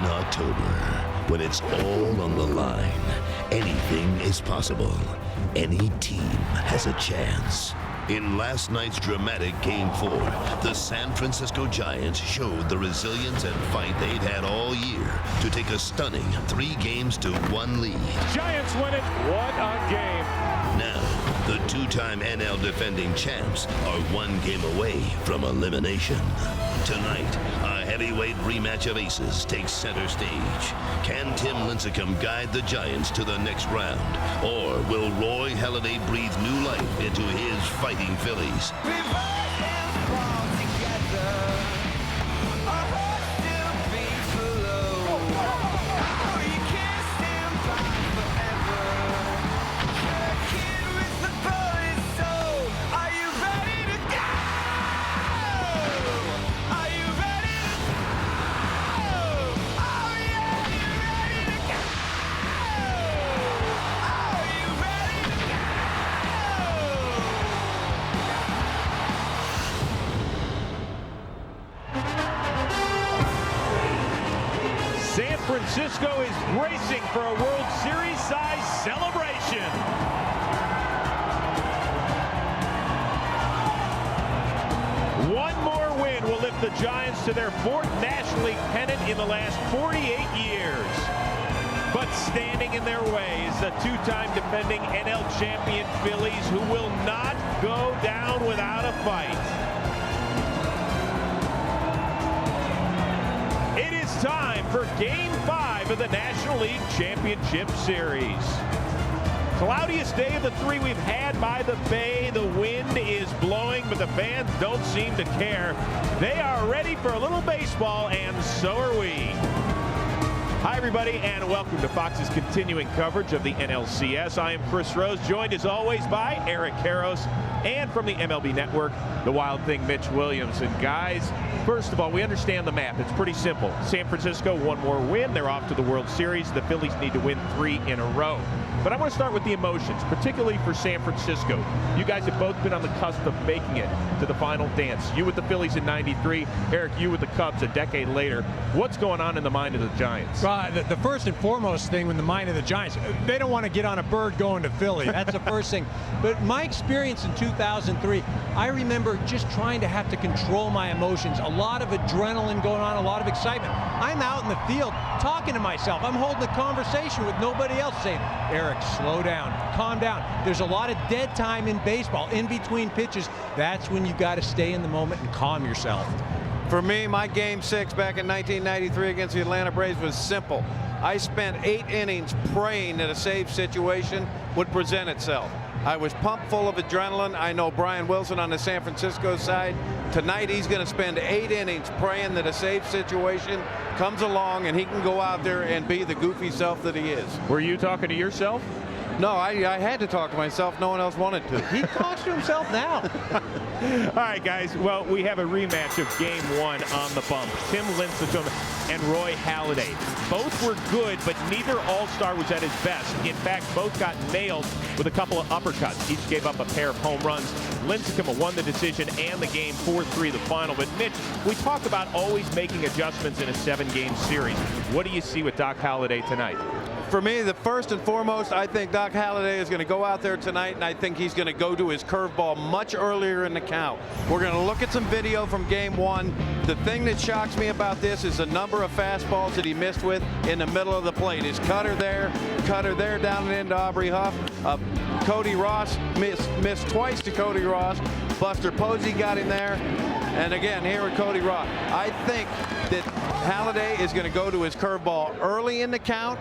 October, when it's all on the line, anything is possible. Any team has a chance. In last night's dramatic Game 4, the San Francisco Giants showed the resilience and fight they'd had all year to take a stunning 3-1 lead. Giants win it. What a game. Now, the two-time NL defending champs are 1 game away from elimination. Tonight, a heavyweight rematch of aces takes center stage. Can Tim Lincecum guide the Giants to the next round? Or will Roy Halladay breathe new life into his fighting Phillies? San Francisco is bracing for a World Series-size celebration. One more win will lift the Giants to their 4th National League pennant in the last 48 years. But standing in their way is the 2-time defending NL champion Phillies, who will not go down without a fight. It is time for Game 5 of the National League Championship Series. Cloudiest day of the 3 we've had by the Bay. The wind is blowing, but the fans don't seem to care. They are ready for a little baseball, and so are we. Hi, everybody, and welcome to Fox's continuing coverage of the NLCS. I am Chris Rose, joined as always by Eric Karros, and from the MLB Network, the Wild Thing, Mitch Williams. And guys, first of all, we understand the map. It's pretty simple. San Francisco, 1 more win. They're off to the World Series. The Phillies need to win 3 in a row. But I want to start with the emotions, particularly for San Francisco. You guys have both been on the cusp of making it to the final dance. You with the Phillies in '93, Eric, you with the Cubs a decade later. What's going on in the mind of the Giants? The first and foremost thing in the mind of the Giants, they don't want to get on a bird going to Philly. That's the first thing. But my experience in 2003, I remember just trying to have to control my emotions. A lot of adrenaline going on, a lot of excitement. I'm out in the field talking to myself. I'm holding a conversation with nobody else saying, Eric, slow down, calm down. There's a lot of dead time in baseball, in between pitches. That's when you got to stay in the moment and calm yourself. For me, my Game 6 back in 1993 against the Atlanta Braves was simple. I spent 8 innings praying that a save situation would present itself. I was pumped full of adrenaline. I know Brian Wilson on the San Francisco side. Tonight he's going to spend 8 innings praying that a save situation comes along and he can go out there and be the goofy self that he is. Were you talking to yourself? No, I had to talk to myself. No one else wanted to. He talks to himself now. All right, guys. Well, we have a rematch of Game 1 on the bump. Tim Lincecum and Roy Halladay. Both were good, but neither All-Star was at his best. In fact, both got nailed with a couple of uppercuts. Each gave up a pair of home runs. Lincecum won the decision and the game 4-3 the final. But Mitch, we talk about always making adjustments in a 7-game series. What do you see with Doc Halladay tonight? For me, the first and foremost, I think Doc Halladay is going to go out there tonight, and I think he's going to go to his curveball much earlier in the count. We're going to look at some video from Game 1. The thing that shocks me about this is the number of fastballs that he missed with in the middle of the plate. His cutter there down and into Aubrey Huff. Cody Ross missed twice to Cody Ross. Buster Posey got him there. And again, here with Cody Ross. I think that Halladay is going to go to his curveball early in the count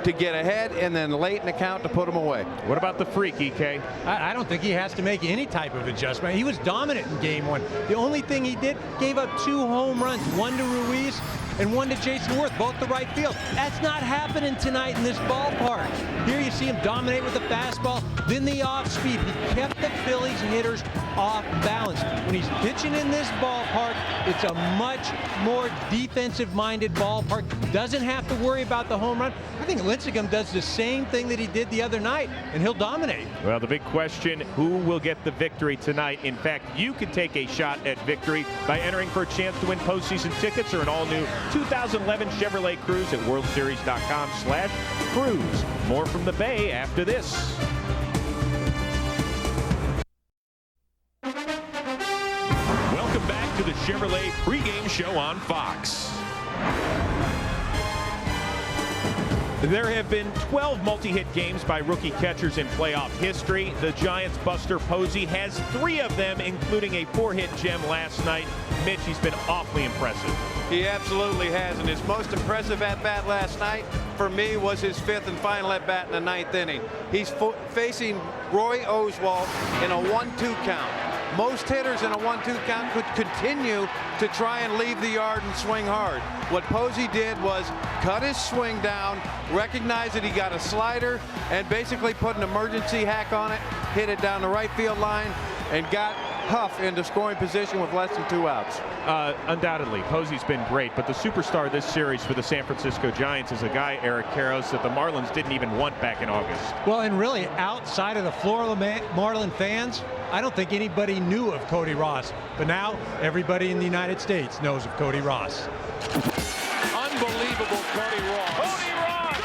to get ahead, and then late in the count to put him away. What about the freak, EK? I don't think he has to make any type of adjustment. He was dominant in Game 1. The only thing he did, gave up 2 home runs, 1 to Ruiz and 1 to Jason Worth, both to right field. That's not happening tonight in this ballpark. Here you see him dominate with the fastball, then the off speed. He kept the Phillies hitters off balance. When he's pitching in this ballpark, it's a much more defensive-minded ballpark. Doesn't have to worry about the home run. I think Lincecum does the same thing that he did the other night, and he'll dominate. Well, the big question, who will get the victory tonight? In fact, you can take a shot at victory by entering for a chance to win postseason tickets or an all-new 2011 Chevrolet Cruze at worldseries.com/cruise. More from the Bay after this. Welcome back to the Chevrolet pregame show on Fox. There have been 12 multi-hit games by rookie catchers in playoff history. The Giants' Buster Posey has 3 of them, including a 4-hit gem last night. Mitch, he's been awfully impressive. He absolutely has, and his most impressive at-bat last night, for me, was his 5th and final at-bat in the 9th inning. He's facing Roy Oswalt in a 1-2 count. Most hitters in a 1-2 count could continue to try and leave the yard and swing hard. What Posey did was cut his swing down, recognize that he got a slider, and basically put an emergency hack on it, hit it down the right field line, and got Huff into scoring position with less than 2 outs. Undoubtedly, Posey's been great, but the superstar this series for the San Francisco Giants is a guy, Eric Karros, that the Marlins didn't even want back in August. Well, and really, outside of the Florida Marlin fans, I don't think anybody knew of Cody Ross. But now, everybody in the United States knows of Cody Ross. Unbelievable Cody Ross. Cody Ross!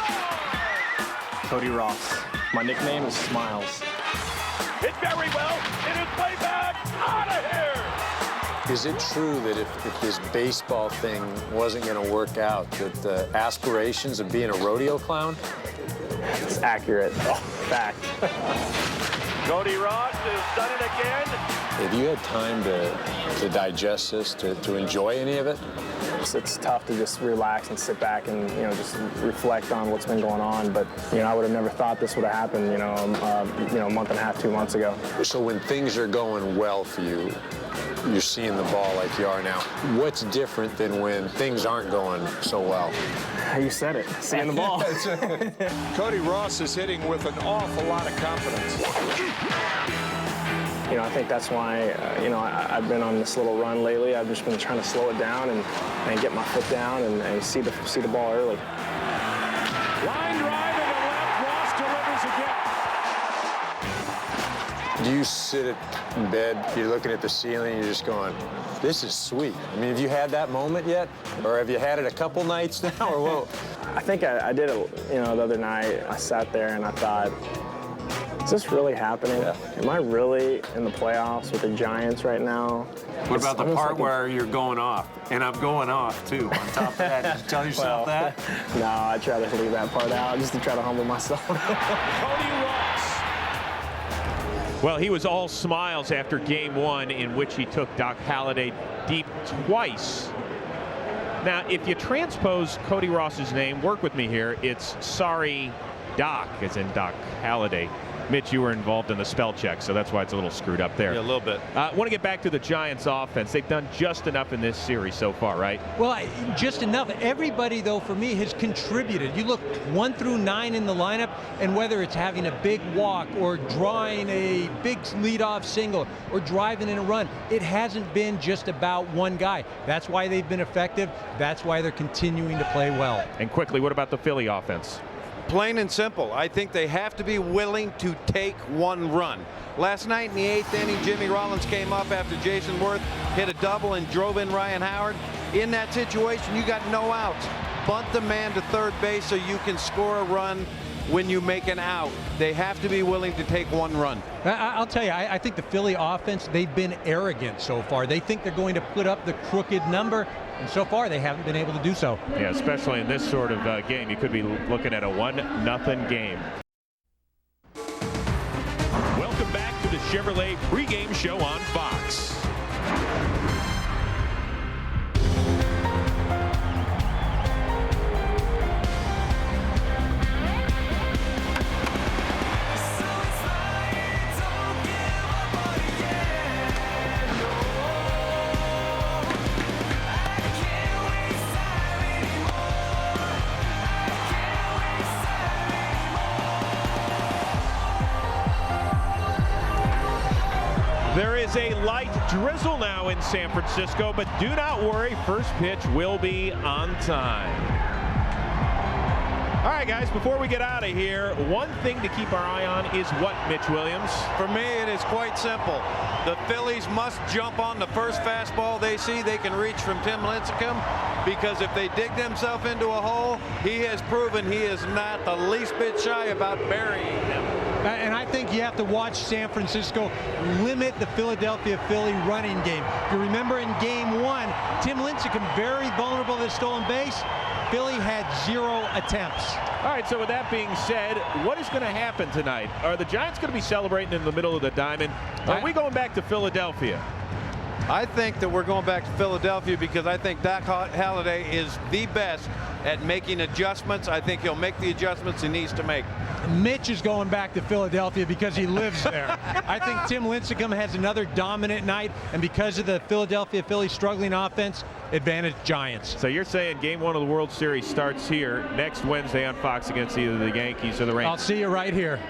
Cody Ross. My nickname is Smiles. Hit very well. It is way back. Out of here. Is it true that if this baseball thing wasn't going to work out, that the aspirations of being a rodeo clown? It's accurate. Fact. Cody Ross has done it again. Have you had time to digest this, to enjoy any of it? It's tough to just relax and sit back and, just reflect on what's been going on. But, I would have never thought this would have happened, a month and a half, 2 months ago. So when things are going well for you, you're seeing the ball like you are now. What's different than when things aren't going so well? You said it, seeing the ball. Cody Ross is hitting with an awful lot of confidence. I think that's why, I've been on this little run lately. I've just been trying to slow it down and get my foot down and see the ball early. Line drive in the left. Ross delivers again. Do you sit in bed, you're looking at the ceiling, you're just going, this is sweet. I mean, have you had that moment yet? Or have you had it a couple nights now, or what? I think I did it, the other night. I sat there and I thought, is this really happening? Yeah. Am I really in the playoffs with the Giants right now? What about the part where you're going off? And I'm going off, too. On top of that, did you tell yourself that? No, I try to leave that part out just to try to humble myself. Cody Ross. Well, he was all smiles after Game 1, in which he took Doc Halladay deep twice. Now, if you transpose Cody Ross's name, work with me here, it's Sorry Doc, as in Doc Halladay. Mitch, you were involved in the spell check, so that's why it's a little screwed up there. Yeah, a little bit. I want to get back to the Giants offense. They've done just enough in this series so far, right? Well, just enough. Everybody, though, for me, has contributed. You look 1 through 9 in the lineup, and whether it's having a big walk or drawing a big leadoff single or driving in a run, it hasn't been just about one guy. That's why they've been effective. That's why they're continuing to play well. And quickly, what about the Philly offense? Plain and simple. I think they have to be willing to take one run. Last night in the 8th inning, Jimmy Rollins came up after Jason Worth hit a double and drove in Ryan Howard. In that situation, you got no outs. Bunt the man to third base so you can score a run when you make an out. They have to be willing to take one run. I'll tell you, I think the Philly offense, they've been arrogant so far. They think they're going to put up the crooked number, and so far they haven't been able to do so. Yeah, especially in this sort of game, you could be looking at a 1-0 game. Welcome back to the Chevrolet pregame show on Fox. There is a light drizzle now in San Francisco, but do not worry, first pitch will be on time. All right, guys, before we get out of here, one thing to keep our eye on is what, Mitch Williams? For me, it is quite simple. The Phillies must jump on the first fastball they see they can reach from Tim Lincecum, because if they dig themselves into a hole, he has proven he is not the least bit shy about burying them. And I think you have to watch San Francisco limit the Philadelphia Philly running game. If you remember in game 1, Tim Lincecum very vulnerable to the stolen base. Philly had 0 attempts. All right, so with that being said, what is going to happen tonight? Are the Giants going to be celebrating in the middle of the diamond? Are we going back to Philadelphia? I think that we're going back to Philadelphia because I think Doc Halladay is the best at making adjustments. I think he'll make the adjustments he needs to make. Mitch is going back to Philadelphia because he lives there. I think Tim Lincecum has another dominant night, and because of the Philadelphia Phillies struggling offense, advantage Giants. So you're saying game 1 of the World Series starts here next Wednesday on Fox against either the Yankees or the Rangers? I'll see you right here.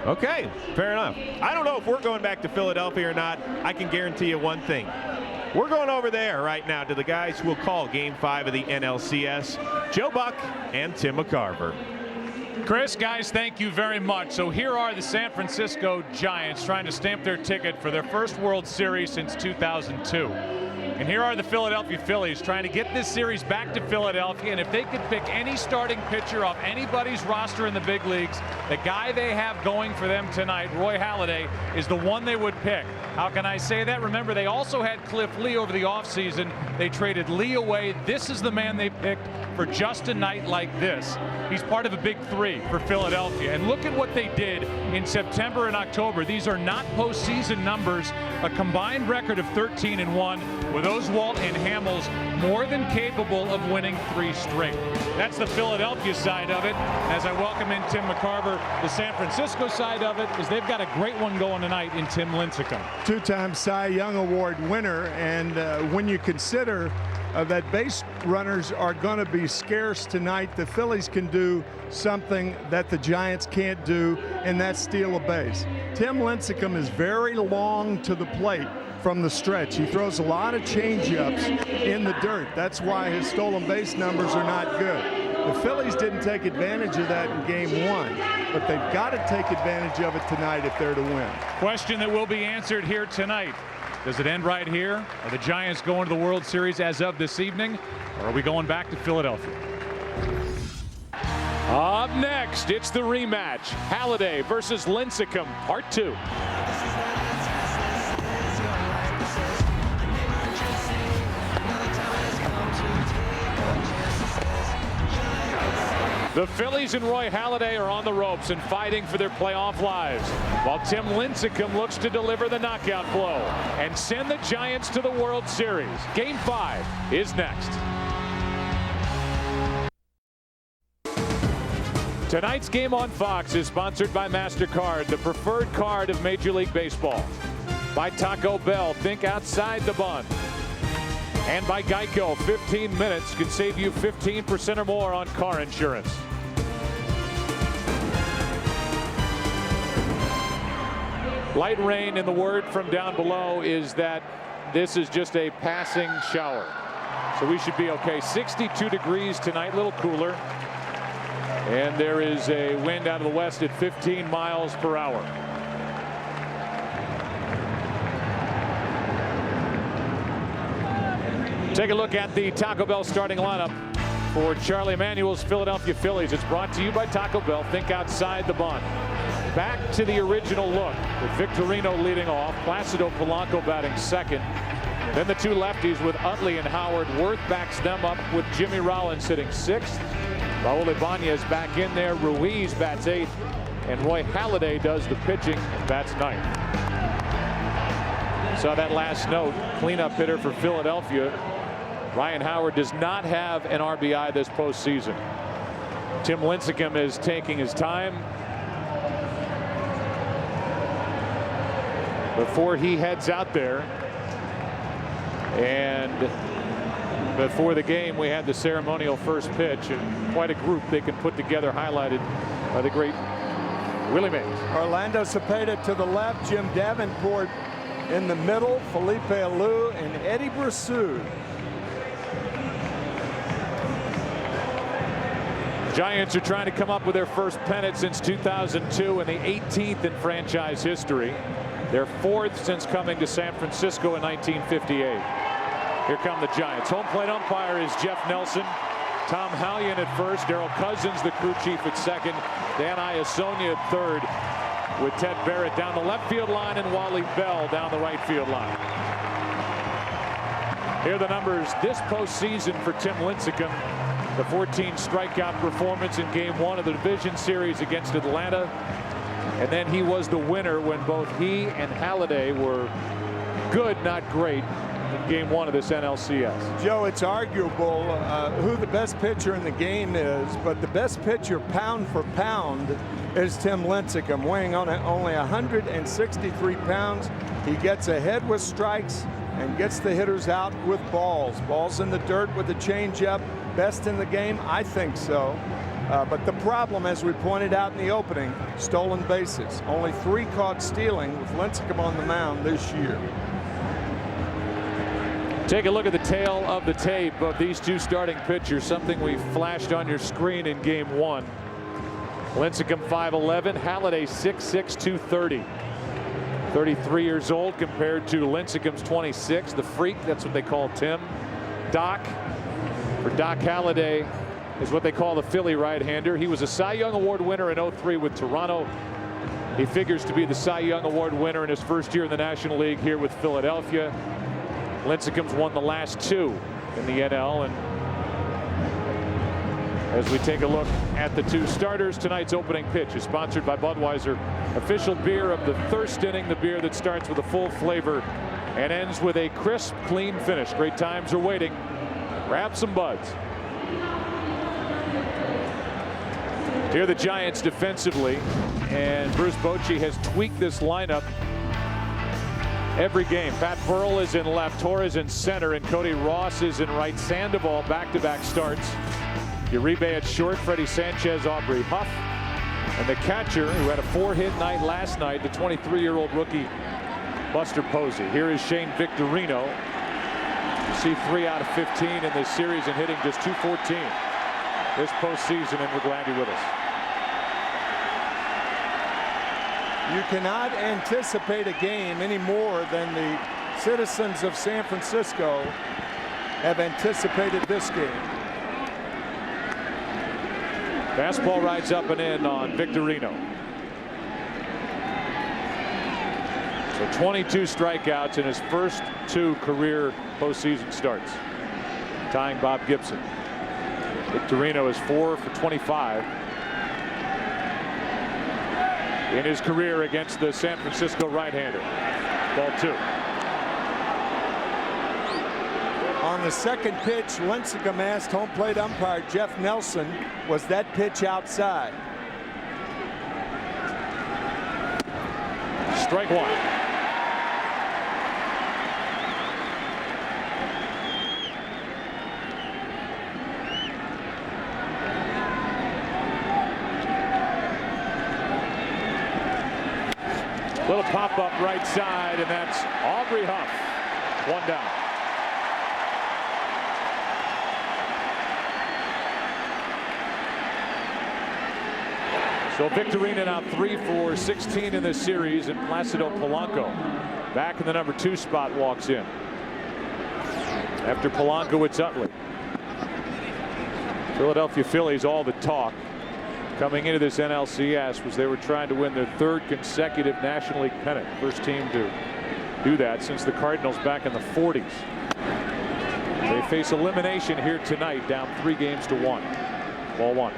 Okay, fair enough. I don't know if we're going back to Philadelphia or not. I can guarantee you one thing. We're going over there right now to the guys who will call Game 5 of the NLCS, Joe Buck and Tim McCarver. Chris, guys, thank you very much. So here are the San Francisco Giants trying to stamp their ticket for their first World Series since 2002. And here are the Philadelphia Phillies trying to get this series back to Philadelphia. And if they could pick any starting pitcher off anybody's roster in the big leagues, the guy they have going for them tonight, Roy Halladay, is the one they would pick. How can I say that? Remember, they also had Cliff Lee over the offseason. They traded Lee away. This is the man they picked for just a night like this. He's part of a big 3 for Philadelphia. And look at what they did in September and October. These are not postseason numbers. A combined record of 13-1 with Oswalt and Hamels more than capable of winning 3 straight. That's the Philadelphia side of it. As I welcome in Tim McCarver, the San Francisco side of it is they've got a great one going tonight in Tim Lincecum. 2-time Cy Young Award winner, and when you consider that base runners are going to be scarce tonight, the Phillies can do something that the Giants can't do, and that's steal a base. Tim Lincecum is very long to the plate from the stretch. He throws a lot of change-ups in the dirt. That's why his stolen base numbers are not good. The Phillies didn't take advantage of that in game 1, but they've got to take advantage of it tonight if they're to win. Question that will be answered here tonight. Does it end right here? Are the Giants going to the World Series as of this evening, or are we going back to Philadelphia? Up next, it's the rematch. Halladay versus Lincecum, Part 2. The Phillies and Roy Halladay are on the ropes and fighting for their playoff lives, while Tim Lincecum looks to deliver the knockout blow and send the Giants to the World Series. Game 5 is next. Tonight's game on Fox is sponsored by MasterCard, the preferred card of Major League Baseball. By Taco Bell, think outside the bun. And by Geico, 15 minutes can save you 15% or more on car insurance. Light rain, and the word from down below is that this is just a passing shower. So we should be okay. 62 degrees tonight, a little cooler. And there is a wind out of the west at 15 miles per hour. Take a look at the Taco Bell starting lineup for Charlie Emanuel's Philadelphia Phillies. It's brought to you by Taco Bell. Think outside the bun. Back to the original look with Victorino leading off, Placido Polanco batting second. Then the two lefties with Utley and Howard. Worth backs them up with Jimmy Rollins hitting sixth. Raul Ibanez back in there. Ruiz bats eighth. And Roy Halladay does the pitching, bats ninth. Saw that last note, cleanup hitter for Philadelphia. Ryan Howard does not have an RBI this postseason. Tim Lincecum is taking his time before he heads out there. And before the game, we had the ceremonial first pitch, and quite a group they can put together, highlighted by the great Willie Mays. Orlando Cepeda to the left, Jim Davenport In the middle, Felipe Alou and Eddie Brassoud. Giants are trying to come up with their first pennant since 2002 and the 18th in franchise history. Their 4th since coming to San Francisco in 1958. Here come the Giants. Home plate umpire is Jeff Nelson. Tom Hallion at first. Darrell Cousins, the crew chief, at second. Dan Iasonia at third, with Ted Barrett down the left field line and Wally Bell down the right field line. Here are the numbers this postseason for Tim Lincecum. The 14 strikeout performance in Game 1 of the division series against Atlanta. And then he was the winner when both he and Halladay were good, not great, in Game 1 of this NLCS. Joe, it's arguable who the best pitcher in the game is, but the best pitcher pound for pound is Tim Lincecum, weighing on only 163 pounds. He gets ahead with strikes and gets the hitters out with balls. Balls in the dirt with the changeup. Best in the game? I think so. But the problem, as we pointed out in the opening, stolen bases. Only 3 caught stealing with Lincecum on the mound this year. Take a look at the tail of the tape of these two starting pitchers, something we flashed on your screen in Game 1. Lincecum 5'11", Halladay 6'6", 230. 33 years old compared to Lincecum's 26. The freak, that's what they call Tim. Doc, for Doc Halladay, is what they call the Philly right-hander. He was a Cy Young Award winner in '03 with Toronto. He figures to be the Cy Young Award winner in his first year in the National League here with Philadelphia. Lincecum's won the last 2 in the NL. And as we take a look at the 2 starters, tonight's opening pitch is sponsored by Budweiser, official beer of the thirst inning, the beer that starts with a full flavor and ends with a crisp, clean finish. Great times are waiting. Grab some buds. Here are the Giants defensively, and Bruce Bochy has tweaked this lineup every game. Pat Burrell is in left, Torres in center, and Cody Ross is in right. Sandoval back-to-back starts. Uribe at short, Freddie Sanchez, Aubrey Huff, and the catcher, who had a 4-hit night last night, the 23-year-old rookie Buster Posey. Here is Shane Victorino. You see 3 out of 15 in this series and hitting just .214 this postseason, and we're glad you're with us. You cannot anticipate a game any more than the citizens of San Francisco have anticipated this game. Fastball rides up and in on Victorino. So 22 strikeouts in his first 2 career postseason starts, tying Bob Gibson. Victorino is 4 for 25 in his career against the San Francisco right-hander. Ball 2. On the second pitch, Lincecum asked home plate umpire Jeff Nelson, was that pitch outside? Strike 1. Little pop-up right side, and that's Aubrey Huff. 1 down. So Victorino now 3 for 16 in this series, and Placido Polanco back in the number 2 spot walks in. After Polanco, it's Utley. Philadelphia Phillies, all the talk coming into this NLCS was they were trying to win their 3rd consecutive National League pennant. First team to do that since the Cardinals back in the 40s. They face elimination here tonight, down 3-1. Ball 1.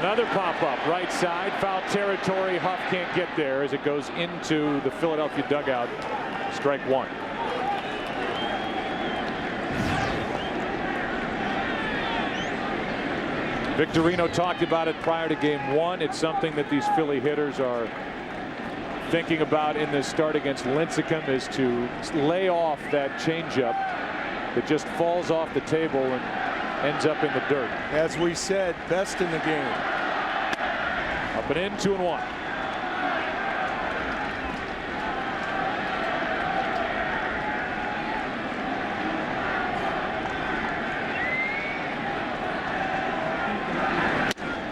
Another pop-up right side, foul territory. Huff can't get there as it goes into the Philadelphia dugout. Strike 1. Victorino talked about it prior to Game 1. It's something that these Philly hitters are thinking about in this start against Lincecum, is to lay off that changeup that just falls off the table and ends up in the dirt. As we said, best in the game. Up and in, 2-1.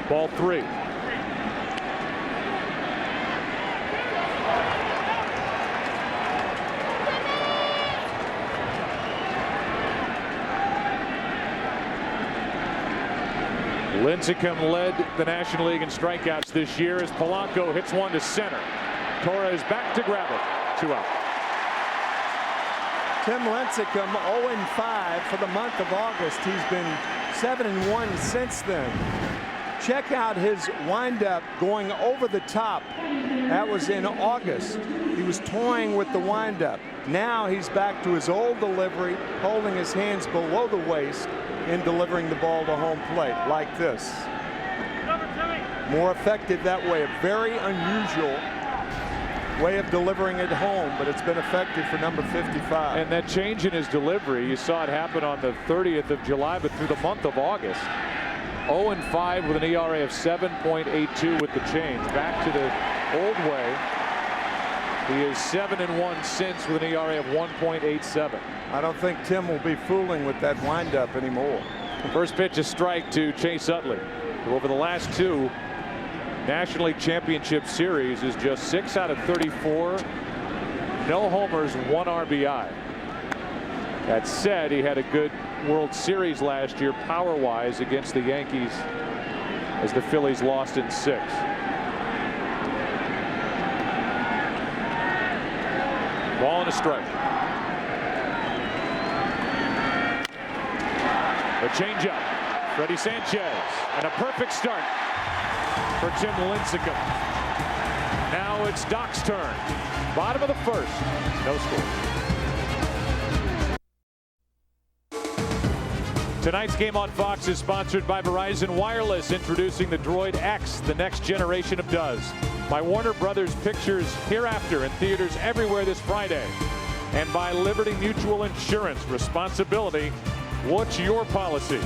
Ball 3. Lincecum led the National League in strikeouts this year as Polanco hits one to center. Torres back to grab it. 2 out. Tim Lincecum 0-5 for the month of August. He's been 7-1 since then. Check out his windup going over the top. That was in August. He was toying with the windup. Now he's back to his old delivery, holding his hands below the waist and delivering the ball to home plate like this. More effective that way. A very unusual way of delivering it home, but it's been effective for number 55. And that change in his delivery, you saw it happen on the 30th of July, but through the month of August. 0-5 with an ERA of 7.82 with the change. Back to the old way. He is 7-1 since with an ERA of 1.87. I don't think Tim will be fooling with that windup anymore. First pitch, a strike to Chase Utley, who over the last 2 National League Championship Series is just 6 out of 34. No homers, 1 RBI. That said, he had a good World Series last year power-wise against the Yankees as the Phillies lost in 6. Ball and a strike. A changeup. Freddie Sanchez. And a perfect start for Tim Lincecum. Now it's Doc's turn. Bottom of the first. No score. Tonight's game on Fox is sponsored by Verizon Wireless, introducing the Droid X, the next generation of does. By Warner Brothers Pictures Hereafter in theaters everywhere this Friday. And by Liberty Mutual Insurance. Responsibility. What's your policy?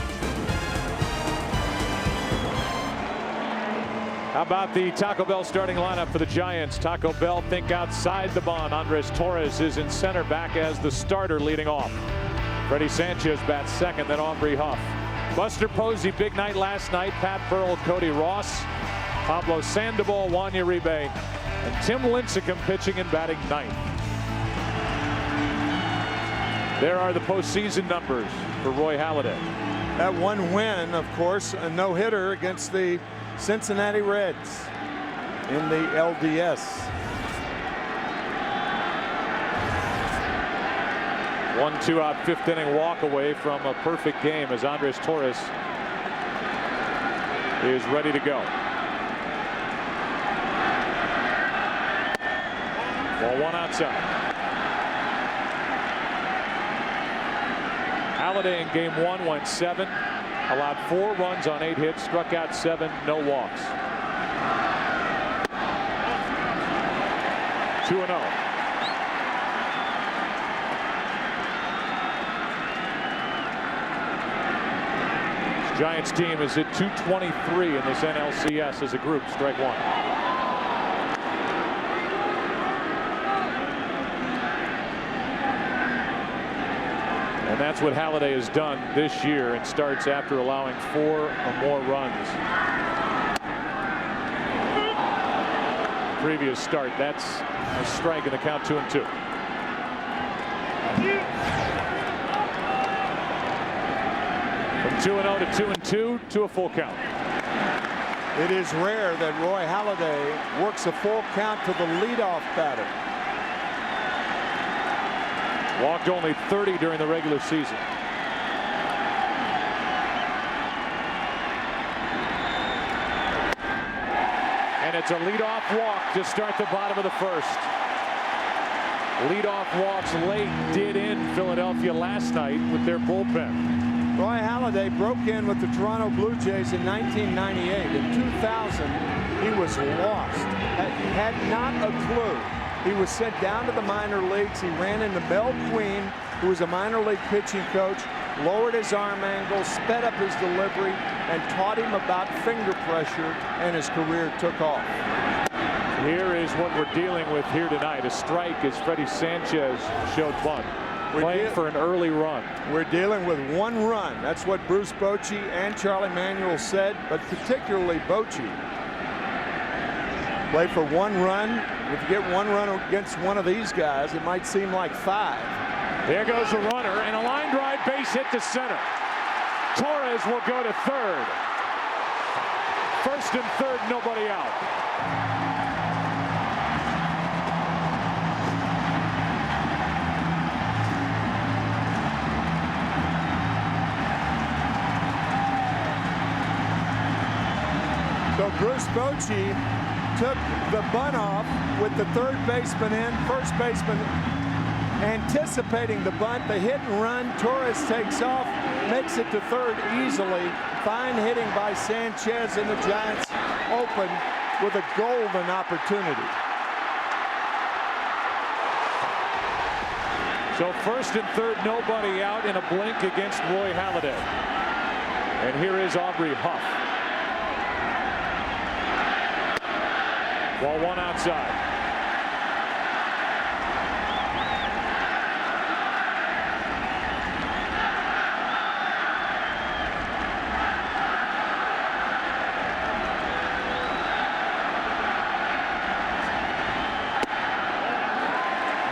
How about the Taco Bell starting lineup for the Giants? Taco Bell think outside the bond. Andres Torres is in center, back as the starter leading off. Freddie Sanchez bats second, then Aubrey Huff. Buster Posey, big night last night. Pat Burrell, Cody Ross, Pablo Sandoval, Juan Uribe, and Tim Lincecum pitching and batting ninth. There are the postseason numbers for Roy Halladay. That one win, of course, a no-hitter against the Cincinnati Reds in the LDS. 1-2 out, 5th inning walk away from a perfect game as Andres Torres is ready to go. Ball 1 outside. Halladay in game 1 went 7, allowed 4 runs on 8 hits, struck out 7, no walks. 2-0. Giants team is at 223 in this NLCS as a group. Strike 1. And that's what Halladay has done this year and starts after allowing 4 or more runs. Previous start, that's a strike in the count. 2-2. From 2-0 to 2-2 to a full count. It is rare that Roy Halladay works a full count to the leadoff batter. Walked only 30 during the regular season. And it's a leadoff walk to start the bottom of the first. Leadoff walks late did in Philadelphia last night with their bullpen. Roy Halladay broke in with the Toronto Blue Jays in 1998. In 2000, he was lost. Had not a clue. He was sent down to the minor leagues. He ran into Mel Queen, who was a minor league pitching coach, lowered his arm angle, sped up his delivery, and taught him about finger pressure, and his career took off. Here is what we're dealing with here tonight. A strike as Freddie Sanchez showed bunt. Playing for an early run. We're dealing with one run. That's what Bruce Bochy and Charlie Manuel said, but particularly Bochy. Play for one run. If you get one run against one of these guys, it might seem like 5. There goes the runner, and a line drive base hit to center. Torres will go to third. First and third, nobody out. So Bruce Bochy took the bunt off with the third baseman in, first baseman anticipating the bunt, the hit and run. Torres takes off, makes it to third easily. Fine hitting by Sanchez, and the Giants open with a golden opportunity. So first and third, nobody out in a blink against Roy Halladay. And here is Aubrey Huff. Ball one outside.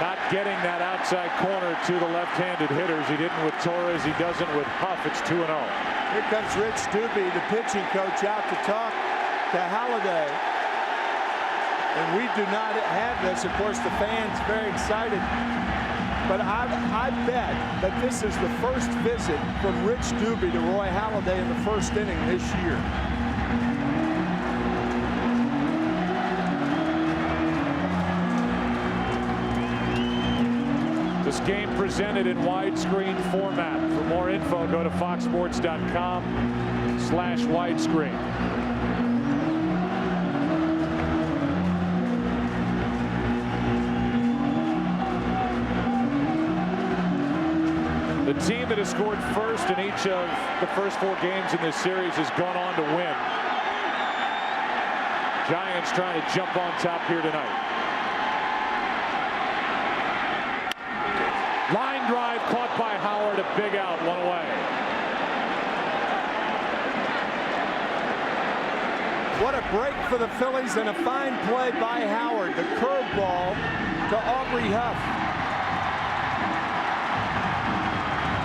Not getting that outside corner to the left-handed hitters. He didn't with Torres. He doesn't with Huff. It's 2-0. Here comes Rich Doobie, the pitching coach, out to talk to Halladay. And we do not have this. Of course, the fans very excited. But I bet that this is the first visit from Rich Doobie to Roy Halladay in the first inning this year. This game presented in widescreen format. For more info, go to foxsports.com/widescreen. The team that has scored first in each of the first 4 games in this series has gone on to win. Giants trying to jump on top here tonight. Line drive caught by Howard, a big out, one away. What a break for the Phillies, and a fine play by Howard. The curveball to Aubrey Huff.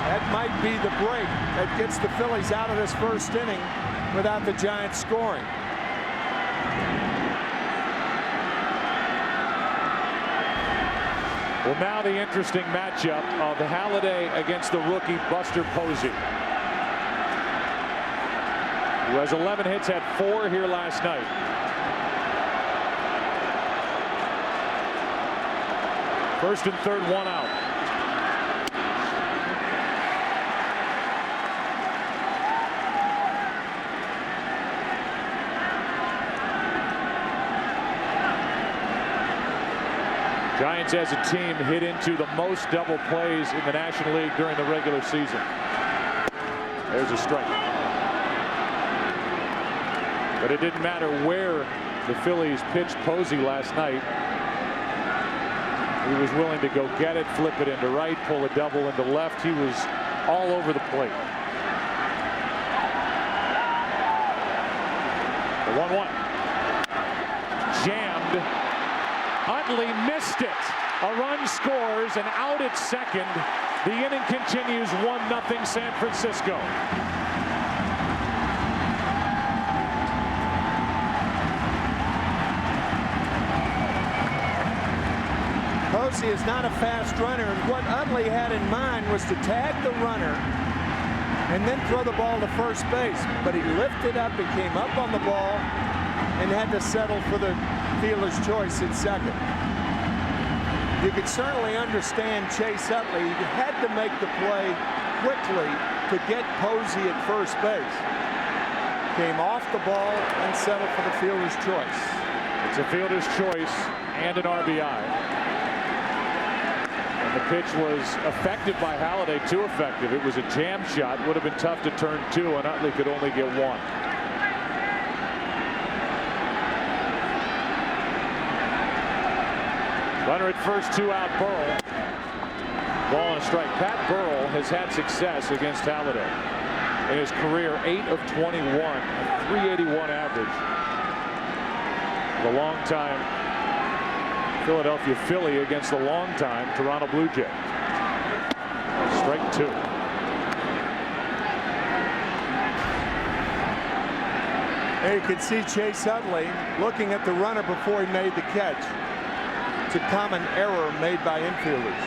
That might be the break that gets the Phillies out of this first inning without the Giants scoring. Well, now the interesting matchup of Halladay against the rookie Buster Posey, who has 11 hits, had 4 here last night. First and third, one out. Giants as a team hit into the most double plays in the National League during the regular season. There's a strike. But it didn't matter where the Phillies pitched Posey last night. He was willing to go get it, flip it into right, pull a double into left. He was all over the plate. The 1-1. Jammed. Utley missed it. A run scores, and out at second. The inning continues 1-0 San Francisco. Posey is not a fast runner, and what Utley had in mind was to tag the runner and then throw the ball to first base. But he lifted up, he came up on the ball, and had to settle for the fielder's choice at second. You could certainly understand Chase Utley. He had to make the play quickly to get Posey at first base. Came off the ball and settled for the fielder's choice. It's a fielder's choice and an RBI. The pitch was effective by Halladay, too effective. It was a jam shot. Would have been tough to turn 2, and Utley could only get 1. Runner at first, 2 out, Burrell. Ball and a strike. Pat Burrell has had success against Halladay. In his career, 8 of 21, a 381 average. The longtime Philadelphia Philly against the longtime Toronto Blue Jay. Strike 2. There you can see Chase Utley looking at the runner before he made the catch. It's a common error made by infielders.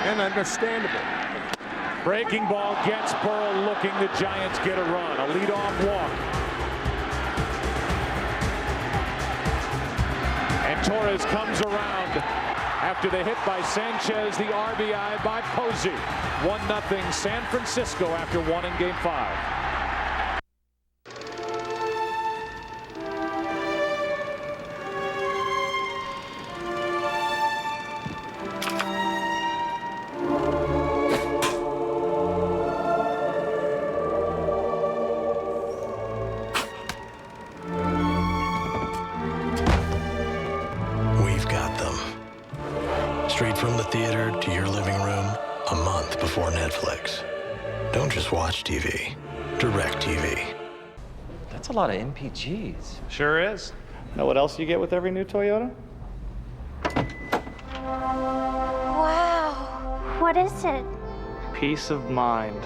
And understandable. Breaking ball gets Burrell looking. The Giants get a run. A leadoff walk. And Torres comes around after the hit by Sanchez, the RBI by Posey. 1-0 San Francisco after 1 in Game 5. We've got them. Straight from the theater to your living room, a month before Netflix. Don't just watch TV. Direct TV. That's a lot of MPGs. Sure is. Know what else you get with every new Toyota? Wow. What is it? Peace of mind.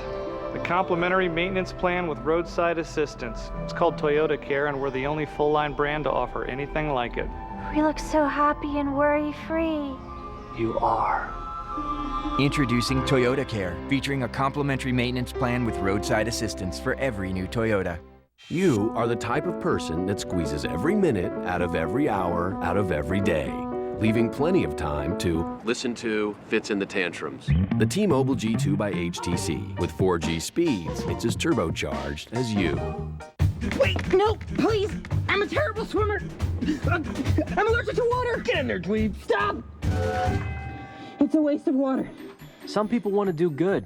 The complimentary maintenance plan with roadside assistance. It's called Toyota Care, and we're the only full-line brand to offer anything like it. We look so happy and worry-free. You are. Introducing Toyota Care, featuring a complimentary maintenance plan with roadside assistance for every new Toyota. You are the type of person that squeezes every minute out of every hour, out of every day, leaving plenty of time to listen to Fits in the Tantrums. The T-Mobile G2 by HTC with 4G speeds. It's as turbocharged as you. Wait, no, please. I'm a terrible swimmer. I'm allergic to water. Get in there, dweeb. Stop. It's a waste of water. Some people want to do good.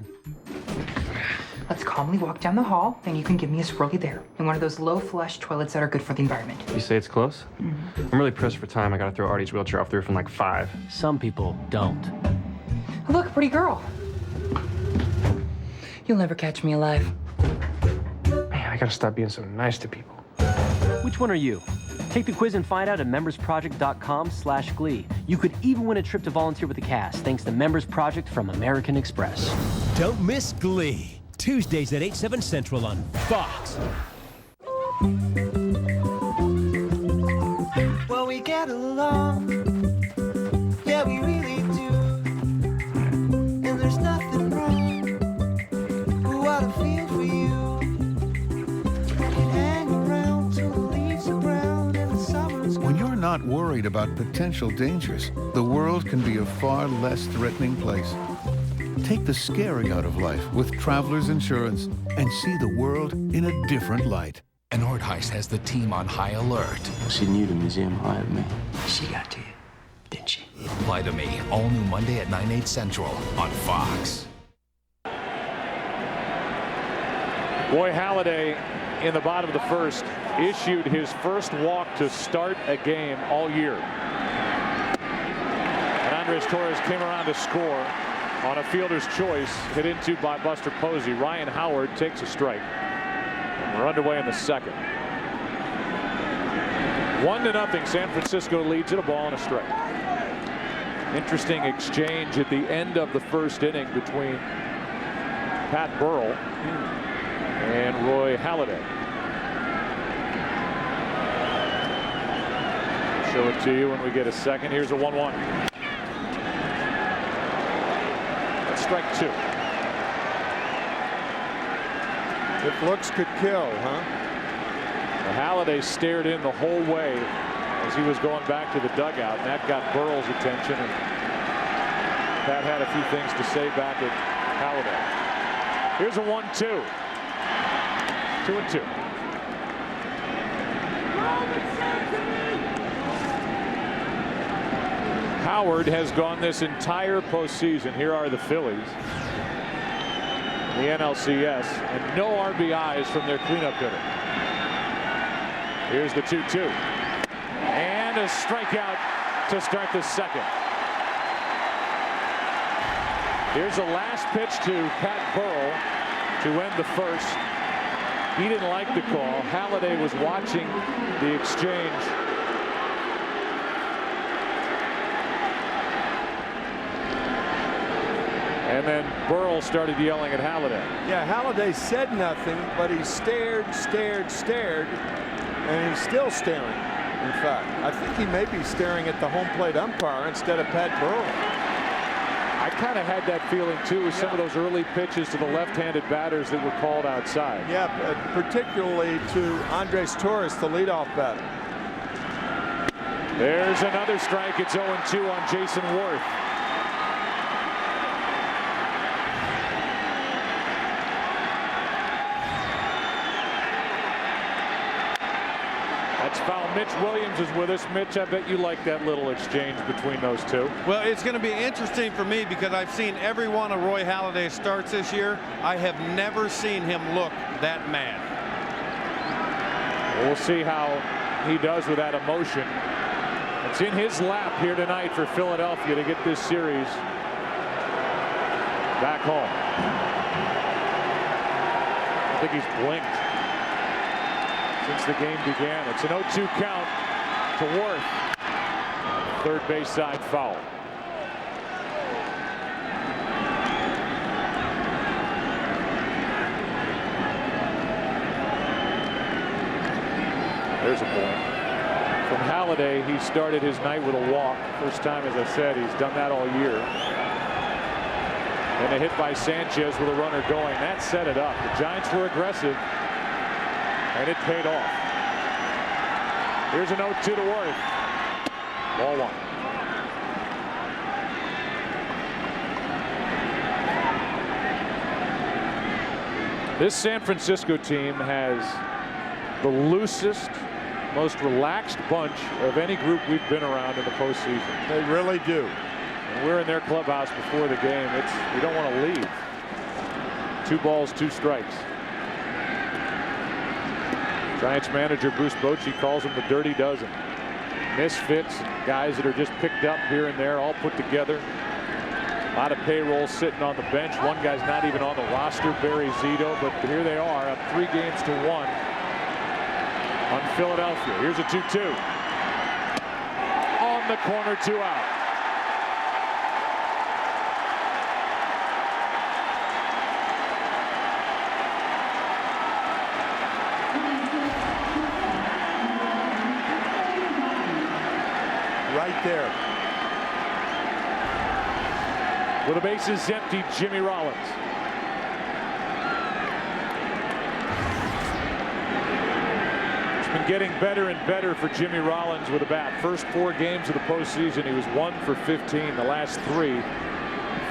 Let's calmly walk down the hall, and you can give me a swirly there in one of those low-flush toilets that are good for the environment. You say it's close? Mm-hmm. I'm really pressed for time. I gotta throw Artie's wheelchair off the roof in like 5. Some people don't. Look, pretty girl. You'll never catch me alive. Man, I gotta stop being so nice to people. Which one are you? Take the quiz and find out at membersproject.com/glee. You could even win a trip to volunteer with the cast, thanks to Members Project from American Express. Don't miss Glee. Tuesdays at 8, 7 Central on Fox. Well, we get along. Yeah, we really do. And there's nothing wrong. What I feel for you. Hang around till the leaves are brown and the summer's gone. When you're not worried about potential dangers, the world can be a far less threatening place. Take the scary out of life with Travelers Insurance and see the world in a different light. And Nordheist has the team on high alert. She knew the museum hired me. She got to you, didn't she? Fly to Me, all new Monday at 9, 8 Central on Fox. Roy Halladay in the bottom of the first issued his first walk to start a game all year. And Andres Torres came around to score on a fielder's choice, hit into by Buster Posey. Ryan Howard takes a strike. And we're underway in the second. 1-0. San Francisco leads it, a ball and a strike. Interesting exchange at the end of the first inning between Pat Burrell and Roy Halladay. Show it to you when we get a second. Here's a 1-1. Strike 2. If looks could kill, huh? Well, Halladay stared in the whole way as he was going back to the dugout, and that got Burrell's attention, and Pat had a few things to say back at Halladay. Here's a 1-2. 2-2. Howard has gone this entire postseason. Here are the Phillies, the NLCS, and no RBIs from their cleanup hitter. Here's the 2-2. And a strikeout to start the second. Here's the last pitch to Pat Burrell to end the first. He didn't like the call. Halladay was watching the exchange. And then Burrell started yelling at Halladay. Yeah, Halladay said nothing, but he stared, and he's still staring. In fact, I think he may be staring at the home plate umpire instead of Pat Burrell. I kind of had that feeling too with some of those early pitches to the left-handed batters that were called outside. Yeah, particularly to Andres Torres, the leadoff batter. There's another strike. It's 0-2 on Jason Worth. That's foul. Mitch Williams is with us. Mitch, I bet you like that little exchange between those two. Well, it's going to be interesting for me because I've seen every one of Roy Halladay's starts this year. I have never seen him look that mad. We'll see how he does with that emotion. It's in his lap here tonight for Philadelphia to get this series back home. I think he's blinked since the game began. It's an 0-2 count to Worth. Third base side foul. There's a point. From Halladay, he started his night with a walk. First time, as I said, he's done that all year. And a hit by Sanchez with a runner going. That set it up. The Giants were aggressive. And it paid off. Here's an 0-2 to Worth. Ball one. This San Francisco team has the loosest, most relaxed bunch of any group we've been around in the postseason. They really do. And we're in their clubhouse before the game. We don't want to leave. 2 balls, 2 strikes. Giants manager Bruce Bochy calls them the dirty dozen. Misfits, guys that are just picked up here and there, all put together. A lot of payroll sitting on the bench. One guy's not even on the roster, Barry Zito, but here they are, up 3 games to 1 on Philadelphia. Here's a 2-2. On the corner, 2 out. Right there. With the bases empty, Jimmy Rollins. It's been getting better and better for Jimmy Rollins with a bat. First 4 games of the postseason, he was 1 for 15. The last 3,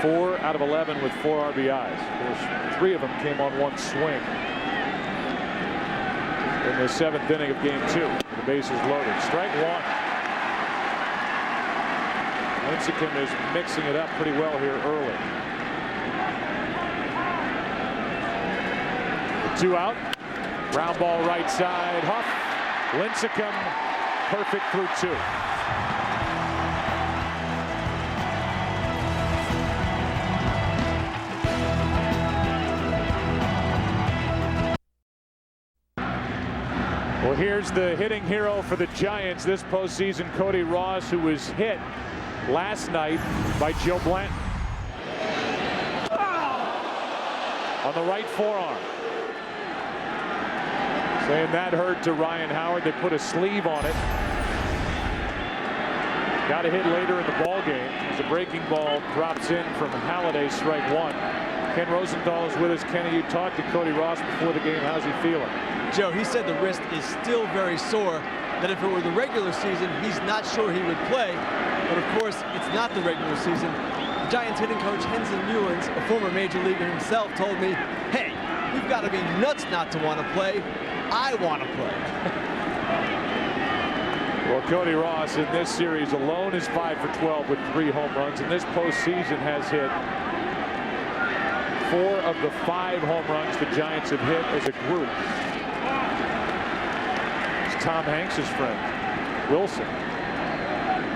4 out of 11 with 4 RBIs. Of course, 3 of them came on 1 swing in the 7th inning of game 2. The bases loaded. Strike 1. Lincecum is mixing it up pretty well here early. 2 out. Ground ball right side. Huff. Lincecum perfect through 2. Well, here's the hitting hero for the Giants this postseason, Cody Ross, who was hit last night by Joe Blanton on the right forearm. Saying that hurt to Ryan Howard. They put a sleeve on it. Got a hit later in the ball game as a breaking ball drops in from Halladay, strike 1. Ken Rosenthal is with us. Kenny, you talked to Cody Ross before the game. How's he feeling? Joe, he said the wrist is still very sore, that if it were the regular season, he's not sure he would play. But of course, it's not the regular season. The Giants hitting coach Henson Newlands, a former major leaguer himself, told me, hey, you've got to be nuts not to want to play. I want to play. Well, Cody Ross in this series alone is 5 for 12 with 3 home runs. In this postseason has hit 4 of the 5 home runs the Giants have hit as a group. It's Tom Hanks' friend, Wilson,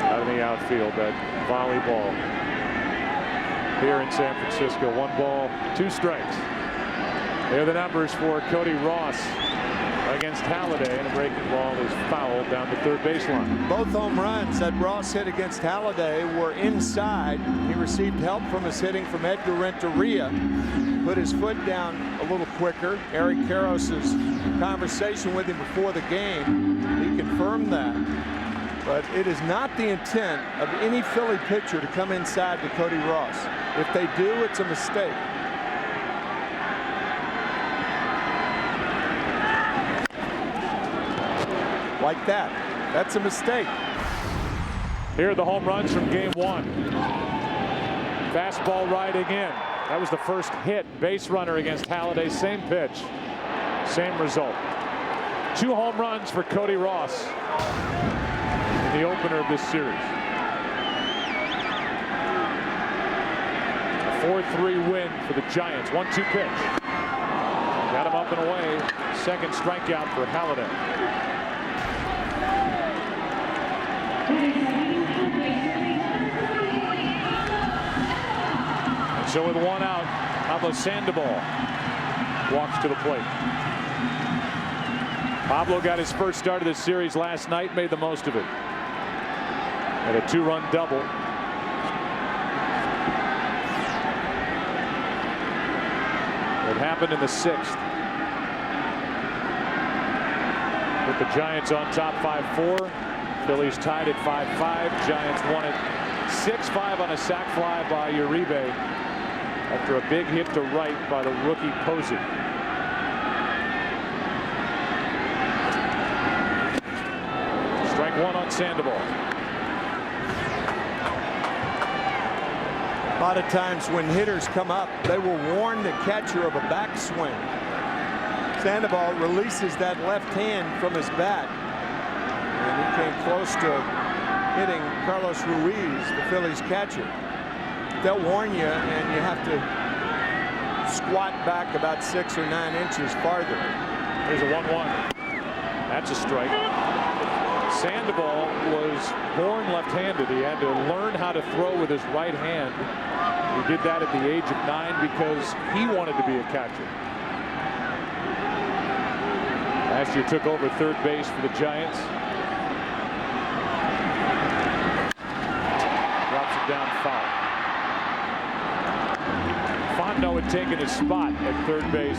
out in the outfield. That volley ball here in San Francisco. 1 ball, 2 strikes. There are the numbers for Cody Ross against Halladay, and a breaking ball is fouled down the third baseline. Both home runs that Ross hit against Halladay were inside. He received help from his hitting from Edgar Renteria. Put his foot down a little quicker. Eric Karros' conversation with him before the game, he confirmed that. But it is not the intent of any Philly pitcher to come inside to Cody Ross. If they do, it's a mistake. Like that. That's a mistake. Here are the home runs from game 1. Fastball riding in. That was the first hit. Base runner against Halladay. Same pitch. Same result. 2 home runs for Cody Ross in the opener of this series. A 4-3 win for the Giants. 1-2 pitch. Got him up and away. Second strikeout for Halladay. And so with 1 out, Pablo Sandoval walks to the plate. Pablo got his first start of this series last night, made the most of it. Had a 2-run double. It happened in the 6th. With the Giants on top 5-4. Phillies tied at 5-5. Giants won it 6-5 on a sac fly by Uribe after a big hit to right by the rookie Posey. Strike 1 on Sandoval. A lot of times when hitters come up, they will warn the catcher of a backswing. Sandoval releases that left hand from his bat. And he came close to hitting Carlos Ruiz, the Phillies catcher. They'll warn you, and you have to squat back about 6 or 9 inches farther. There's a 1-1. That's a strike. Sandoval was born left-handed. He had to learn how to throw with his right hand. He did that at the age of 9 because he wanted to be a catcher. Last year took over third base for the Giants. Drops it down foul. Fondo had taken his spot at third base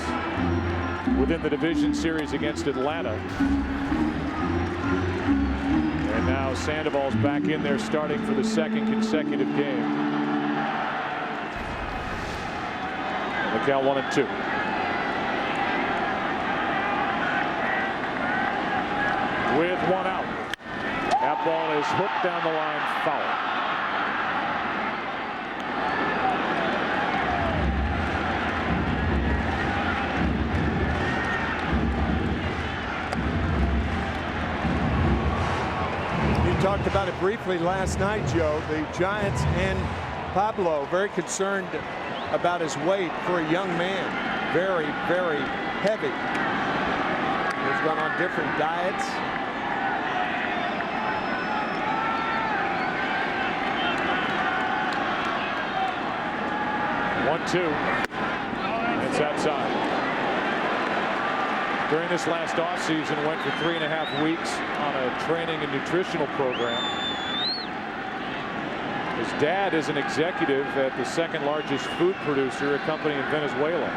within the division series against Atlanta. And now Sandoval's back in there starting for the 2nd consecutive game. The count 1-2. With 1 out. That ball is hooked down the line, foul. Talked about it briefly last night, Joe. The Giants and Pablo very concerned about his weight for a young man. Very, very heavy. He's gone on different diets. One-two. It's outside. During this last offseason, went for 3.5 weeks on a training and nutritional program. His dad is an executive at the 2nd largest food producer, a company in Venezuela.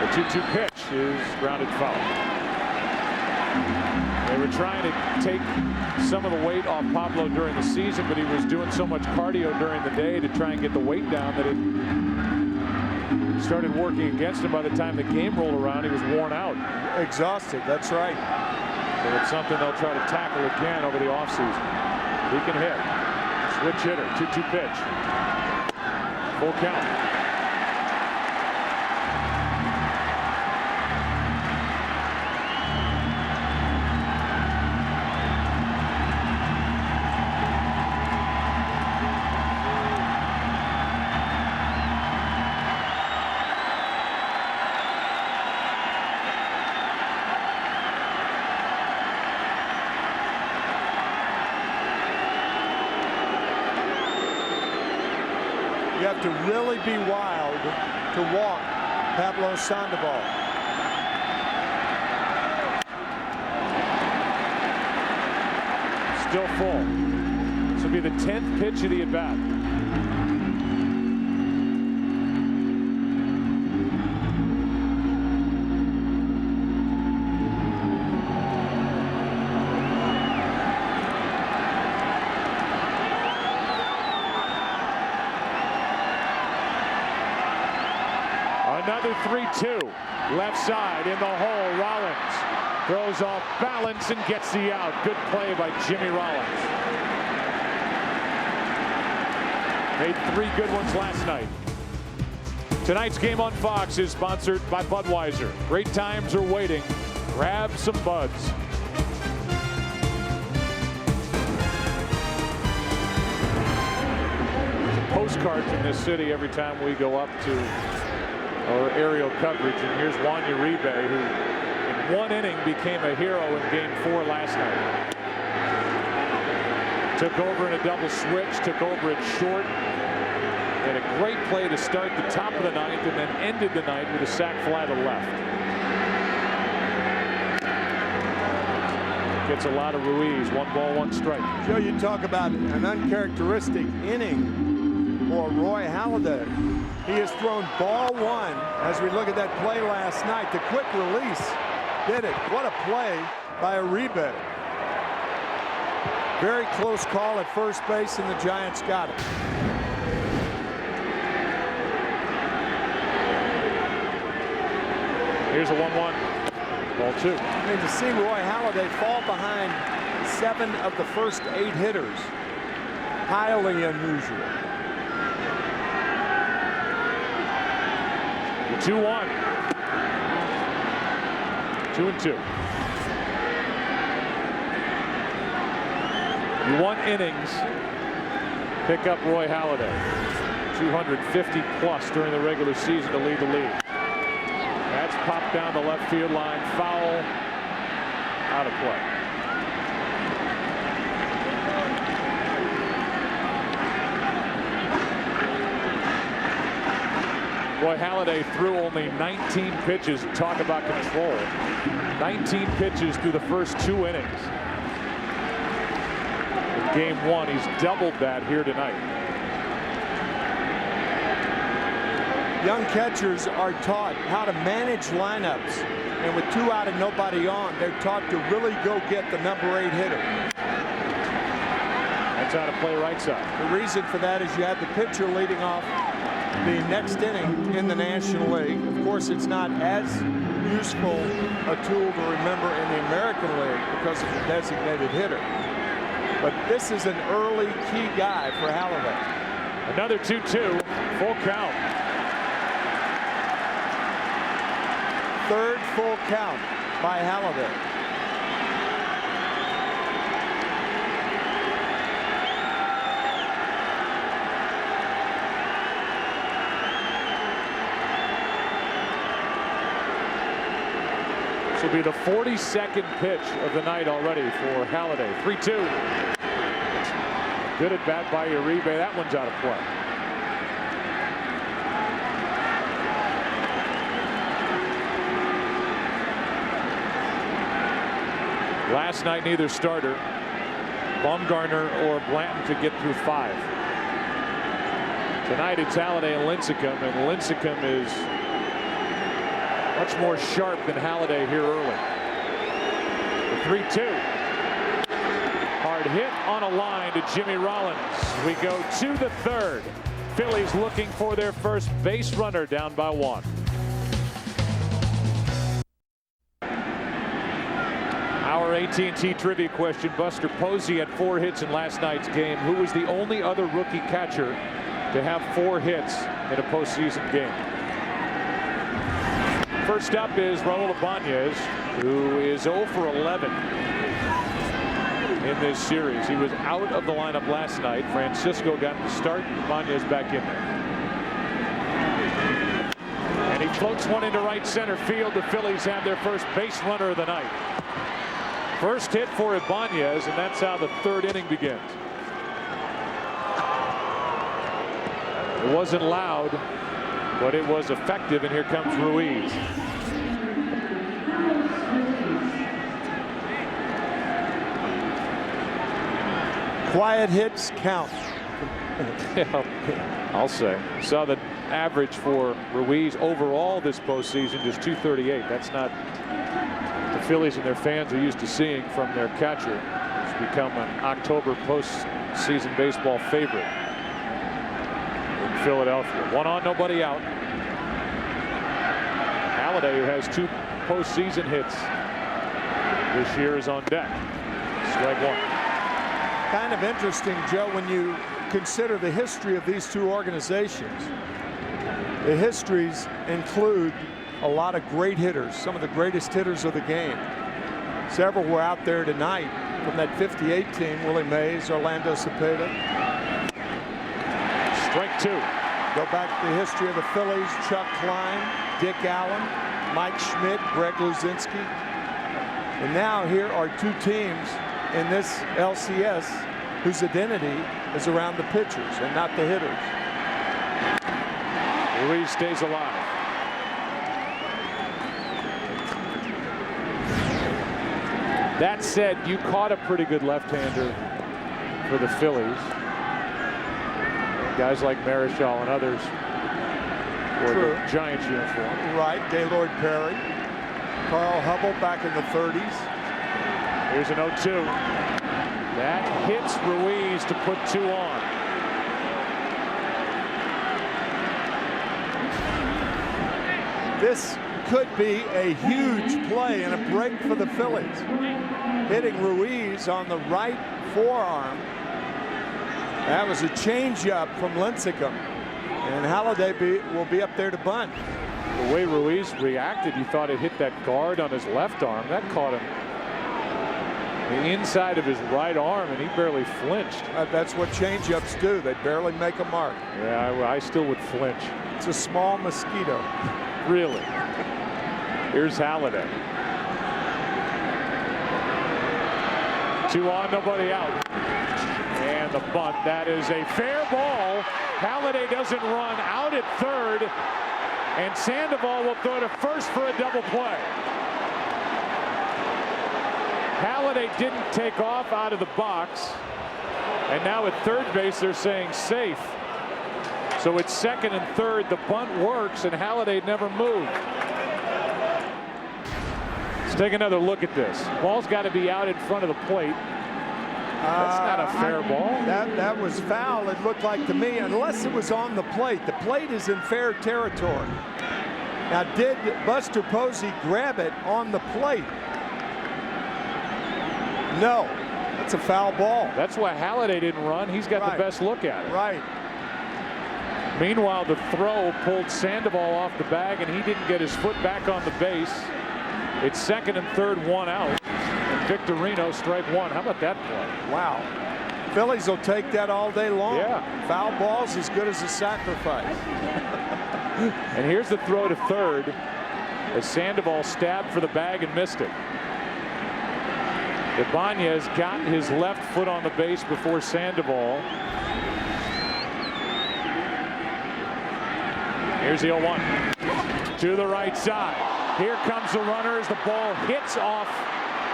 The 2-2 pitch is grounded foul. They were trying to take some of the weight off Pablo during the season, but he was doing so much cardio during the day to try and get the weight down that it started working against him. By the time the game rolled around, he was worn out. Exhausted, that's right. So it's something they'll try to tackle again over the offseason. He can hit. Switch hitter, 2-2 pitch. Full count. You have to really be wild to walk Pablo Sandoval. Still full. This will be the 10th pitch of the at-bat. Another 3-2. Left side in the hole. Rollins throws off balance and gets the out. Good play by Jimmy Rollins. Made 3 good ones last night. Tonight's game on Fox is sponsored by Budweiser. Great times are waiting. Grab some buds. Postcard from this city every time we go up to our aerial coverage, and here's Juan Uribe, who in 1 inning became a hero in Game 4 last night. Took over in a double switch, took over at short, and a great play to start the top of the ninth, and then ended the night with a sac fly to left. Gets a lot of Ruiz. 1 ball, 1 strike. Joe, you talk about an uncharacteristic inning for Roy Halladay. He has thrown ball 1 as we look at that play last night. The quick release did it. What a play by Uribe. Very close call at first base, and the Giants got it. Here's a 1-1. Ball 2. I mean, to see Roy Halladay fall behind 7 of the first 8 hitters, highly unusual. 2-1. 2-2. You want innings. Pick up Roy Halladay. 250 plus during the regular season to lead the league. That's popped down the left field line. Foul. Out of play. Roy Halladay threw only 19 pitches. Talk about control. 19 pitches through the first 2 innings. In Game 1, he's doubled that here tonight. Young catchers are taught how to manage lineups, and with 2 out and nobody on, they're taught to really go get the number 8 hitter. That's how to play right side. The reason for that is you have the pitcher leading off the next inning in the National League. Of course, it's not as useful a tool to remember in the American League because of the designated hitter. But this is an early key guy for Halladay. Another 2-2, full count. 3rd full count by Halladay. This will be the 42nd pitch of the night already for Halladay. 3-2. Good at bat by Uribe. That one's out of play. Last night, neither starter, Bumgarner or Blanton, could get through 5. Tonight, it's Halladay and Lincecum, and Lincecum is much more sharp than Halladay here early. The 3-2. Hard hit on a line to Jimmy Rollins. We go to the 3rd. Phillies looking for their first base runner, down by 1. Our AT&T trivia question. Buster Posey had 4 hits in last night's game. Who was the only other rookie catcher to have 4 hits in a postseason game? First up is Raul Ibanez, who is 0 for 11 in this series. He was out of the lineup last night. Francisco got the start. Ibanez back in there. And he floats one into right center field. The Phillies have their first base runner of the night. First hit for Ibanez, and that's how the 3rd inning begins. It wasn't loud, but it was effective, and here comes Ruiz. Quiet hits count. Yeah, I'll say. Saw the average for Ruiz overall this postseason, just 238. That's not the Phillies and their fans are used to seeing from their catcher. It's become an October postseason baseball favorite in Philadelphia. One on, nobody out. Halladay, who has 2 postseason hits this year, is on deck. Strike one. Kind of interesting, Joe, when you consider the history of these 2 organizations. The histories include a lot of great hitters, some of the greatest hitters of the game. Several were out there tonight from that 58 team: Willie Mays, Orlando Cepeda. Strike 2. Go back to the history of the Phillies: Chuck Klein, Dick Allen, Mike Schmidt, Greg Luzinski. And now here are 2 teams in this LCS whose identity is around the pitchers and not the hitters. Ruiz stays alive. That said, you caught a pretty good left-hander for the Phillies. Guys like Marichal and others wore the Giants uniform. Right, Gaylord Perry, Carl Hubble back in the 30s. Here's an 0-2. That hits Ruiz to put 2 on. This could be a huge play and a break for the Phillies. Hitting Ruiz on the right forearm. That was a changeup from Lincecum. And Halladay will be up there to bunt. The way Ruiz reacted, you thought it hit that guard on his left arm. That caught him the inside of his right arm, and he barely flinched. That's what changeups do. They barely make a mark. Yeah, I still would flinch. It's a small mosquito. Really. Here's Halladay. 2 on, nobody out. And the bunt. That is a fair ball. Halladay doesn't run out at third, and Sandoval will throw to first for a double play. Halladay didn't take off out of the box, and now at third base they're saying safe. So it's second and third. The bunt works, and Halladay never moved. Let's take another look at this. Ball's got to be out in front of the plate. That's not a fair ball. That was foul, it looked like to me, unless it was on the plate. The plate is in fair territory. Now, did Buster Posey grab it on the plate? No, that's a foul ball. That's why Halladay didn't run. He's got the best look at it. Right. Meanwhile, the throw pulled Sandoval off the bag, and he didn't get his foot back on the base. It's second and third, 1 out. And Victorino, strike 1. How about that play? Wow. Phillies will take that all day long. Yeah. Foul ball's as good as a sacrifice. And here's the throw to third as Sandoval stabbed for the bag and missed it. Ibanez got his left foot on the base before Sandoval. Here's the 0-1 to the right side. Here comes the runner as the ball hits off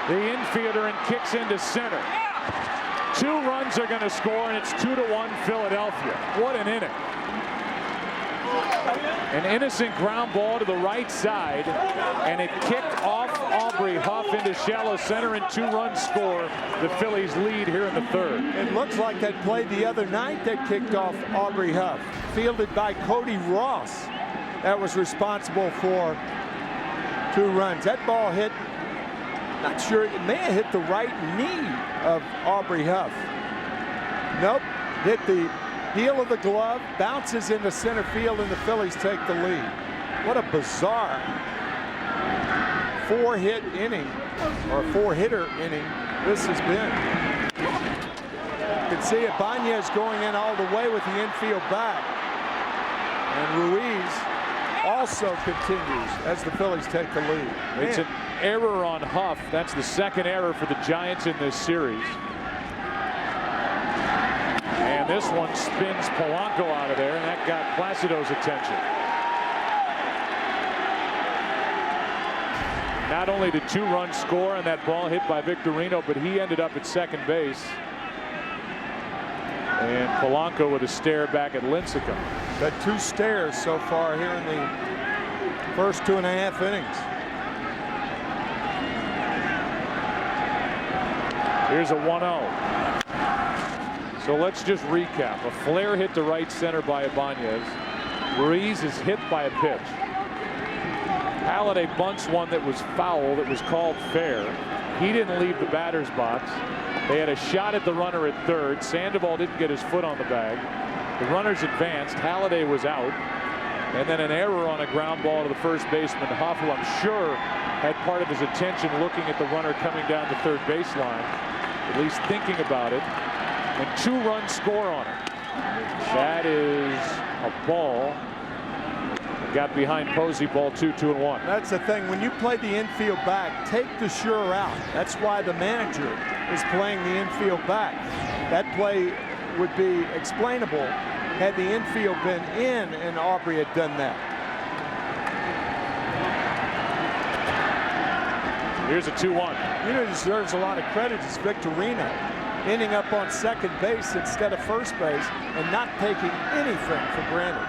the infielder and kicks into center. 2 runs are going to score, and it's 2-1 Philadelphia. What an inning. An innocent ground ball to the right side, and it kicked off Aubrey Huff into shallow center, and 2-run score. The Phillies lead here in the third. It looks like that play the other night that kicked off Aubrey Huff, fielded by Cody Ross. That was responsible for 2 runs. That ball hit, not sure, it may have hit the right knee of Aubrey Huff. Nope, hit the heel of the glove, bounces into center field, and the Phillies take the lead. What a bizarre 4-hit inning, or 4-hitter inning this has been. You can see Ibanez going in all the way with the infield back. And Ruiz also continues as the Phillies take the lead. It's an error on Huff. That's the second error for the Giants in this series. And this one spins Polanco out of there, and that got Placido's attention. Not only did 2 runs score on that ball hit by Victorino, but he ended up at second base. And Polanco with a stare back at Lincecum. Got 2 stares so far here in the first 2.5 innings. Here's a 1-0. So let's just recap. A flare hit to right center by Ibanez. Ruiz is hit by a pitch. Halladay bunts one that was foul, that was called fair. He didn't leave the batter's box. They had a shot at the runner at third. Sandoval didn't get his foot on the bag. The runners advanced. Halladay was out. And then an error on a ground ball to the first baseman, Huff, who I'm sure had part of his attention looking at the runner coming down the third baseline, at least thinking about it. And 2 runs score on it. That is a ball. Got behind Posey, ball 2, 2-1. That's the thing. When you play the infield back, take the sure out. That's why the manager is playing the infield back. That play would be explainable had the infield been in and Aubrey had done that. Here's a 2-1. You know, deserves a lot of credit is Victorino, ending up on second base instead of first base and not taking anything for granted.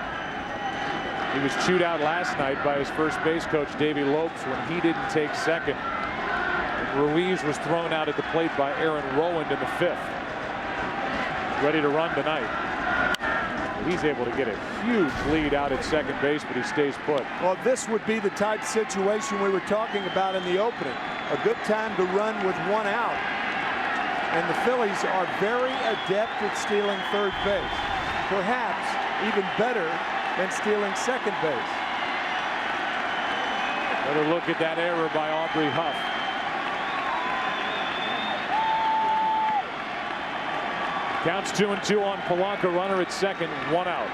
He was chewed out last night by his first base coach, Davey Lopes, when he didn't take second. And Ruiz was thrown out at the plate by Aaron Rowand in the 5th. Ready to run tonight. He's able to get a huge lead out at second base, but he stays put. Well, this would be the type situation we were talking about in the opening. A good time to run with 1 out. And the Phillies are very adept at stealing third base. Perhaps even better than stealing second base. Another look at that error by Aubrey Huff. Counts 2-2 on Polanco, runner at second, 1 out.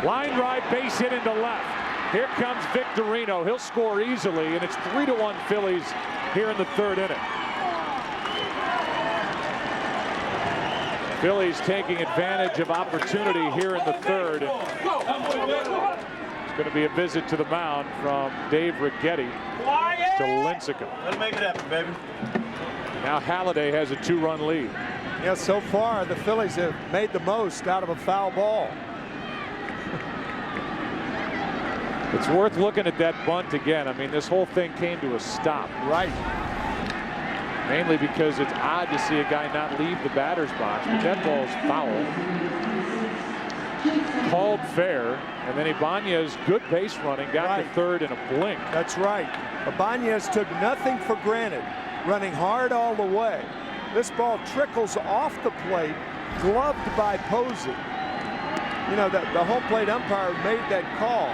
Line drive, base hit into left. Here comes Victorino. He'll score easily, and it's 3-1 Phillies here in the 3rd inning. Phillies taking advantage of opportunity here in the 3rd. It's going to be a visit to the mound from Dave Righetti to Lincecum. Let's make it happen, baby. Now Halladay has a 2-run lead. Yeah, so far the Phillies have made the most out of a foul ball. It's worth looking at that bunt again. I mean, this whole thing came to a stop. Right. Mainly because it's odd to see a guy not leave the batter's box, but that ball's foul. Called fair, and then Ibanez, good base running, got to third in a blink. That's right. Ibanez took nothing for granted, running hard all the way. This ball trickles off the plate, gloved by Posey. You know, the home plate umpire made that call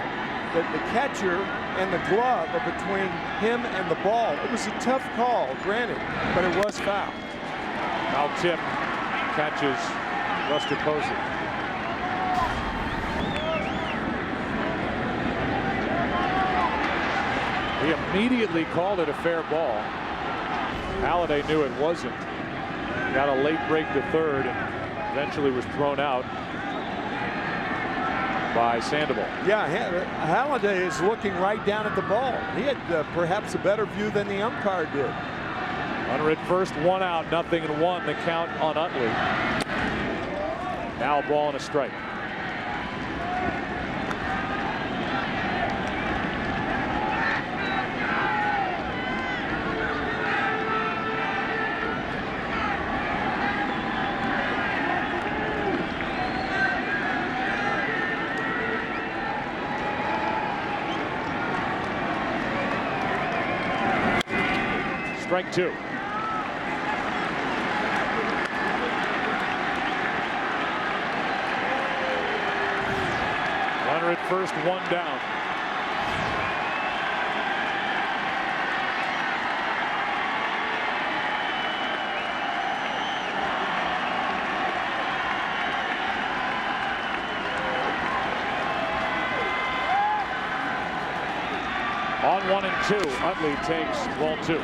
that the catcher and the glove are between him and the ball. It was a tough call, granted, but it was foul. Foul tip catches Buster Posey. He immediately called it a fair ball. Halladay knew it wasn't. Got a late break to third and eventually was thrown out by Sandoval. Yeah, Halladay is looking right down at the ball. He had perhaps a better view than the umpire did. Runner at first, 1 out, 0-1. The count on Utley. Now a ball and a strike. Strike 2. Runner at first, 1 down. On 1 and 2, Utley takes ball 2.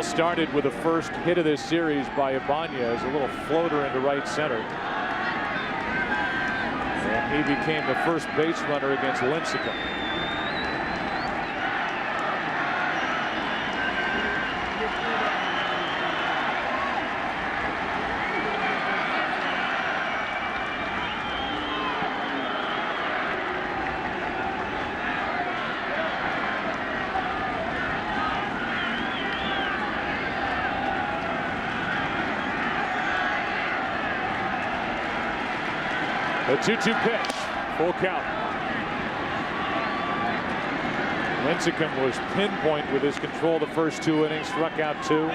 all started with the first hit of this series by Ibanez, a little floater into right center. And he became the first base runner against Lincecum. The 2-2 pitch, full count. Lincecum was pinpoint with his control the first 2 innings, struck out 2.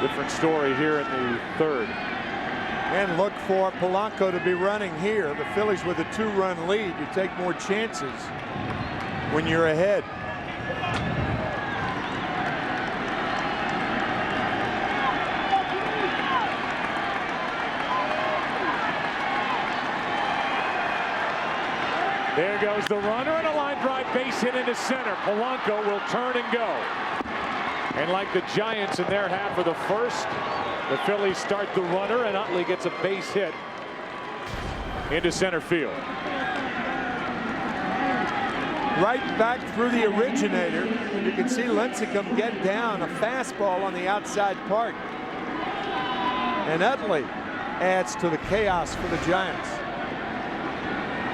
Different story here in the third. And look for Polanco to be running here. The Phillies with a 2-run lead. You take more chances when you're ahead. There goes the runner, and a line drive base hit into center. Polanco will turn and go. And like the Giants in their half of the first, the Phillies start the runner, and Utley gets a base hit into center field. Right back through the originator. You can see Lincecum get down a fastball on the outside part. And Utley adds to the chaos for the Giants.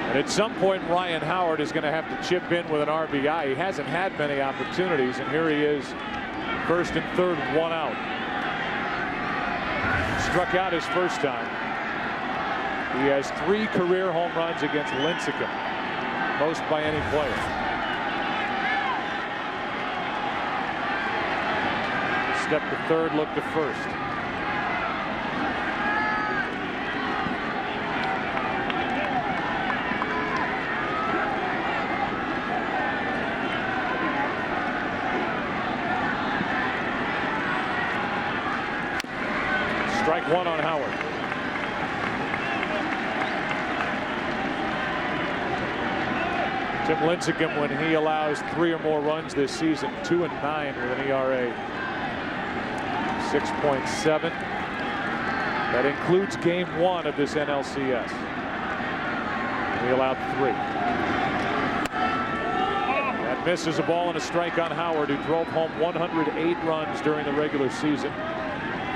And at some point, Ryan Howard is going to have to chip in with an RBI. He hasn't had many opportunities, and here he is, first and third, 1 out. Struck out his first time. He has 3 career home runs against Lincecum, most by any player. Step to third, look to first. Strike 1 on Howard. Tim Lincecum, when he allows 3 or more runs this season, 2-9 with an ERA 6.7. That includes game 1 of this NLCS. He allowed 3. That misses a ball and a strike on Howard, who drove home 108 runs during the regular season.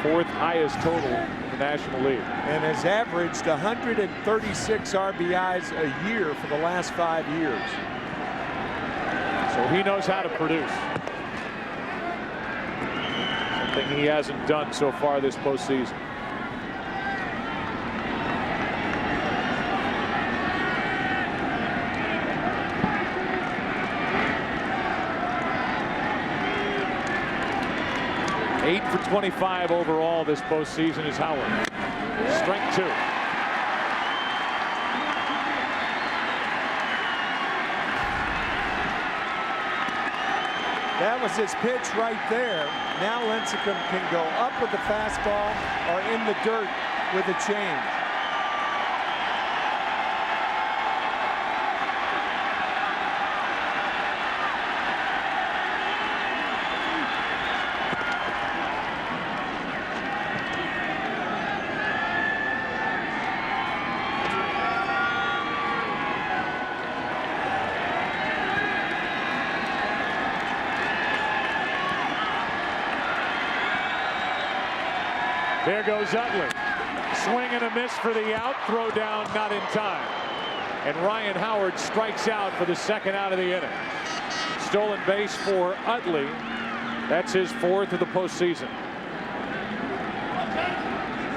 4th highest total in the National League. And has averaged 136 RBIs a year for the last 5 years. So he knows how to produce. Something he hasn't done so far this postseason. Eight for 25 overall this postseason is Howard. Strike 2. That was his pitch right there. Now Lincecum can go up with the fastball or in the dirt with a change. There goes Utley. Swing and a miss for the out. Throw down not in time. And Ryan Howard strikes out for the 2nd out of the inning. Stolen base for Utley. That's his 4th of the postseason.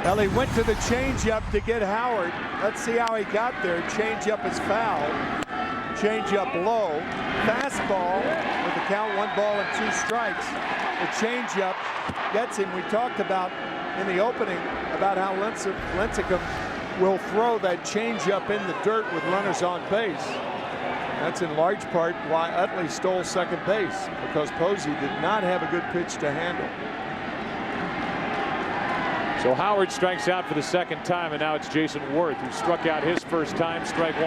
Well, he went to the changeup to get Howard. Let's see how he got there. Changeup is foul. Changeup low. Fastball with the count 1 ball and 2 strikes. The changeup gets him. We talked about in the opening about how Lincecum will throw that changeup in the dirt with runners on base. That's in large part why Utley stole second base, because Posey did not have a good pitch to handle. So Howard strikes out for the 2nd time, and now it's Jason Worth, who struck out his first time, strike 1.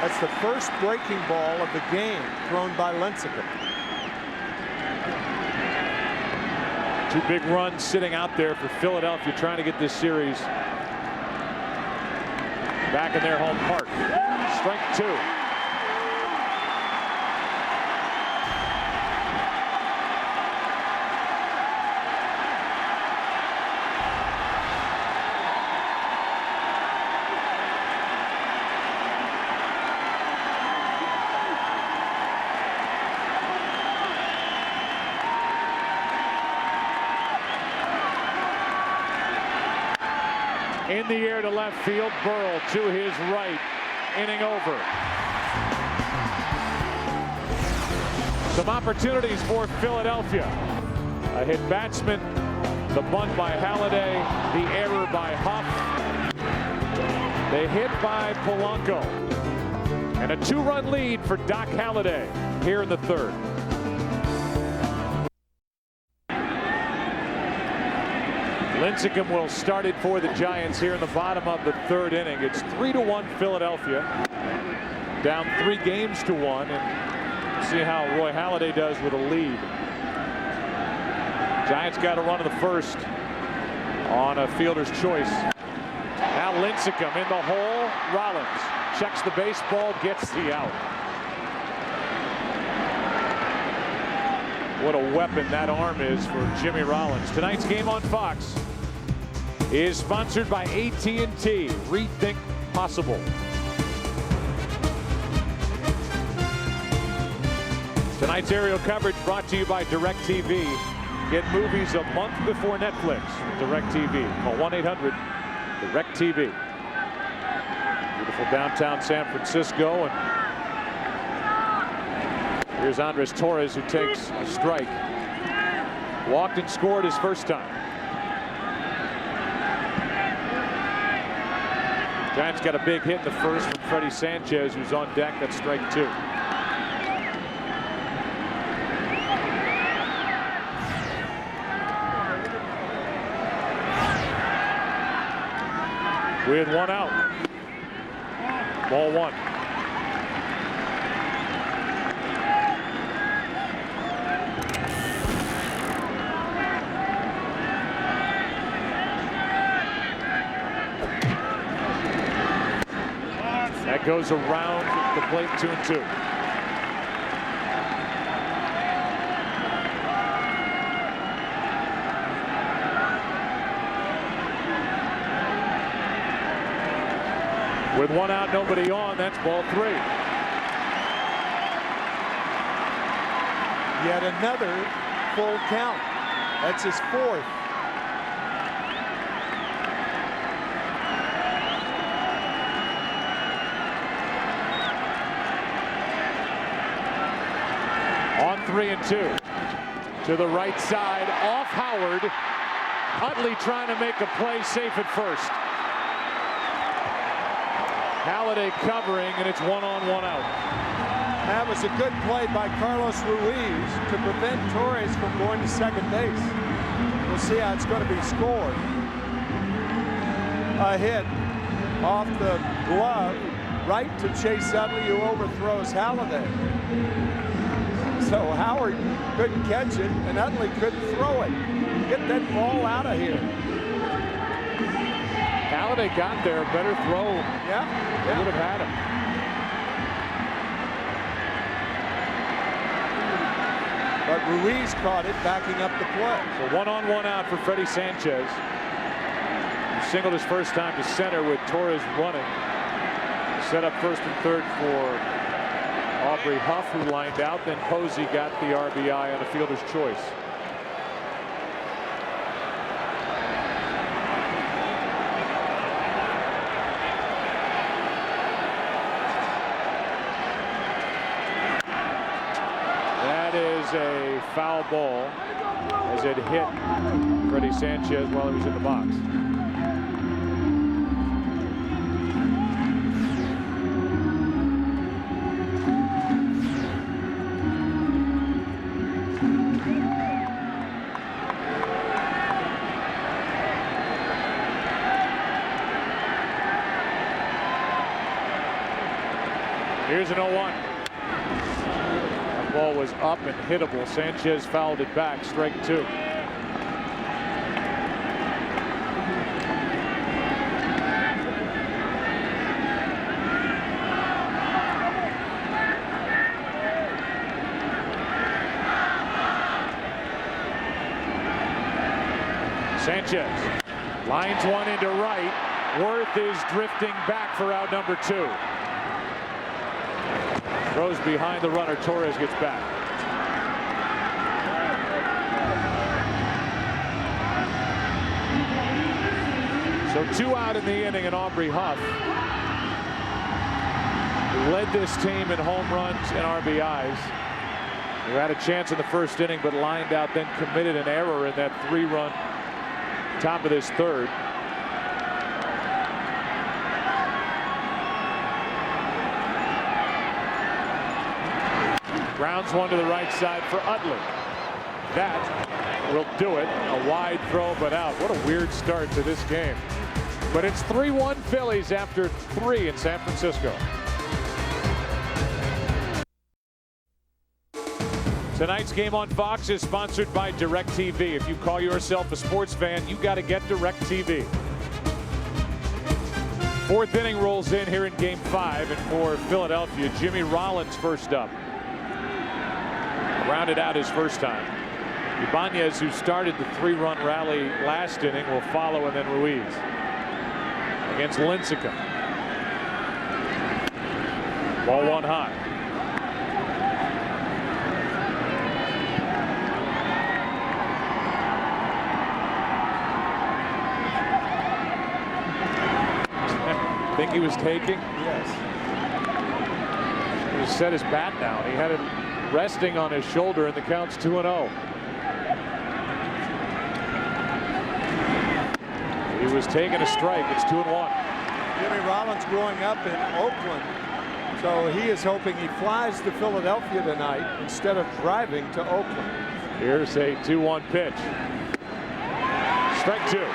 That's the first breaking ball of the game thrown by Lincecum. Two big runs sitting out there for Philadelphia, trying to get this series back in their home park. Strike two. In the air to left field, Burrell to his right, inning over. Some opportunities for Philadelphia. A hit batsman, the bunt by Halladay, the error by Huff, the hit by Polanco, and a 2-run lead for Doc Halladay here in the third. Lincecum will start it for the Giants here in the bottom of the third inning. It's 3-1 Philadelphia, down 3 games to 1, and see how Roy Halladay does with a lead. Giants got a run in the first on a fielder's choice. Now Lincecum in the hole. Rollins checks the baseball, gets the out. What a weapon that arm is for Jimmy Rollins. Tonight's game on Fox is sponsored by AT&T. Rethink possible. Tonight's aerial coverage brought to you by DirecTV. Get movies a month before Netflix. DirecTV. Call 1-800-DirecTV. Beautiful downtown San Francisco. And here's Andres Torres, who takes a strike. Walked and scored his first time. Giants got a big hit in the first from Freddie Sanchez, who's on deck. That's strike 2. With 1 out. Ball 1. That goes around the plate, 2-2. With 1 out, nobody on, that's ball 3. Yet another full count. That's his 4th. On 3-2. To the right side, off Howard. Utley trying to make a play, safe at first. Halladay covering, and it's 1 on, 1 out. That was a good play by Carlos Ruiz to prevent Torres from going to second base. We'll see how it's going to be scored. A hit off the glove right to Chase Utley, who overthrows Halladay. So Howard couldn't catch it, and Utley couldn't throw it. Get that ball out of here. Halladay got there, a better throw. Yeah. They would have had him. But Ruiz caught it, backing up the play. So 1 on, 1 out for Freddie Sanchez. He singled his first time to center with Torres running. Set up first and third for Aubrey Huff, who lined out. Then Posey got the RBI on a fielder's choice. A foul ball as it hit Freddie Sanchez while he was in the box. Here's an 0-1. Ball was up and hittable. Sanchez fouled it back. Strike 2. Sanchez lines one into right. Worth is drifting back for out number 2. Throws behind the runner. Torres gets back. So 2 out in the inning, and Aubrey Huff led this team in home runs and RBIs. He had a chance in the first inning, but lined out, then committed an error in that 3-run top of this third. Grounds one to the right side for Utley. That will do it. A wide throw, but out. What a weird start to this game. But it's 3-1 Phillies after 3 in San Francisco. Tonight's game on Fox is sponsored by DirecTV. If you call yourself a sports fan, you got to get DirecTV. 4th inning rolls in here in Game 5, and for Philadelphia, Jimmy Rollins first up. Rounded out his first time. Ibanez, who started the 3-run rally last inning, will follow, and then Ruiz against Lincecum. Ball 1 high. Think he was taking? Yes. He just set his bat down. He had it resting on his shoulder, and the count's 2-0. He was taking a strike. It's 2-1. Jimmy Rollins growing up in Oakland, so he is hoping he flies to Philadelphia tonight instead of driving to Oakland. Here's a 2-1 pitch. Strike 2.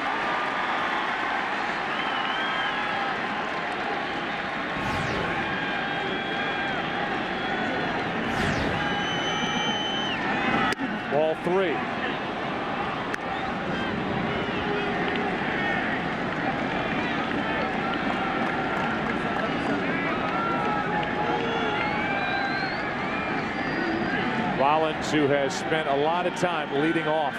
Ball 3. Rollins, who has spent a lot of time leading off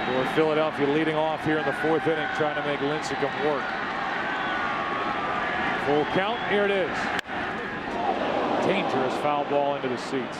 for Philadelphia, leading off here in the 4th inning, trying to make Lincecum work. Full count. Here it is. Dangerous foul ball into the seats.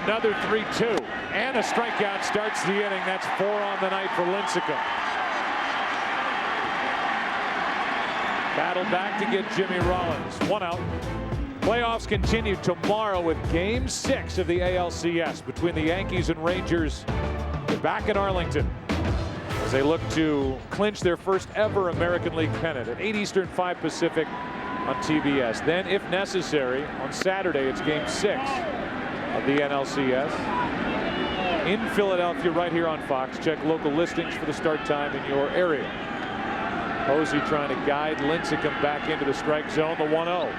Another 3-2, and a strikeout starts the inning. That's 4 on the night for Lincecum. Battle back to get Jimmy Rollins. 1 out. Playoffs continue tomorrow with Game 6 of the ALCS between the Yankees and Rangers. They're back in Arlington as they look to clinch their first ever American League pennant at 8 Eastern, 5 Pacific on TBS. Then, if necessary, on Saturday, it's Game 6 of the NLCS in Philadelphia, right here on Fox. Check local listings for the start time in your area. Posey trying to guide Lincecum back into the strike zone. The 1-0.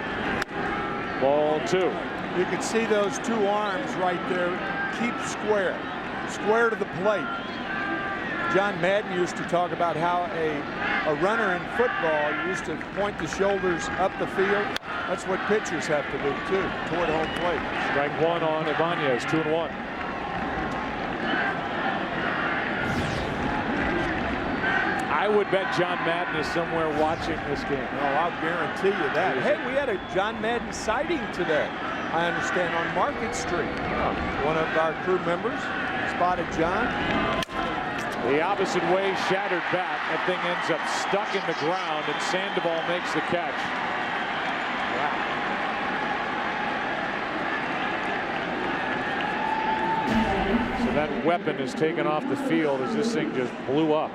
Ball 2. You can see those 2 arms right there. Keep square to the plate. John Madden used to talk about how a runner in football used to point the shoulders up the field. That's what pitchers have to do too, toward home plate. Strike 1 on Ibanez. 2-1. I would bet John Madden is somewhere watching this game. Oh, I'll guarantee you that. Hey, we had a John Madden sighting today, I understand, on Market Street. One of our crew members spotted John. The opposite way, shattered bat. That thing ends up stuck in the ground, and Sandoval makes the catch. Wow. So that weapon is taken off the field as this thing just blew up.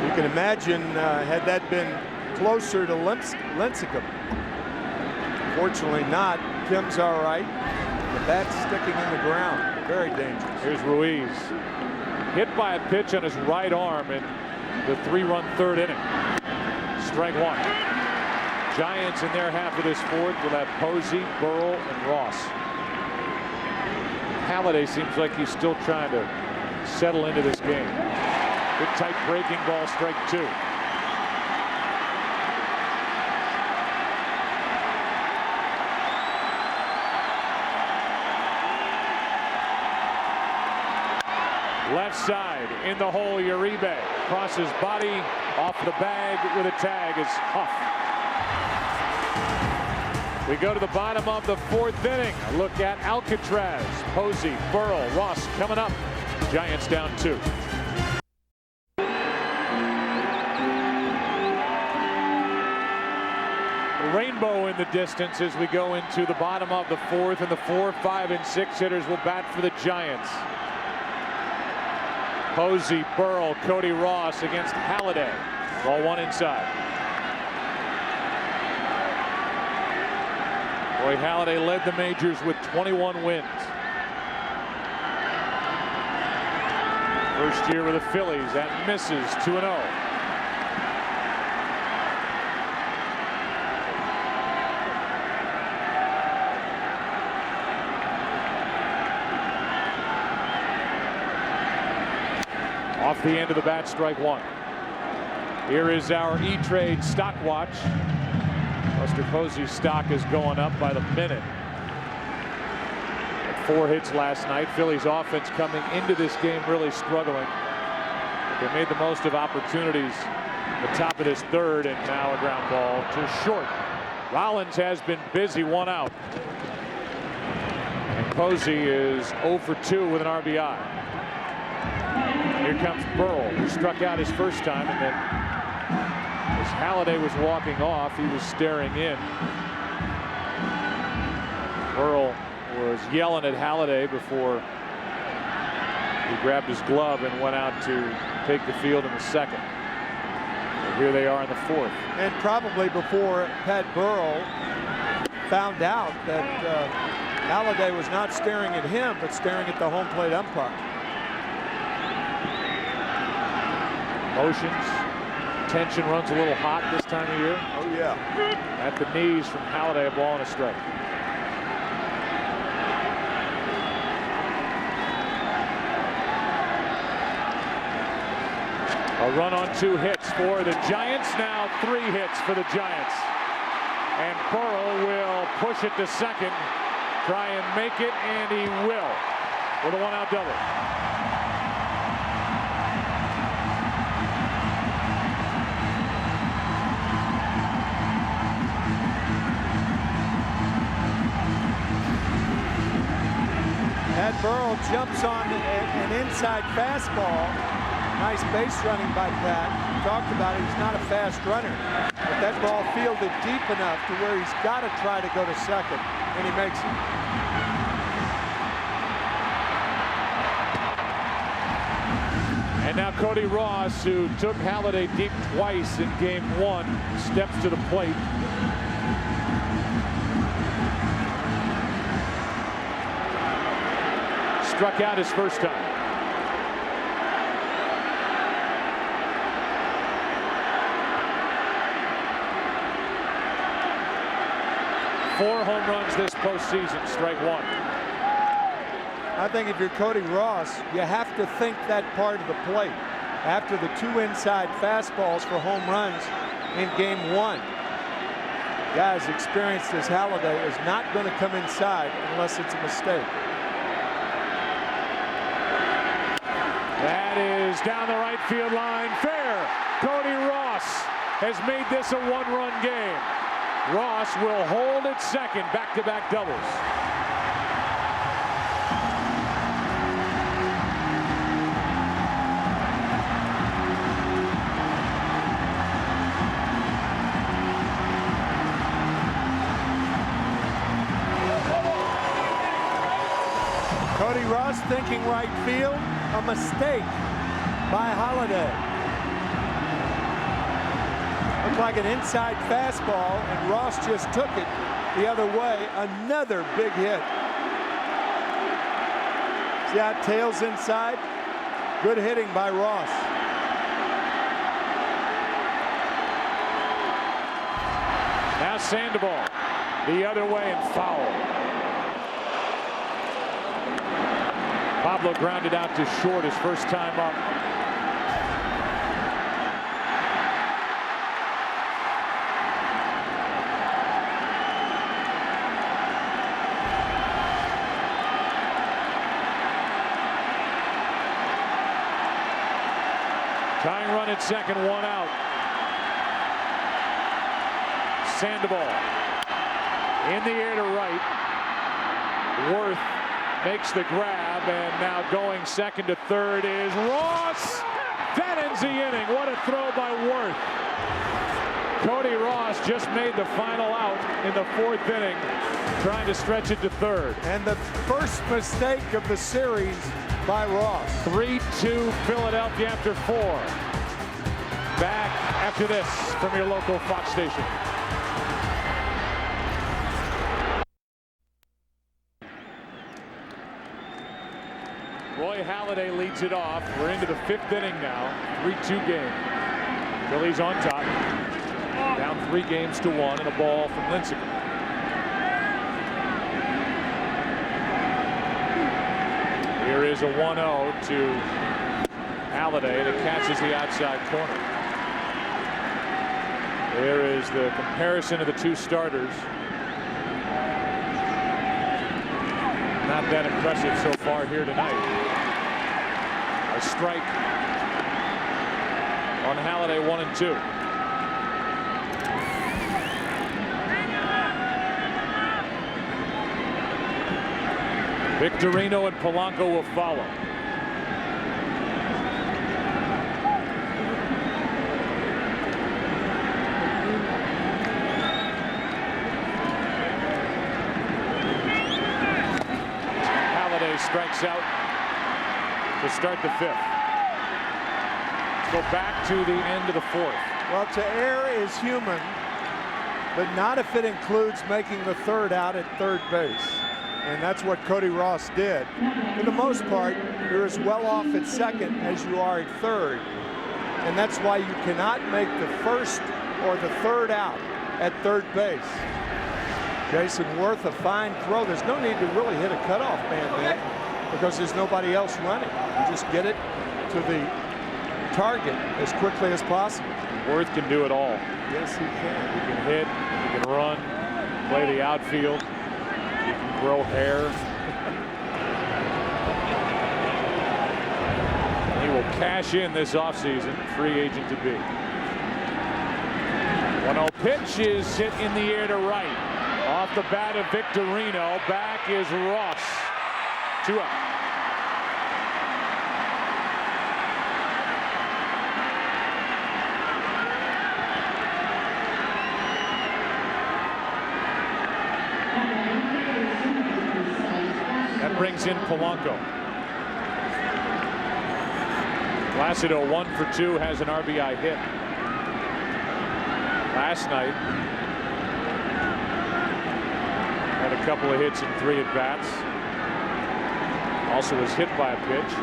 You can imagine had that been closer to Lincecum. Fortunately not. Tim's all right. The bat's sticking in the ground. Very dangerous. Here's Ruiz. Hit by a pitch on his right arm in the 3-run 3rd inning. Strike 1. Giants in their half of this fourth will have Posey, Burrell, and Ross. Halliday seems like he's still trying to settle into this game. Good tight breaking ball, strike 2. Left side in the hole, Uribe crosses body off the bag with a tag is Huff. We go to the bottom of the fourth inning. A look at Alcatraz, Posey, Burrell, Ross coming up. Giants down 2. Rainbow in the distance as we go into the bottom of the fourth, and the 4, 5, and 6 hitters will bat for the Giants. Posey, Burrell, Cody Ross against Halliday. Ball 1 inside. Roy Halladay led the majors with 21 wins. First year with the Phillies, and misses 2-0. Off the end of the bat, strike 1. Here is our E-Trade stock watch. Buster Posey's stock is going up by the minute. Had 4 hits last night. Phillies offense coming into this game really struggling. But they made the most of opportunities at the top of this third, and now a ground ball to short. Rollins has been busy, 1 out. And Posey is 0 for 2 with an RBI. Here comes Burrell, who struck out his first time, and then as Halladay was walking off, he was staring in. Burrell was yelling at Halladay before he grabbed his glove and went out to take the field in the second. So here they are in the fourth. And probably before Pat Burrell found out that Halladay was not staring at him, but staring at the home plate umpire. Motions. Tension runs a little hot this time of year. Oh, yeah. At the knees from Halladay, a ball and a strike. A run on 2 hits for the Giants. Now 3 hits for the Giants. And Burrell will push it to second. Try and make it, and he will. With a 1-out double. Pat Burrell jumps on an inside fastball. Nice base running by Pat. We talked about it, he's not a fast runner. But that ball fielded deep enough to where he's got to try to go to second, and he makes it. And now Cody Ross, who took Halladay deep twice in game 1, steps to the plate. Struck out his first time. Four home runs this postseason, strike 1. I think if you're Cody Ross, you have to think that part of the plate. After the 2 inside fastballs for home runs in game 1. Guys experienced as Halladay is not going to come inside unless it's a mistake. That is down the right field line, fair. Cody Ross has made this a 1-run game. Ross will hold at second, back-to-back doubles. Cody Ross thinking right field, a mistake by Halladay. Looked like an inside fastball, and Ross just took it the other way. Another big hit. See how it tails inside? Good hitting by Ross. Now Now Sandoval the other way and foul. Pablo grounded out to short his first time up. Tying run at second, one out. Sandoval in the air to right. Worth makes the grab, and now going second to third is Ross. That ends the inning. What a throw by Worth. Cody Ross just made the final out in the fourth inning, trying to stretch it to third. And the first mistake of the series by Ross. 3-2 Philadelphia after 4. Back after this from your local Fox station. Roy Halladay leads it off. We're into the fifth inning now. 3-2 game. Phillies on top. Down 3-1 and a ball from Lincecum. Here is a 1-0 to Halladay, and it catches the outside corner. There is the comparison of the two starters. Not that impressive so far here tonight. A strike on Halladay, 1-2. Victorino and Polanco will follow. Halladay strikes out to start the fifth. Let's go back to the end of the fourth. Well, to err is human, but not if it includes making the third out at third base. And that's what Cody Ross did. For the most part, you're as well off at second as you are at third. And that's why you cannot make the first or the third out at third base. Jason Worth, a fine throw. There's no need to really hit a cutoff man because there's nobody else running. You just get it to the target as quickly as possible. Worth can do it all. Yes, he can. He can hit, he can run, play the outfield. You can grow hair. He will cash in this offseason, free agent to be. 1-0 pitch is hit in the air to right. Off the bat of Victorino. Back is Ross. 2 out. Brings in Polanco. Placido 1 for 2, has an RBI hit. Last night had a couple of hits and 3 at bats. Also was hit by a pitch.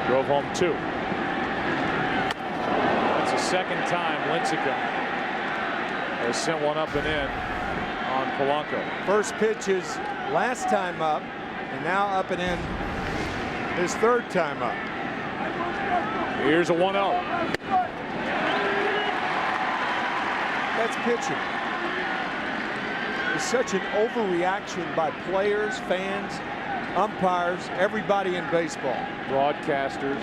Drove home 2. That's the second time Lincecum has sent one up and in on Polanco. First pitch is last time up, and now up and in his third time up. Here's a 1-0. That's pitching. It's such an overreaction by players, fans, umpires, everybody in baseball. Broadcasters.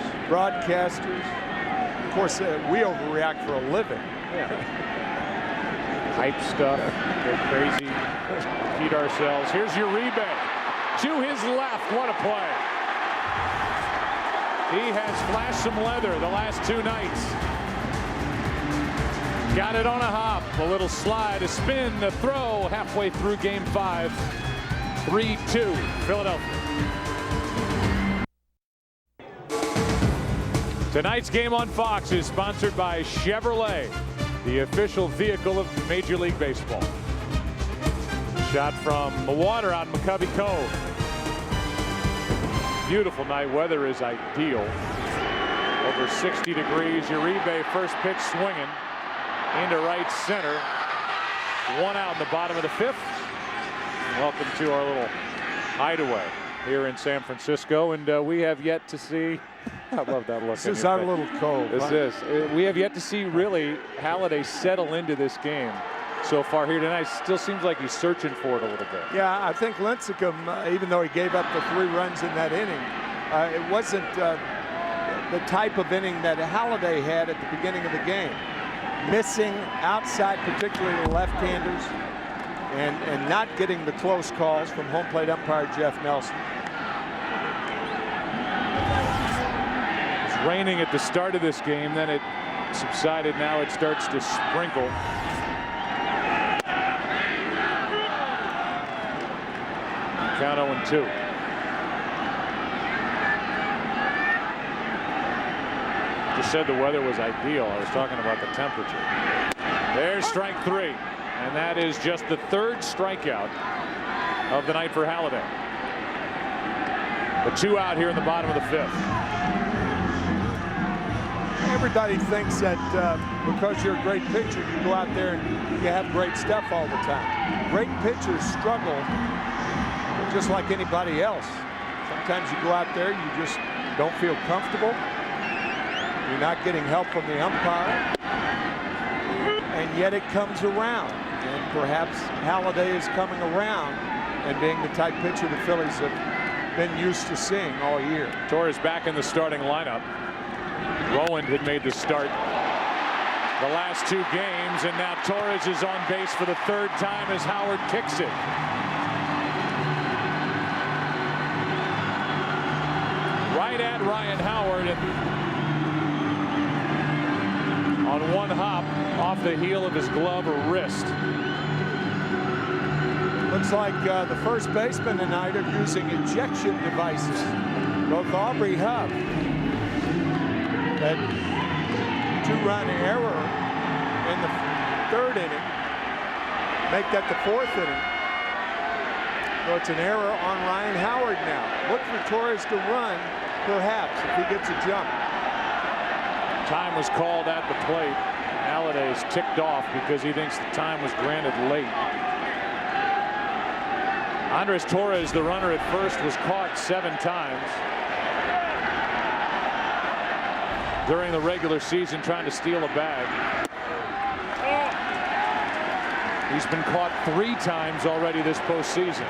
Of course, we overreact for a living. Yeah. Hype stuff, go crazy, repeat ourselves. Here's Uribe to his left. What a play. He has flashed some leather the last 2 nights. Got it on a hop, a little slide, a spin, a throw halfway through game 5. 3-2 Philadelphia. Tonight's game on Fox is sponsored by Chevrolet, the official vehicle of Major League Baseball. Shot from the water on McCovey Cove. Beautiful night. Weather is ideal. Over 60 degrees. Uribe first pitch swinging. into right center. One out in the bottom of the 5th. Welcome to our little hideaway here in San Francisco, and we have yet to see. I love that look. This is our little cove. This is. We have yet to see really Halliday settle into this game so far here tonight. Still seems like he's searching for it a little bit. Yeah, I think Lincecum, even though he gave up the 3 runs in that inning, it wasn't the type of inning that Halliday had at the beginning of the game. Missing outside, particularly the left-handers, and not getting the close calls from home plate umpire Jeff Nelson. It was raining at the start of this game, then it subsided. Now it starts to sprinkle. Count 0-2. Just said the weather was ideal. I was talking about the temperature. There's strike 3. And that is just the 3rd strikeout of the night for Halliday. The 2 out here in the bottom of the 5th. Everybody thinks that because you're a great pitcher, you go out there and you have great stuff all the time. Great pitchers struggle just like anybody else. Sometimes you go out there, you just don't feel comfortable. You're not getting help from the umpire. And yet it comes around. And perhaps Halliday is coming around and being the type pitcher the Phillies have been used to seeing all year. Torres back in the starting lineup. Rowan had made the start the last 2 games, and now Torres is on base for the 3rd time as Howard kicks it. Right at Ryan Howard, and on one hop off the heel of his glove or wrist. Looks like the first baseman tonight are using ejection devices. Both Aubrey Huff, that 2-run error in the 3rd inning, make that the 4th inning. So it's an error on Ryan Howard now. Look for Torres to run, perhaps, if he gets a jump. Time was called at the plate. Halliday is ticked off because he thinks the time was granted late. Andres Torres, the runner at first, was caught 7 times during the regular season trying to steal a bag. He's been caught 3 times already this postseason.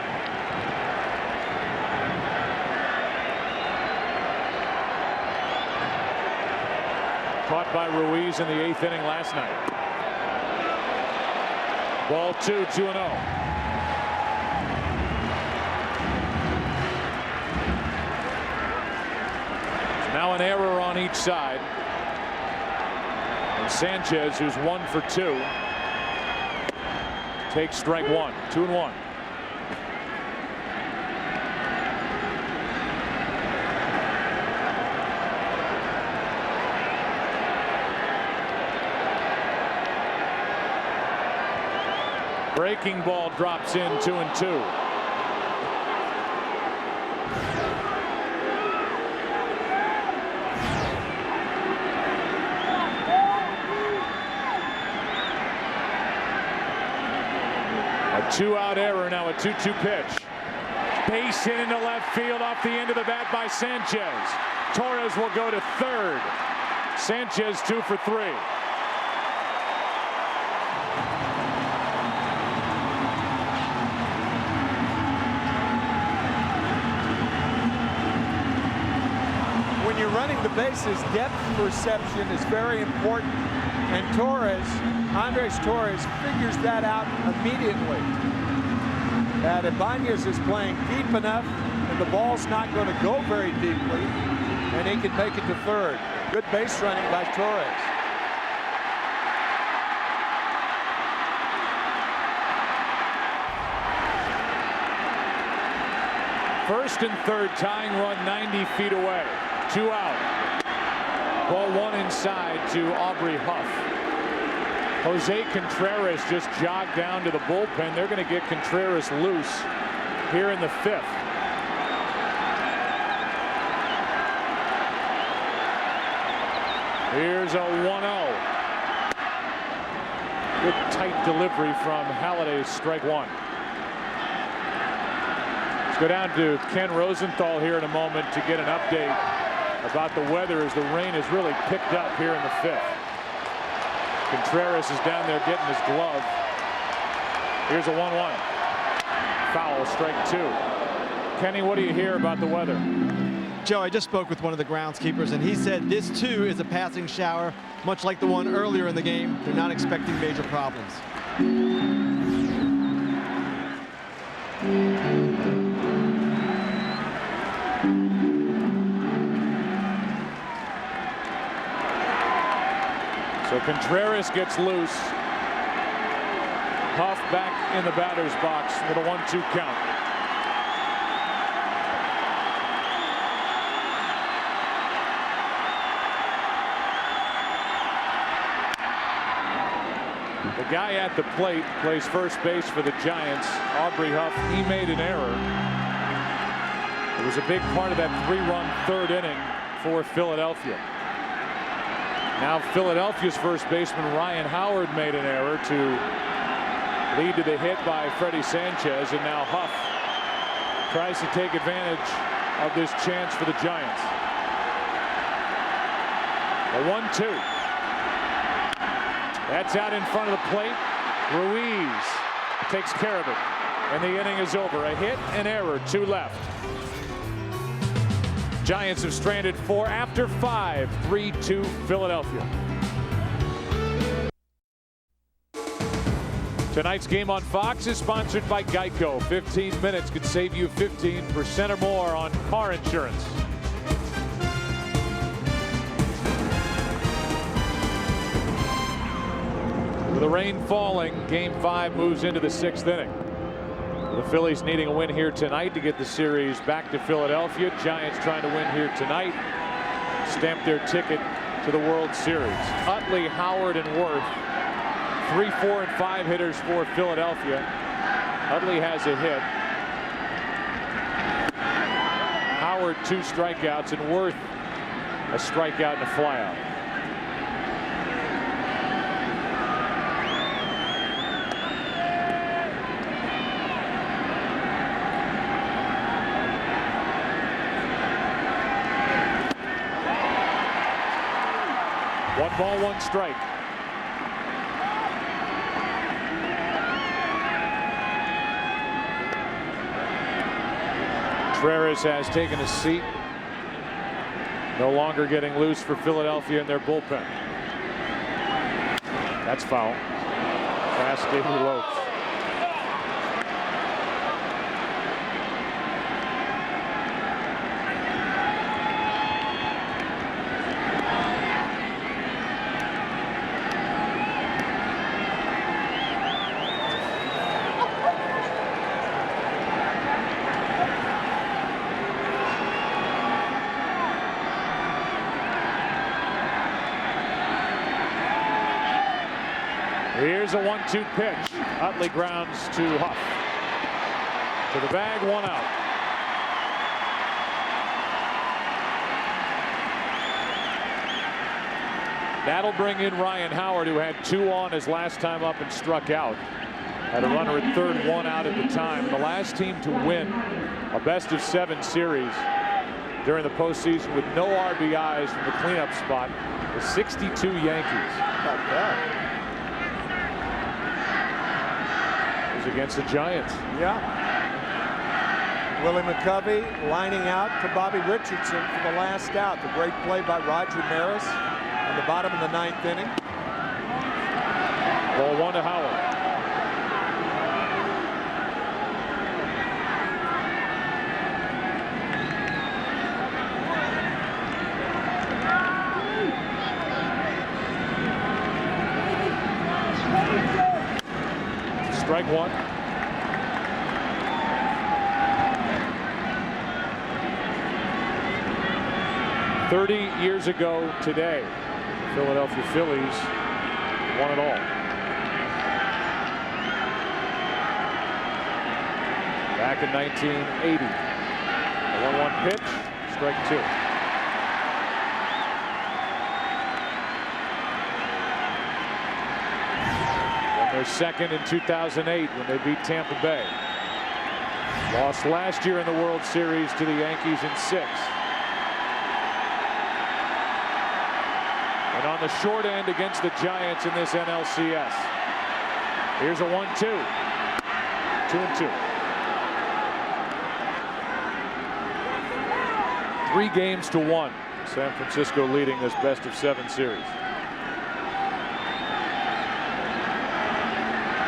Caught by Ruiz in the 8th inning last night. Ball 2, 2-0. Now an error on each side. And Sanchez, who's 1 for 2, takes strike 1. 2-1. Breaking ball drops in, 2-2. A 2-out error, now a 2-2 pitch. Base hit into left field off the end of the bat by Sanchez. Torres will go to 3rd. Sanchez 2 for 3. When you're running the bases, depth perception is very important. And Andres Torres figures that out immediately. That Ibanez is playing deep enough and the ball's not going to go very deeply, and he can make it to 3rd. Good base running by Torres. First and 3rd, tying run 90 feet away. 2 out. Ball 1 inside to Aubrey Huff. Jose Contreras just jogged down to the bullpen. They're going to get Contreras loose here in the 5th. Here's a 1-0. Good tight delivery from Halliday. Strike one. Let's go down to Ken Rosenthal here in a moment to get an update about the weather as the rain has really picked up here in the fifth. Contreras is down there getting his glove. Here's a 1-1. Foul, strike two. Kenny, what do you hear about the weather? Joe, I just spoke with one of the groundskeepers, and he said this too is a passing shower, much like the one earlier in the game. They're not expecting major problems. So Contreras gets loose. Huff back in the batter's box with a 1-2 count. The guy at the plate plays first base for the Giants, Aubrey Huff. He made an error. It was a big part of that 3-run third inning for Philadelphia. Now Philadelphia's first baseman Ryan Howard made an error to lead to the hit by Freddie Sanchez, and now Huff tries to take advantage of this chance for the Giants. A 1-2. That's out in front of the plate. Ruiz takes care of it, and the inning is over. A hit, an error, 2 left. Giants have stranded 4 after 5, 3-2 Philadelphia. Tonight's game on Fox is sponsored by Geico. 15 minutes could save you 15% or more on car insurance. With the rain falling, Game 5 moves into the 6th inning. The Phillies needing a win here tonight to get the series back to Philadelphia. Giants trying to win here tonight, stamp their ticket to the World Series. Utley, Howard, and Worth, 3, 4, and 5 hitters for Philadelphia. Utley has a hit. Howard 2 strikeouts, and Worth a strikeout and a flyout. One ball, one strike. Contreras has taken a seat. No longer getting loose for Philadelphia in their bullpen. That's foul. Fast David Lopes. Here's a 1-2 pitch. Utley grounds to Huff. To the bag, 1 out. That'll bring in Ryan Howard, who had 2 on his last time up and struck out. Had a runner at third, 1 out at the time. The last team to win a best-of-7 series during the postseason with no RBIs from the cleanup spot, the 62 Yankees. Not bad. Against the Giants. Yeah. Willie McCovey lining out to Bobby Richardson for the last out. The great play by Roger Maris in the bottom of the 9th inning. Ball 1 to Howard. Strike 1. "30 years ago today, the Philadelphia Phillies won it all. Back in 1980. A 1-1 pitch, strike 2. They're second in 2008 when they beat Tampa Bay. Lost last year in the World Series to the Yankees in 6. And on the short end against the Giants in this NLCS. Here's a 1-2. 2-2. 3 games to 1. San Francisco leading this best-of-7 series.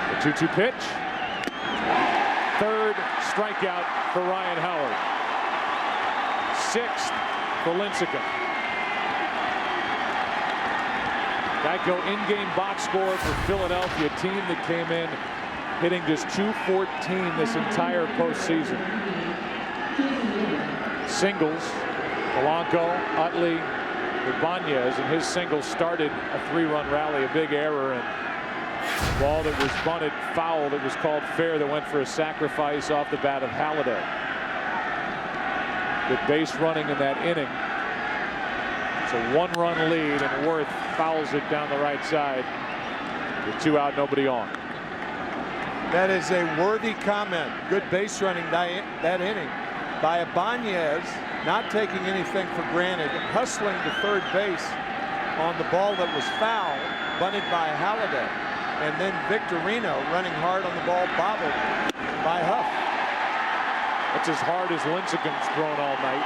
The 2-2 pitch. Third strikeout for Ryan Howard. 6th for Lincecum. Geico in-game box score for Philadelphia, a team that came in hitting just .214 this entire postseason. Singles, Polanco, Utley, Ibanez, and his single started a 3-run rally, a big error, and ball that was bunted foul that was called fair that went for a sacrifice off the bat of Halladay. Good base running in that inning. It's a 1-run lead, and Worth fouls it down the right side with 2 out, nobody on. That is a worthy comment. Good base running that inning by Ibanez, not taking anything for granted, hustling to third base on the ball that was foul, bunted by Halladay. And then Victorino running hard on the ball, bobbled by Huff. That's as hard as Lincecum's thrown all night.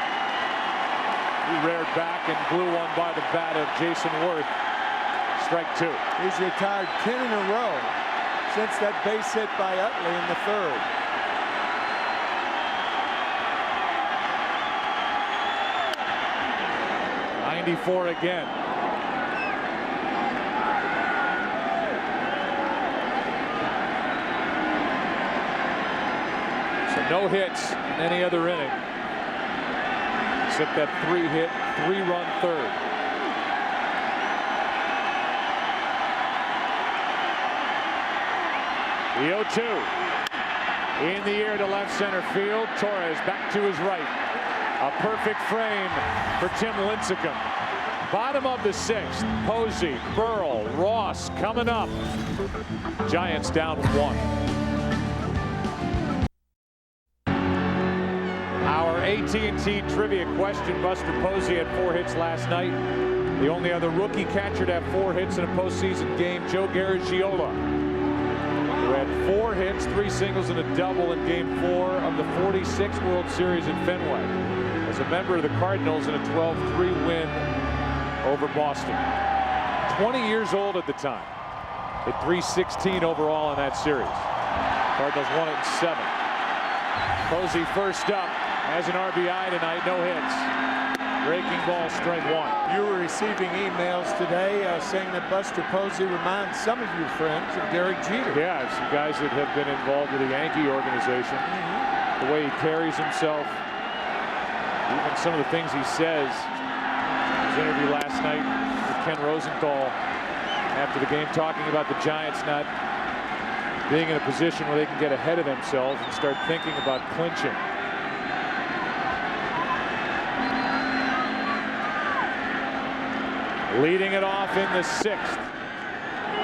He reared back and blew one by the bat of Jason Worth. Strike 2. He's retired 10 in a row since that base hit by Utley in the 3rd. '94 again. So no hits in any other inning except that 3-hit, 3-run 3rd. The 0-2 in the air to left center field. Torres back to his right. A perfect frame for Tim Lincecum. Bottom of the 6th. Posey, Burrell, Ross coming up. Giants down 1. Our AT&T trivia question: Buster Posey had 4 hits last night. The only other rookie catcher to have 4 hits in a postseason game, Joe Garagiola, who had 4 hits, 3 singles, and a double in Game 4 of the 46th World Series in Fenway, as a member of the Cardinals in a 12-3 win over Boston. 20 years old at the time. Hit .316 overall in that series. Cardinals won it in 7. Posey first up, has an RBI tonight, no hits. Breaking ball, strike 1. You were receiving emails today saying that Buster Posey reminds some of your friends of Derek Jeter. Yeah, some guys that have been involved with the Yankee organization. The way he carries himself, even some of the things he says. His interview last night with Ken Rosenthal after the game, talking about the Giants not being in a position where they can get ahead of themselves and start thinking about clinching. Leading it off in the 6th.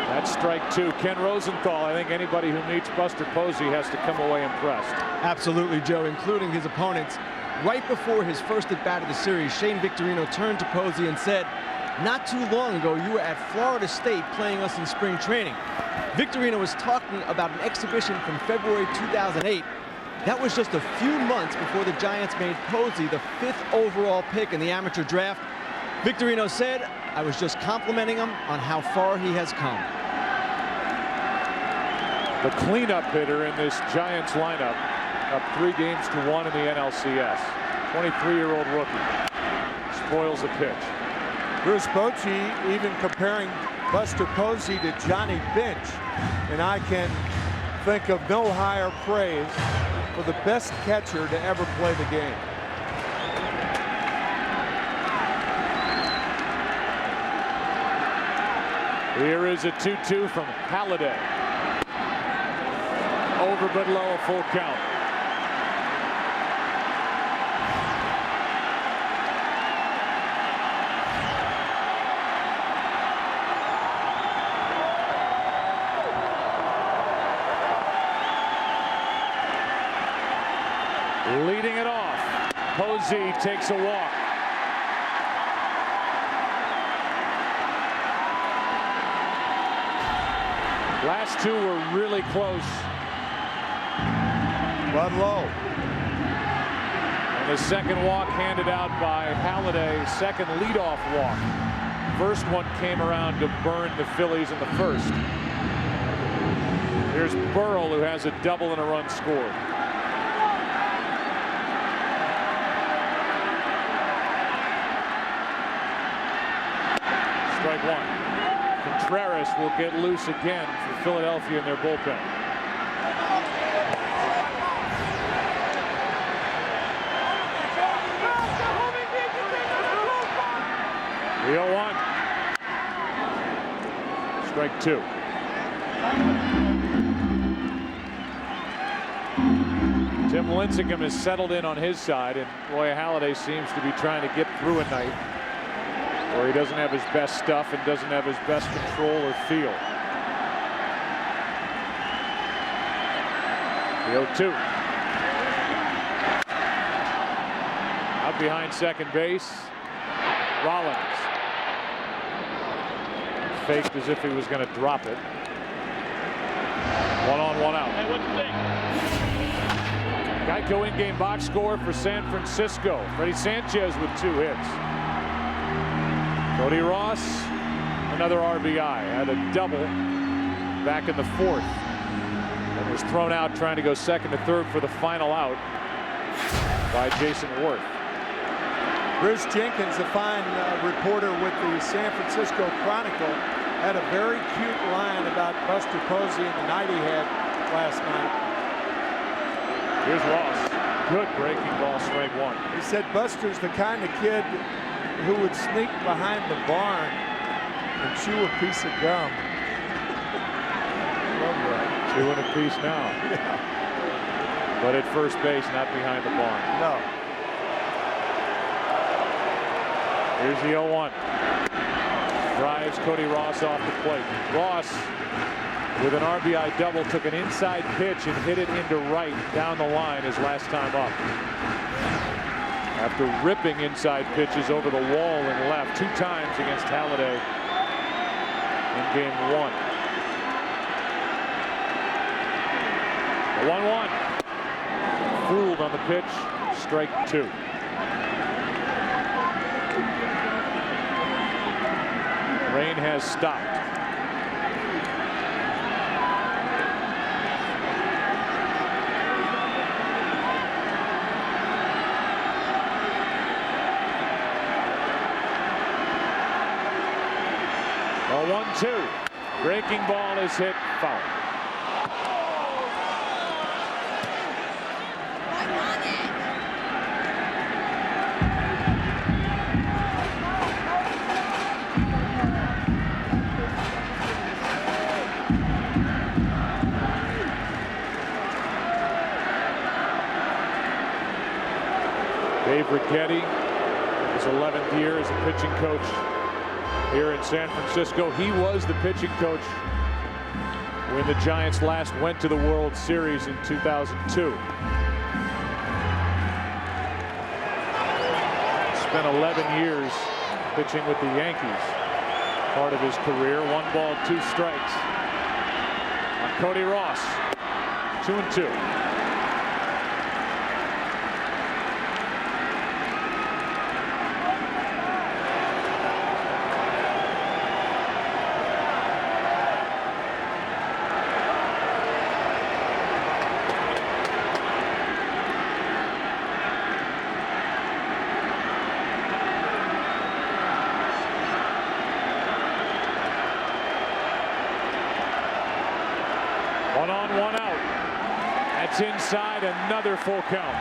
That's strike 2. Ken Rosenthal, I think anybody who meets Buster Posey has to come away impressed. Absolutely, Joe, including his opponents. Right before his first at-bat of the series, Shane Victorino turned to Posey and said, "Not too long ago, you were at Florida State playing us in spring training." Victorino was talking about an exhibition from February 2008. That was just a few months before the Giants made Posey the 5th overall pick in the amateur draft. Victorino said, "I was just complimenting him on how far he has come." The cleanup hitter in this Giants lineup, up 3 games to 1 in the NLCS. 23-year-old rookie. Spoils a pitch. Bruce Bochy even comparing Buster Posey to Johnny Bench. And I can think of no higher praise for the best catcher to ever play the game. Here is a 2-2 from Halladay. Over but low, a full count. Leading it off, Posey takes a walk. Last two were really close. But low. And the second walk handed out by Halliday, second leadoff walk. First one came around to burn the Phillies in the first. Here's Burrell, who has a double and a run scored. Strike one. Contreras will get loose again for Philadelphia in their bullpen. The 0-1. Strike two. Tim Lincecum has settled in on his side, and Roy Halladay seems to be trying to get through a night where he doesn't have his best stuff and doesn't have his best control or feel. The 0-2. Out behind second base, Rollins. Faked as if he was going to drop it. 1 on, 1 out. Hey, what do you think? Geico in-game box score for San Francisco. Freddie Sanchez with 2 hits. Cody Ross, another RBI, had a double back in the 4th and was thrown out trying to go second to third for the final out by Jason Worth. Bruce Jenkins, a fine reporter with the San Francisco Chronicle, had a very cute line about Buster Posey and the night he had last night. Here's Ross. Good breaking ball, strike one. He said Buster's the kind of kid who would sneak behind the barn and chew a piece of gum. Chewing a piece now. Yeah. But at first base, not behind the barn. No. Here's the 0-1. Drives Cody Ross off the plate. Ross, with an RBI double, took an inside pitch and hit it into right down the line his last time up. After ripping inside pitches over the wall and left 2 times against Halladay in game 1. The 1-1. Fooled on the pitch. Strike 2. Rain has stopped. A 1-2. Breaking ball is hit foul. Dave Rigetti, his 11th year as a pitching coach here in San Francisco. He was the pitching coach when the Giants last went to the World Series in 2002. Spent 11 years pitching with the Yankees. Part of his career. 1 ball, 2 strikes on Cody Ross. 2-2. Inside, another full count.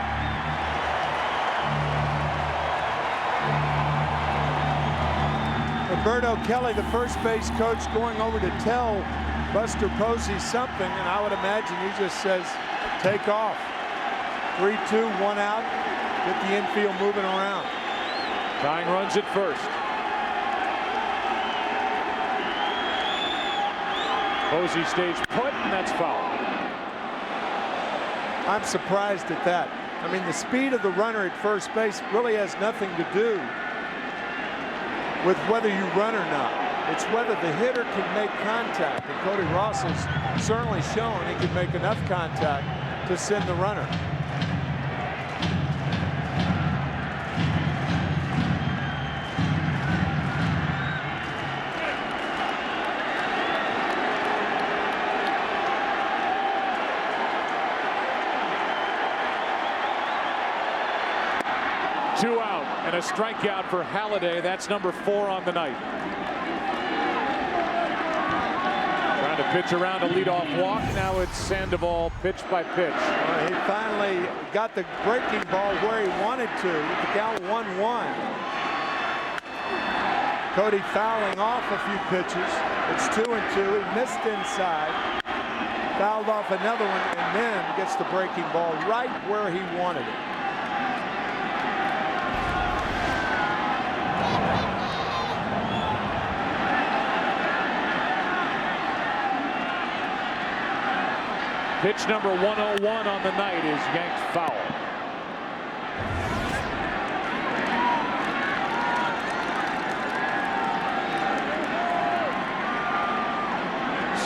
Roberto Kelly, the first base coach, going over to tell Buster Posey something, and I would imagine he just says, take off. 3-2, 1 out, get the infield moving around. Tying runs at first. Posey stays put, and that's foul. I'm surprised at that. I mean, the speed of the runner at first base really has nothing to do with whether you run or not. It's whether the hitter can make contact. And Cody Ross has certainly shown he can make enough contact to send the runner. Two out and a strikeout for Halladay. That's number 4 on the night. Trying to pitch around a leadoff walk. Now it's Sandoval pitch by pitch. He finally got the breaking ball where he wanted to with the count 1-1. Cody fouling off a few pitches. It's 2-2. He missed inside. Fouled off another one and then gets the breaking ball right where he wanted it. Pitch number 101 on the night is yanked foul.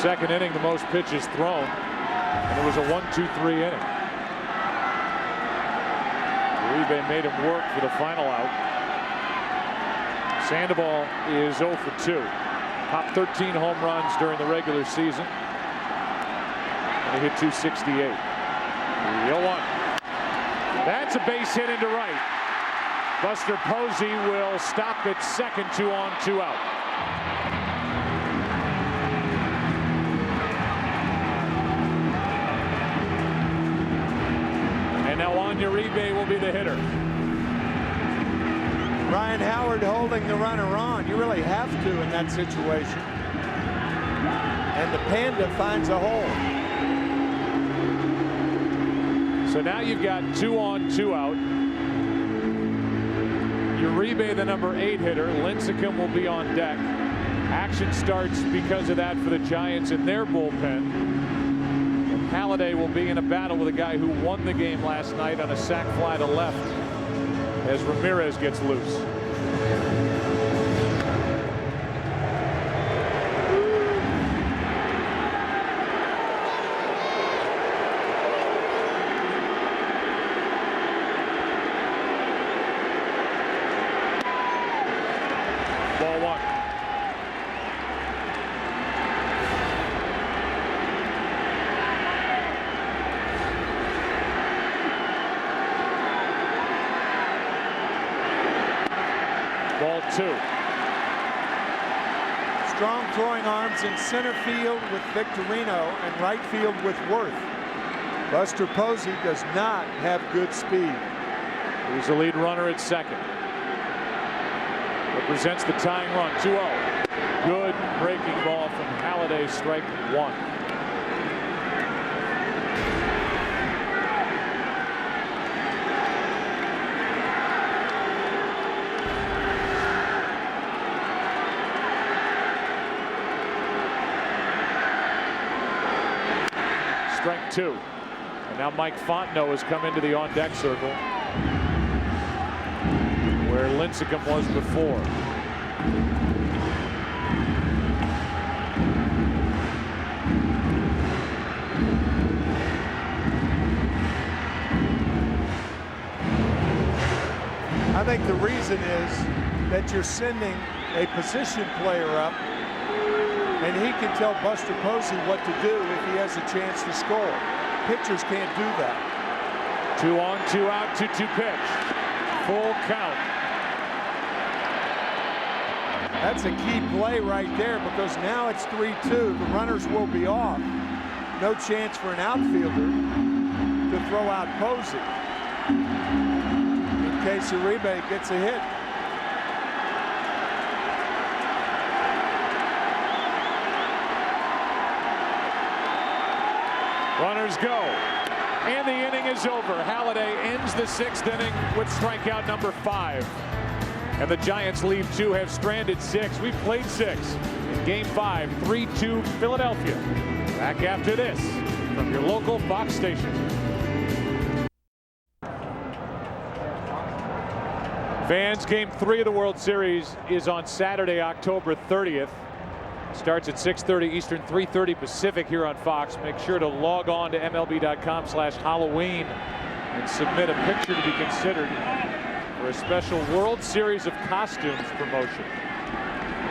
Second inning, the most pitches thrown, and it was a 1-2-3 inning. Uribe made him work for the final out. Sandoval is 0 for 2. Top 13 home runs during the regular season. He hit 268. 0-1. That's a base hit into right. Buster Posey will stop at second, 2 on, 2 out. And now Uribe will be the hitter. Ryan Howard holding the runner on. You really have to in that situation. And the Panda finds a hole. So now you've got 2 on, 2 out. Uribe, the number 8 hitter. Lincecum will be on deck. Action starts because of that for the Giants in their bullpen. And Halladay will be in a battle with a guy who won the game last night on a sac fly to left as Ramirez gets loose. Ball 1. Ball 2. Strong throwing arms in center field with Victorino and right field with Worth. Buster Posey does not have good speed. He's the lead runner at second. Represents the tying run, 2-0. Good breaking ball from Halladay, strike 1. Strike 2. And now Mike Fontenot has come into the on-deck circle where Lincecum was before. I think the reason is that you're sending a position player up and he can tell Buster Posey what to do if he has a chance to score. Pitchers can't do that. 2 on, 2 out, 2-2 pitch. Full count. That's a key play right there because now it's 3-2. The runners will be off. No chance for an outfielder to throw out Posey in case Uribe gets a hit. Runners go. And the inning is over. Halladay ends the 6th inning with strikeout number 5. And the Giants leave 2, have stranded 6. We've played 6 in Game 5, 3-2 Philadelphia. Back after this from your local Fox station. Fans, Game 3 of the World Series is on Saturday, October 30th. Starts at 6:30 Eastern, 3:30 Pacific here on Fox. Make sure to log on to MLB.com/Halloween and submit a picture to be considered for a special World Series of Costumes promotion.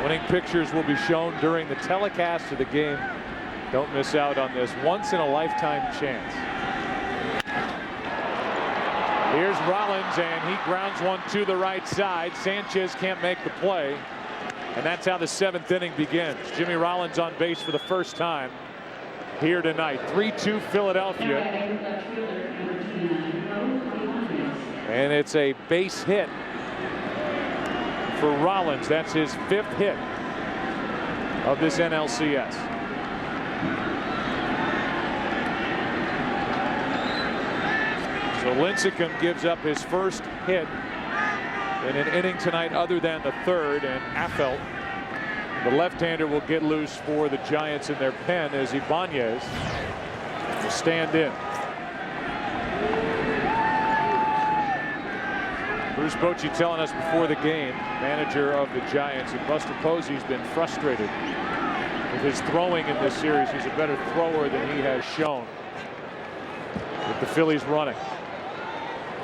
Winning pictures will be shown during the telecast of the game. Don't miss out on this once-in-a-lifetime chance. Here's Rollins, and he grounds one to the right side. Sanchez can't make the play, and that's how the 7th inning begins. Jimmy Rollins on base for the first time here tonight. 3-2 Philadelphia. And it's a base hit for Rollins. That's his 5th hit of this NLCS. So Lincecum gives up his first hit in an inning tonight other than the 3rd, and Affeldt, the left-hander, will get loose for the Giants in their pen as Ibanez will stand in. Bruce Bochy telling us before the game, manager of the Giants, that Buster Posey's been frustrated with his throwing in this series. He's a better thrower than he has shown with the Phillies running.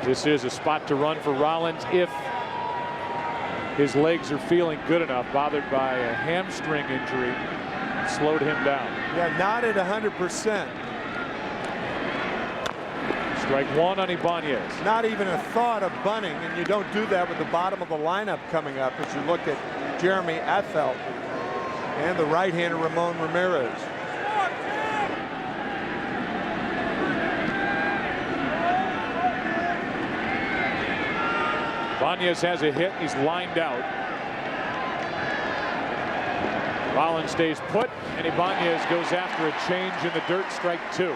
This is a spot to run for Rollins if his legs are feeling good enough. Bothered by a hamstring injury, slowed him down. Yeah, not at 100%. Strike one on Ibanez. Not even a thought of bunting, and you don't do that with the bottom of the lineup coming up as you look at Jeremy Affeldt and the right-hander Ramon Ramirez. Ibanez has a hit. He's lined out. Rollins stays put, and Ibanez goes after a change in the dirt. Strike two.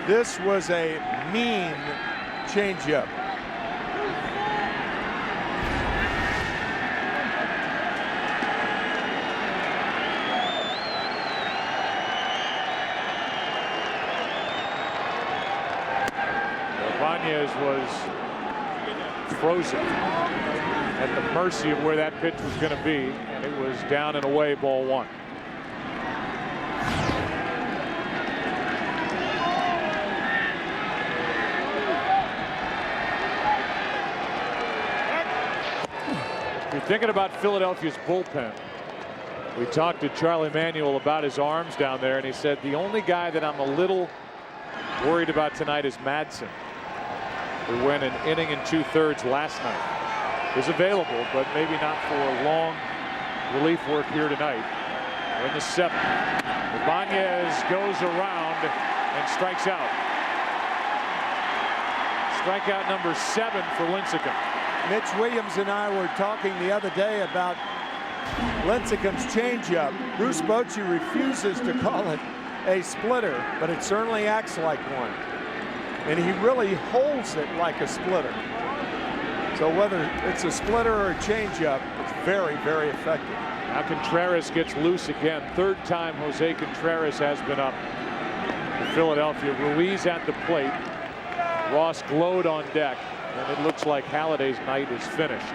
This was a mean changeup. Ibanez was frozen at the mercy of where that pitch was going to be, and it was down and away, ball one. If you're thinking about Philadelphia's bullpen, we talked to Charlie Manuel about his arms down there, and he said the only guy that I'm a little worried about tonight is Madsen, who went an inning and 2/3 last night. Is available, but maybe not for long relief work here tonight. We're in the 7th. Ibanez goes around and strikes out. Strikeout number 7 for Lincecum. Mitch Williams and I were talking the other day about Lincecum's changeup. Bruce Bochy refuses to call it a splitter, but it certainly acts like one. And he really holds it like a splitter. So whether it's a splitter or a changeup, it's very, very effective. Now Contreras gets loose again. 3rd time Jose Contreras has been up for Philadelphia. Ruiz at the plate. Ross Glode on deck. And it looks like Halliday's night is finished.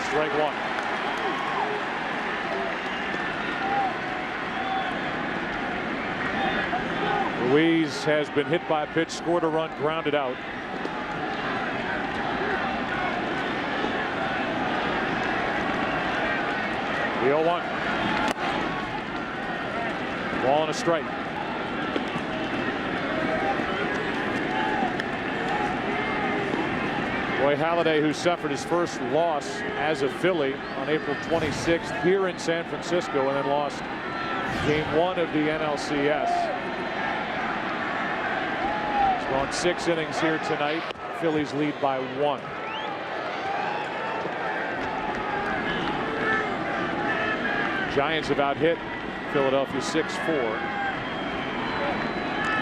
Strike one. Ruiz has been hit by a pitch, scored a run, grounded out. The 0-1. Ball and a strike. Roy Halladay, who suffered his first loss as a Philly on April 26th here in San Francisco, and then lost Game 1 of the NLCS. He's gone 6 innings here tonight. Phillies lead by 1. Giants have out-hit Philadelphia 6-4.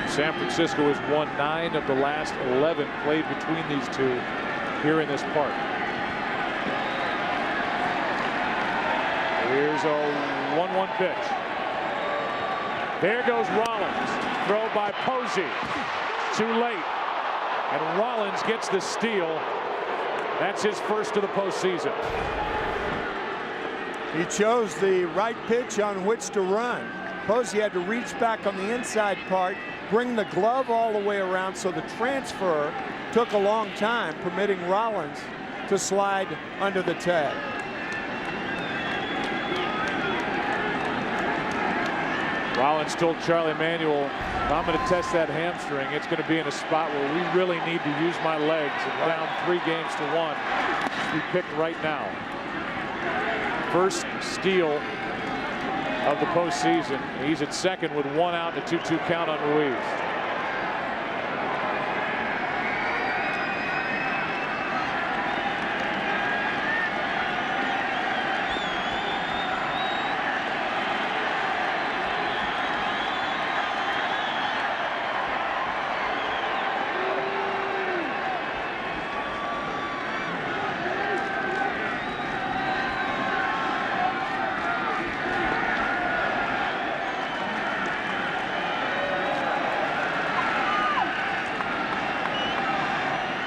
San Francisco has won 9 of the last 11 played between these two here in this park. Here's a 1-1 pitch. There goes Rollins. Throw by Posey. Too late. And Rollins gets the steal. That's his first of the postseason. He chose the right pitch on which to run. Posey had to reach back on the inside part, bring the glove all the way around, so the transfer took a long time, permitting Rollins to slide under the tag. Rollins told Charlie Manuel, if I'm going to test that hamstring, it's going to be in a spot where we really need to use my legs, and down 3 games to 1. We picked right now. First steal of the postseason. He's at second with 1 out and a 2-2 count on Ruiz.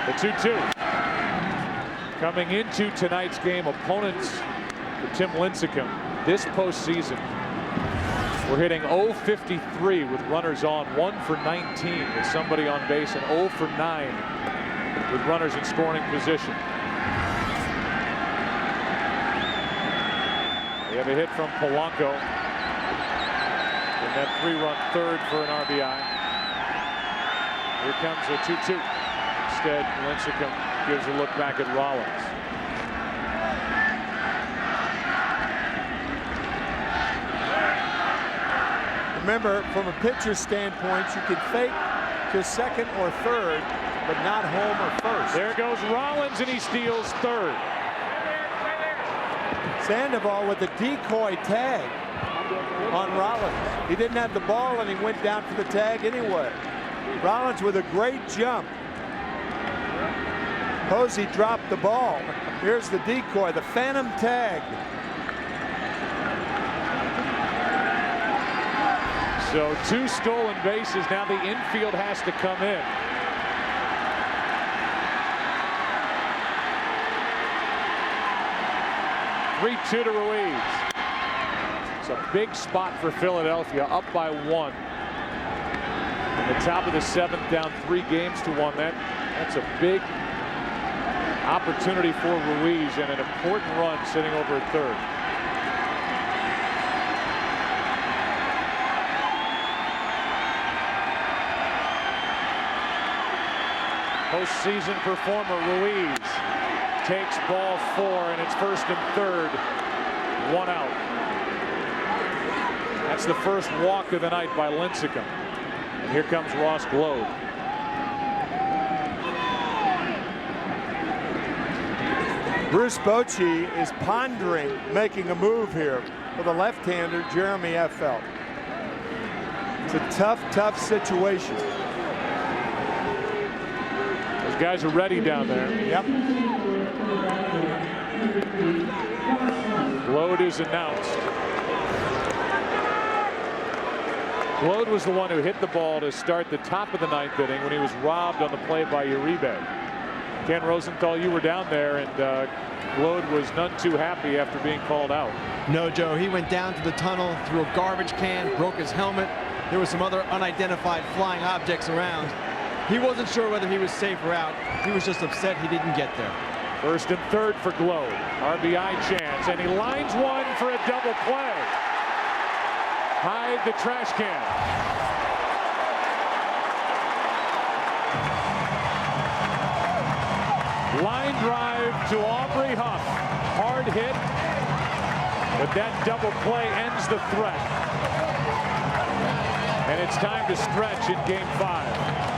The 2-2. Coming into tonight's game, opponents for Tim Lincecum this postseason, we're hitting 0-53 with runners on, 1 for 19 with somebody on base, and 0 for 9 with runners in scoring position. We have a hit from Polanco in that 3-run third for an RBI. Here comes a 2-2. Instead, Lincecum gives a look back at Rollins. Remember, from a pitcher's standpoint, you can fake to second or third, but not home or first. There goes Rollins, and he steals third. Sandoval with the decoy tag on Rollins. He didn't have the ball, and he went down for the tag anyway. Rollins with a great jump. Posey dropped the ball. Here's the decoy, the phantom tag. So 2 stolen bases. Now the infield has to come in. (3-2) to Ruiz. It's a big spot for Philadelphia, up by 1. In the top of the 7th, down 3 games to 1. That's a big opportunity for Ruiz, and an important run sitting over at third. Postseason performer Ruiz takes ball 4, and it's first and third, 1 out. That's the first walk of the night by Lincecum. And here comes Ross Globe. Bruce Bochy is pondering making a move here for the left-hander Jeremy Affeldt. It's a tough situation. Those guys are ready down there. Yep. Globe is announced. Globe was the one who hit the ball to start the top of the 9th inning when he was robbed on the play by Uribe. Ken Rosenthal, you were down there, and Globe was none too happy after being called out. No, Joe. He went down to the tunnel, threw a garbage can, broke his helmet. There were some other unidentified flying objects around. He wasn't sure whether he was safe or out. He was just upset he didn't get there. First and third for Globe. RBI chance, and he lines one for a double play. Hide the trash can. Line drive to Aubrey Huff. Hard hit, but that double play ends the threat. And it's time to stretch in Game 5.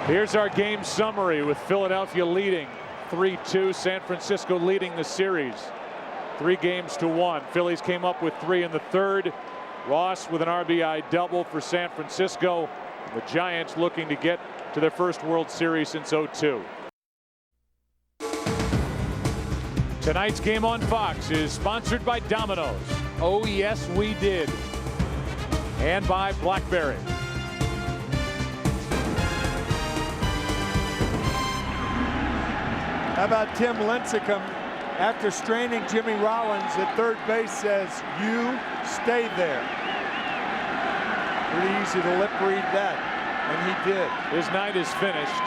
Here's our game summary with Philadelphia leading 3-2. San Francisco leading the series 3-1. Phillies came up with 3 in the third. Ross with an RBI double for San Francisco. The Giants looking to get to their first World Series since '02. Tonight's game on Fox is sponsored by Domino's. Oh, yes, we did. And by BlackBerry. How about Tim Lincecum, after straining Jimmy Rollins at third base, says, "You stay there." Pretty easy to lip read that, and he did. His night is finished.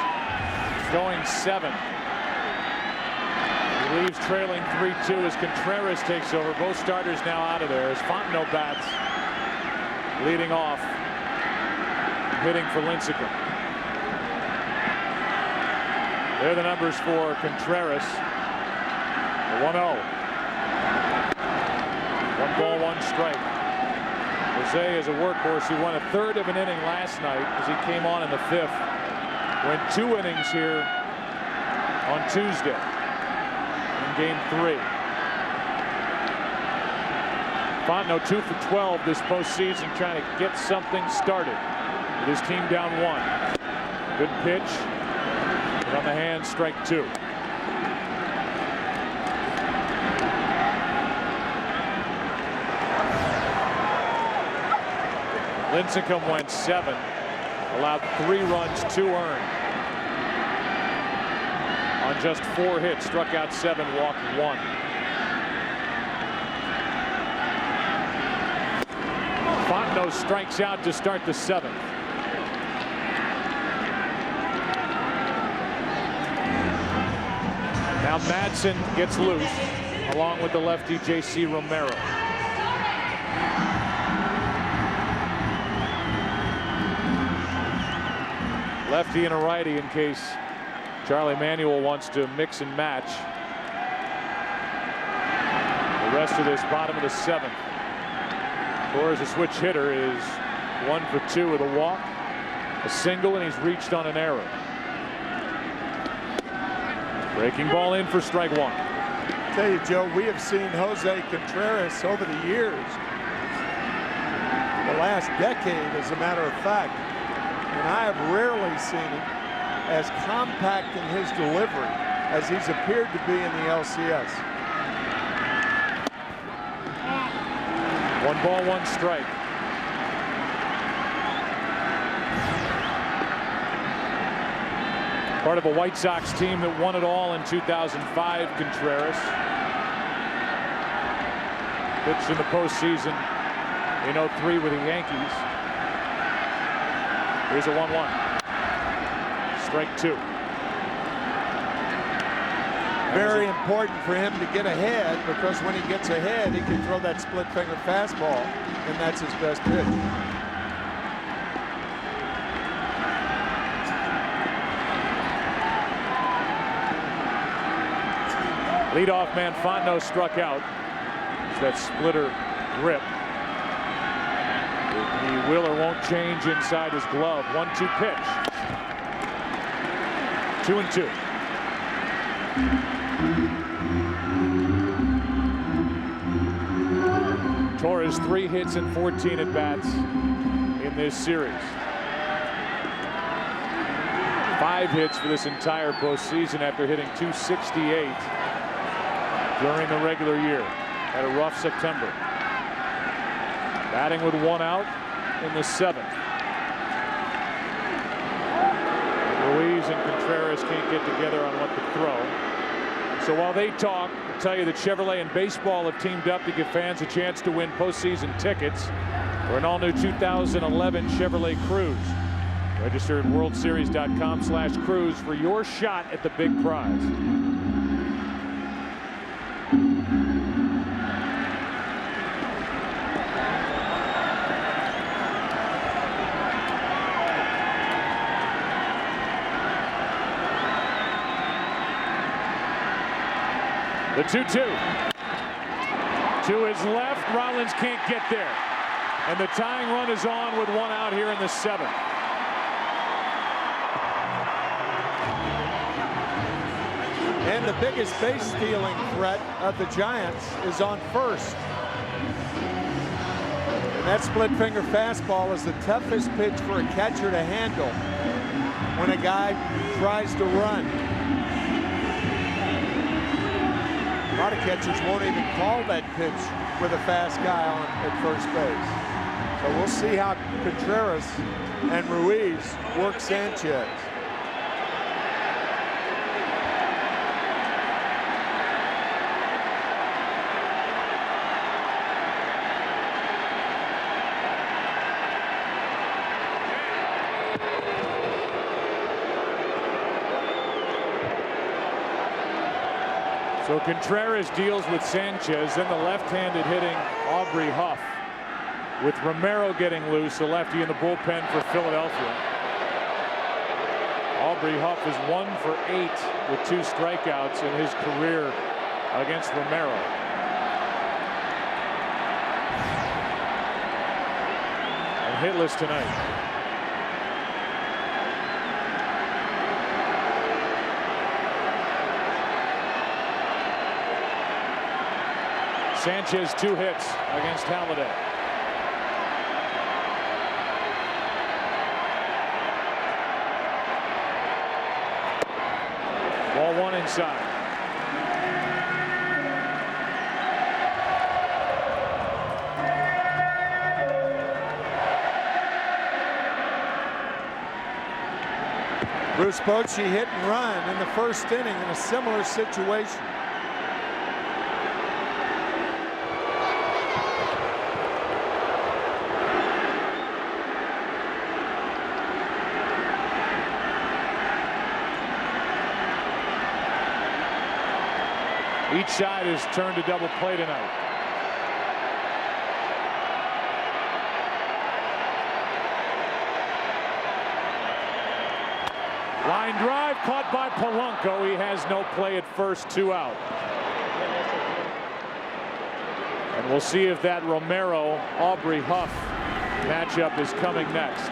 Going 7. He leaves trailing 3-2 as Contreras takes over. Both starters now out of there as Fontenot bats, leading off, hitting for Lincecum. There are the numbers for Contreras. 1-0. 1 ball, 1 strike. Jose is a workhorse who won a third of an inning last night as he came on in the 5th. Went 2 innings here on Tuesday in game 3. Fontenot 2 for 12 this postseason, trying to get something started with his team down 1. Good pitch. On the hand, strike 2. Lincecum went 7, allowed 3 runs, 2 earned. On just 4 hits, struck out 7, walked 1. Fontenot strikes out to start the 7th. Now Madsen gets loose, along with the lefty J.C. Romero. Lefty and a righty in case Charlie Manuel wants to mix and match. The rest of this bottom of the 7th. Torres, a switch hitter, is 1 for 2 with a walk, a single, and he's reached on an error. Breaking ball in for strike 1. I tell you, Joe, we have seen Jose Contreras over the years, the last decade, as a matter of fact, and I have rarely seen him as compact in his delivery as he's appeared to be in the LCS. 1 ball, 1 strike. Part of a White Sox team that won it all in 2005, Contreras. Pitched in the postseason in '03 with the Yankees. Here's a 1-1. Strike 2. Very important for him to get ahead, because when he gets ahead, he can throw that split finger fastball, and that's his best pitch. Leadoff man Fontenot struck out. It's that splitter grip. The Wheeler won't change inside his glove. 1-2 pitch. 2-2. Torres 3 hits and 14 at bats in this series. 5 hits for this entire postseason after hitting .268 during the regular year. Had a rough September. Batting with 1 out in the 7th. Ruiz and Contreras can't get together on what to throw. So while they talk, I'll tell you that Chevrolet and baseball have teamed up to give fans a chance to win postseason tickets for an all-new 2011 Chevrolet Cruze. Register at worldseries.com/cruise for your shot at the big prize. The 2-2. To his left, Rollins can't get there. And the tying run is on with 1 out here in the 7th. And the biggest base stealing threat of the Giants is on first. And that split finger fastball is the toughest pitch for a catcher to handle. when a guy tries to run. A lot of catchers won't even call that pitch with a fast guy on at first base. So we'll see how Contreras and Ruiz work Sanchez. So Contreras deals with Sanchez, then the left-handed hitting Aubrey Huff. With Romero getting loose, the lefty in the bullpen for Philadelphia. Aubrey Huff is 1 for 8 with 2 strikeouts in his career against Romero. And hitless tonight. Sanchez 2 hits against Halladay. Ball 1 inside. Bruce Bochy hit and run in the first inning in a similar situation. Each side has turned to double play tonight. Line drive caught by Polanco. He has no play at first, 2 out. And we'll see if that Romero-Aubrey Huff matchup is coming next.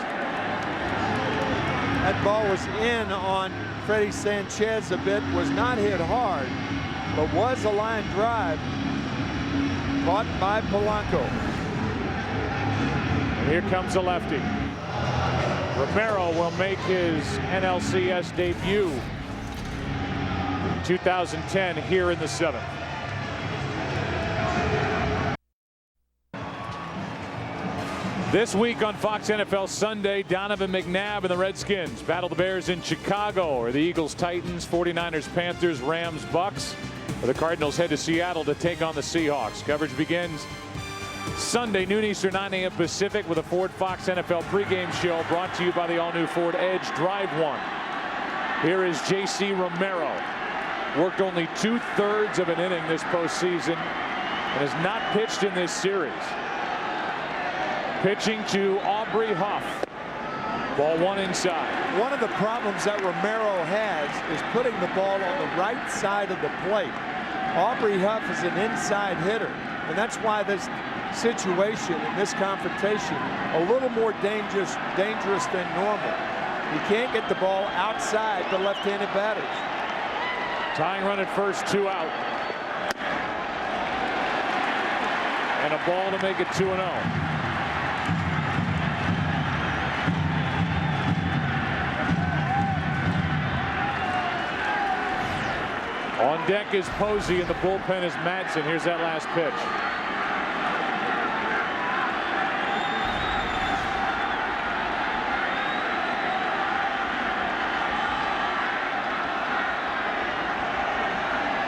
That ball was in on Freddie Sanchez a bit, was not hit hard, but was a line drive caught by Polanco. And here comes a lefty. Romero will make his NLCS debut in 2010 here in the 7th. This week on Fox NFL Sunday, Donovan McNabb and the Redskins battle the Bears in Chicago, or the Eagles, Titans, 49ers, Panthers, Rams, Bucks. Or the Cardinals head to Seattle to take on the Seahawks. Coverage begins Sunday, noon Eastern, 9 a.m. Pacific, with a Ford Fox NFL pregame show brought to you by the all-new Ford Edge Drive One. Here is J.C. Romero. Worked only 2/3 of an inning this postseason and has not pitched in this series. Pitching to Aubrey Huff. Ball 1 inside. One of the problems that Romero has is putting the ball on the right side of the plate. Aubrey Huff is an inside hitter, and that's why this situation in this confrontation a little more dangerous than normal. You can't get the ball outside the left-handed batters. Tying run at first, 2 out. And a ball to make it 2-0. On deck is Posey, and the bullpen is Madsen. Here's that last pitch.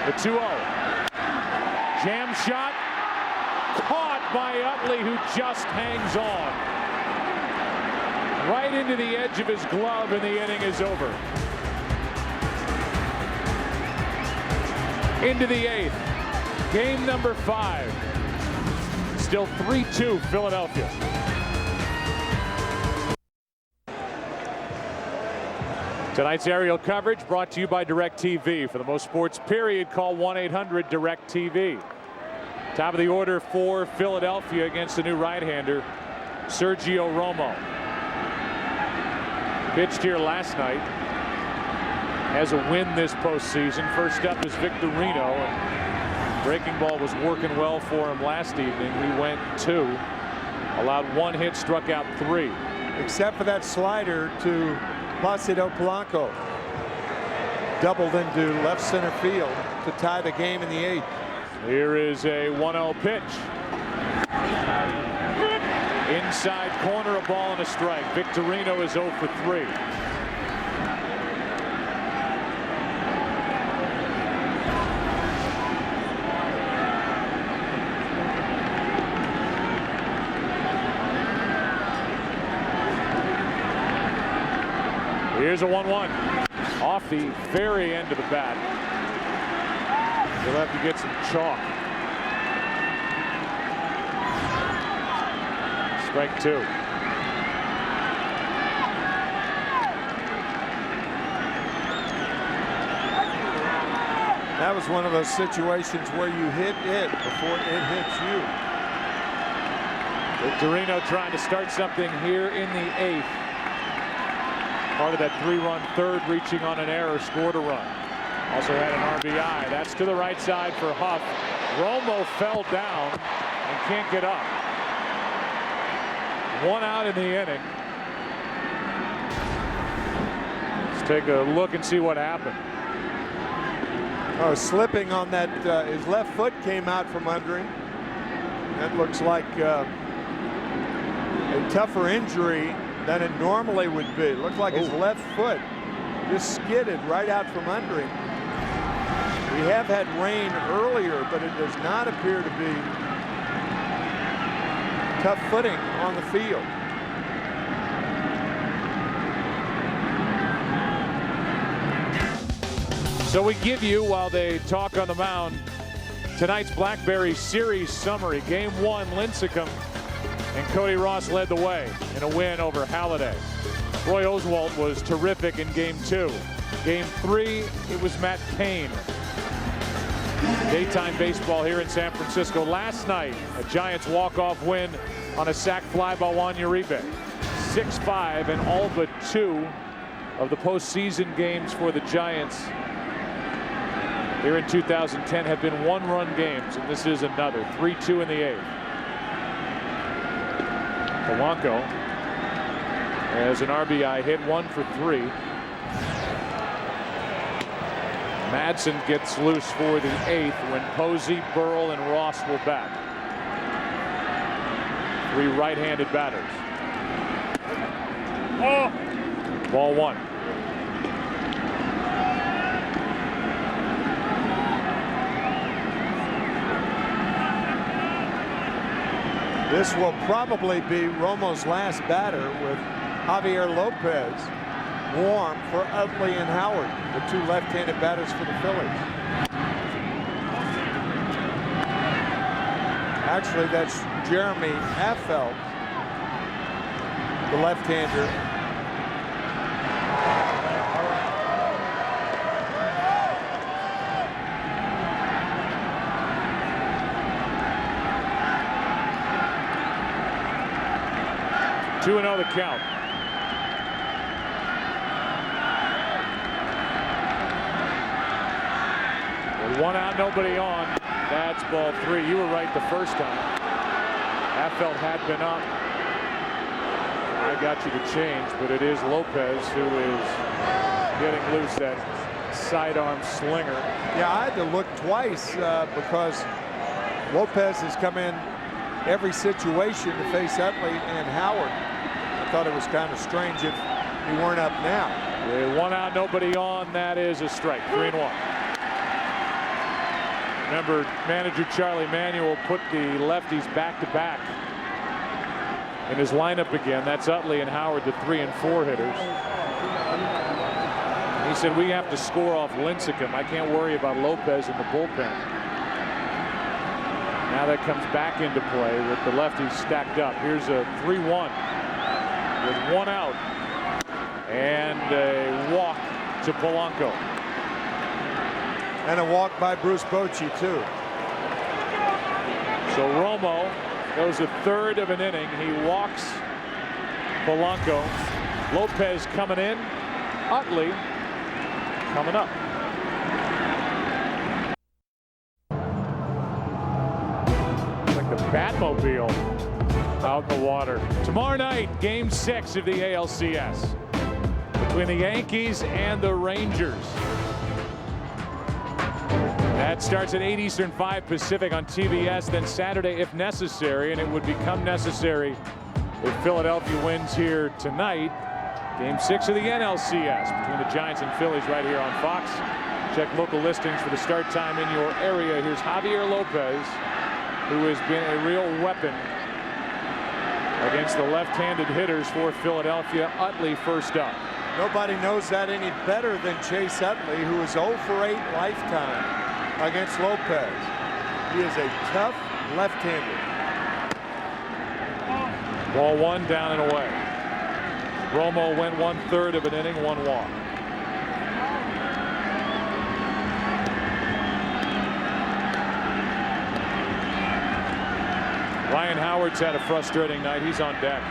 The 2-0. Jam shot. Caught by Utley, who just hangs on. Right into the edge of his glove, and the inning is over. Into the 8th. Game number 5. Still 3-2 Philadelphia. Tonight's aerial coverage brought to you by DirecTV. For the most sports period, call 1-800-DirecTV. Top of the order for Philadelphia against the new right-hander, Sergio Romo. Pitched here last night. Has a win this postseason. First up is Victorino. Breaking ball was working well for him last evening. He went 2. Allowed 1 hit, struck out 3. Except for that slider to Placido Polanco doubled into left center field to tie the game in the 8th. Here is a 1-0 pitch. Inside corner, a ball and a strike. Victorino is 0 for 3. Here's a 1-1 off the very end of the bat. He'll have to get some chalk. Strike 2. That was one of those situations where you hit it before it hits you. Victorino trying to start something here in the 8th. Part of that 3-run third, reaching on an error, scored a run. Also had an RBI. That's to the right side for Huff. Romo fell down and can't get up. 1 out in the inning. Let's take a look and see what happened. Oh, slipping on that, his left foot came out from under him. That looks like a tougher injury than it normally would be. It looks like his left foot just skidded right out from under him. We have had rain earlier, but it does not appear to be tough footing on the field. So we give you, while they talk on the mound, tonight's Blackberry Series summary. Game 1, Lincecum and Cody Ross led the way in a win over Halliday. Roy Oswalt was terrific in Game 2. Game 3, it was Matt Payne. Daytime baseball here in San Francisco. Last night, a Giants walk-off win on a sac fly by Juan Uribe. 6-5, and all but 2 of the postseason games for the Giants here in 2010 have been 1-run games, and this is another. 3-2 in the 8th. Polanco has an RBI hit, 1 for 3. Madsen gets loose for the 8th when Posey, Burrell, and Ross will bat. 3 right-handed batters. Oh! Ball 1. This will probably be Romo's last batter, with Javier Lopez warm for Utley and Howard, the 2 left-handed batters for the Phillies. Actually, that's Jeremy Affeldt, the left-hander. Two and 0 the count. With 1 out, nobody on. That's ball 3. You were right the first time. Affeldt had been up. I got you to change, but it is Lopez who is getting loose, that sidearm slinger. Yeah, I had to look twice because Lopez has come in every situation to face Utley and Howard. I thought it was kind of strange if he weren't up now. With 1 out, nobody on, that is a strike. 3-1. Remember, manager Charlie Manuel put the lefties back-to-back in his lineup again. That's Utley and Howard, the 3 and 4 hitters. He said, we have to score off Lincecum. I can't worry about Lopez in the bullpen. Now that comes back into play with the lefties stacked up. Here's a 3-1 with 1 out and a walk to Polanco. And a walk by Bruce Bochy, too. So Romo goes a third of an inning. He walks Polanco. Lopez coming in. Utley coming up. Batmobile out in the water. Tomorrow night, Game 6 of the ALCS. between the Yankees and the Rangers. That starts at 8 Eastern, 5 Pacific on TBS, then Saturday if necessary, and it would become necessary if Philadelphia wins here tonight. Game 6 of the NLCS between the Giants and Phillies right here on Fox. Check local listings for the start time in your area. Here's Javier Lopez, who has been a real weapon against the left-handed hitters for Philadelphia. Utley first up. Nobody knows that any better than Chase Utley, who is 0 for 8 lifetime against Lopez. He is a tough left-hander. Ball 1 down and away. Romo went 1/3 of an inning, 1 walk. Ryan Howard's had a frustrating night. He's on deck.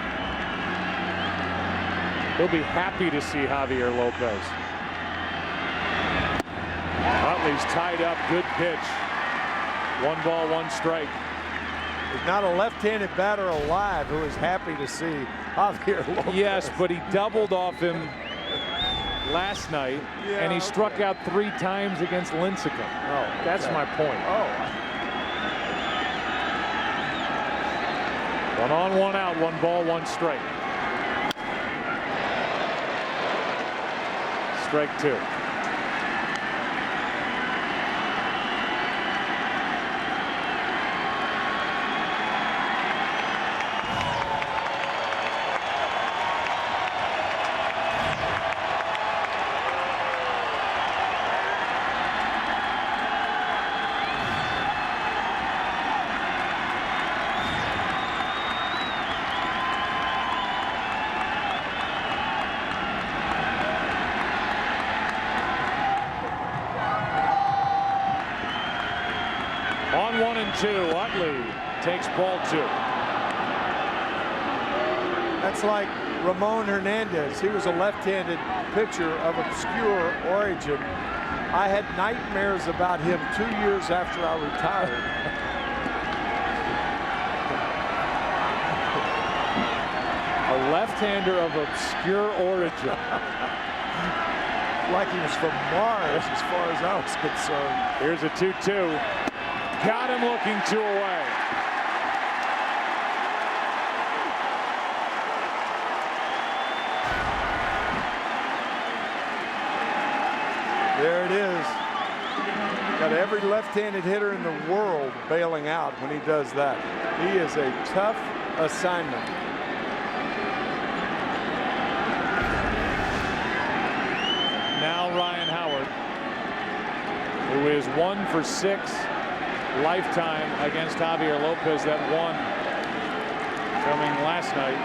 He'll be happy to see Javier Lopez. Utley's tied up. Good pitch. 1 ball, 1 strike. There's not a left-handed batter alive who is happy to see Javier Lopez. Yes, but he doubled off him last night, and he struck out 3 times against Lincecum. Oh, that's my point. Oh. 1 on, 1 out, 1 ball, 1 strike. Strike 2. On 1 and 2, Utley takes ball 2. That's like Ramon Hernandez. He was a left-handed pitcher of obscure origin. I had nightmares about him 2 years after I retired. A left-hander of obscure origin. Like he was from Mars as far as I was concerned. Here's a 2-2. Got him looking 2 away. There it is. Got every left-handed hitter in the world bailing out when he does that. He is a tough assignment. Now Ryan Howard, who is 1 for 6 lifetime against Javier Lopez. That one coming last night.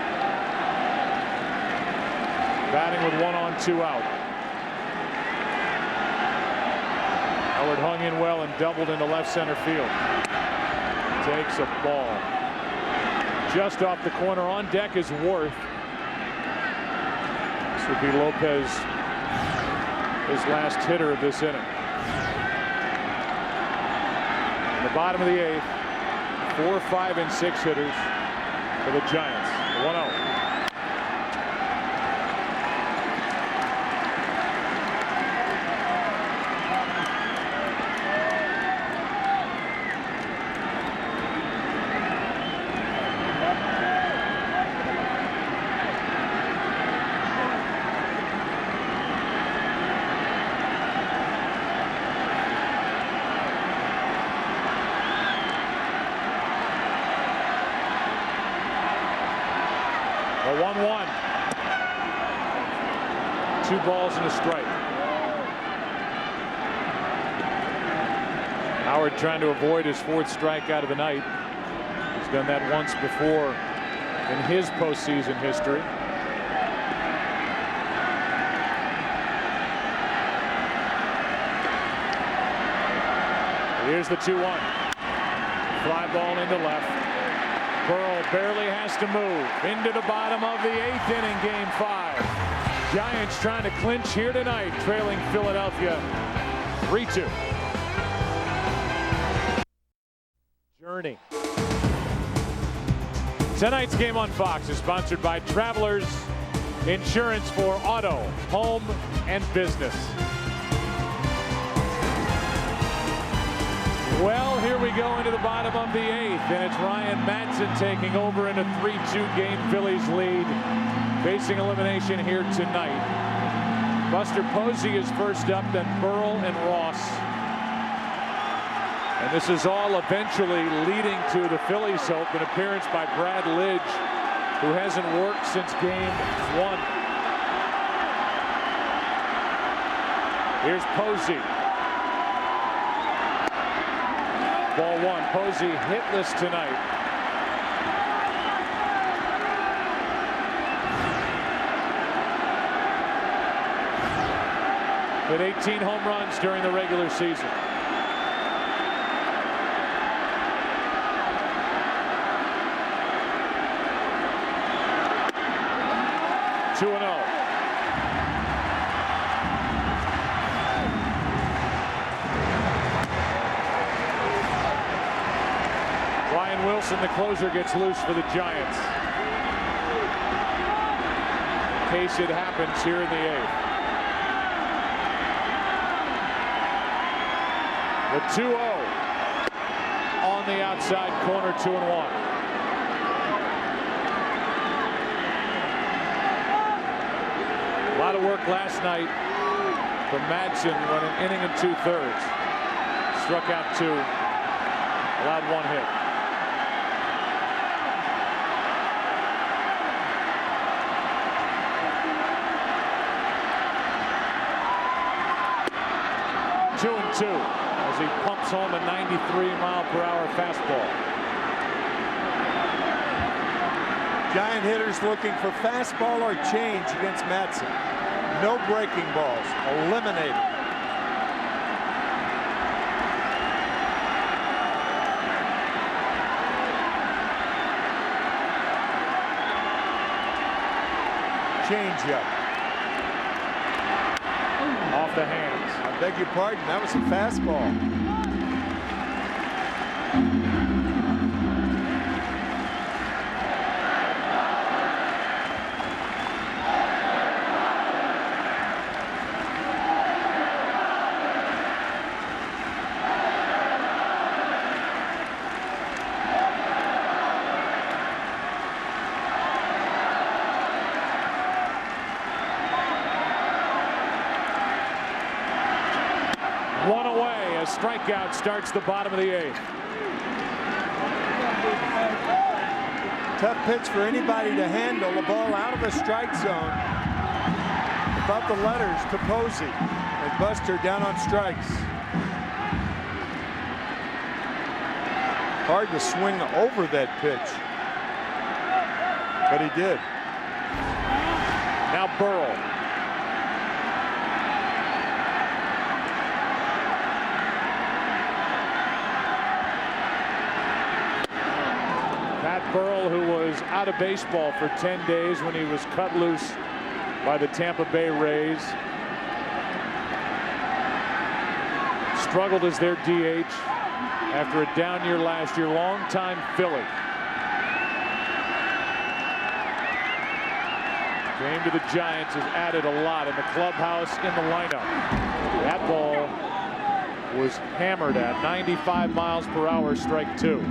Batting with 1 on, 2 out. Howard hung in well and doubled into left center field. Takes a ball just off the corner. On deck is Worth. This would be Lopez, his last hitter of this inning. The bottom of the 8th, 4, 5, and 6 hitters for the Giants. 1-0. A 1-1. 2 balls and a strike. Howard trying to avoid his 4th strikeout of the night. He's done that once before in his postseason history. Here's the 2-1. Fly ball into left. Burrow barely has to move into the bottom of the 8th inning, game 5. Giants trying to clinch here tonight, trailing Philadelphia 3-2. Journey. Tonight's game on Fox is sponsored by Travelers Insurance for auto, home, and business. Well, here we go into the bottom of the 8th, and it's Ryan Madsen taking over in a 3-2 game Phillies lead, facing elimination here tonight. Buster Posey is first up, then Burrell and Ross. And this is all eventually leading to the Phillies' hope, an appearance by Brad Lidge, who hasn't worked since game 1. Here's Posey. Ball 1. Posey hitless tonight. Hit 18 home runs during the regular season. Two and 0. Ryan Wilson, the closer, gets loose for the Giants. In case it happens here in the 8th. The 2-0 on the outside corner, 2-1. A lot of work last night from Madsen, went an inning and 2/3. Struck out 2, allowed 1 hit. Two and 2 as he pumps home a 93-mile-per-hour fastball. Giant hitters looking for fastball or change against Madsen. No breaking balls. Eliminated. Change up. Off the hands. I beg your pardon. That was a fastball. One away as strikeout starts the bottom of the 8th. Tough pitch for anybody to handle. The ball out of the strike zone. Above the letters to Posey. And Buster down on strikes. Hard to swing over that pitch. But he did. Now Burrell. Burrell, who was out of baseball for 10 days when he was cut loose by the Tampa Bay Rays. Struggled as their DH after a down year last year. Longtime Philly. Came to the Giants, has added a lot in the clubhouse, in the lineup. That ball was hammered at 95 miles per hour, strike 2.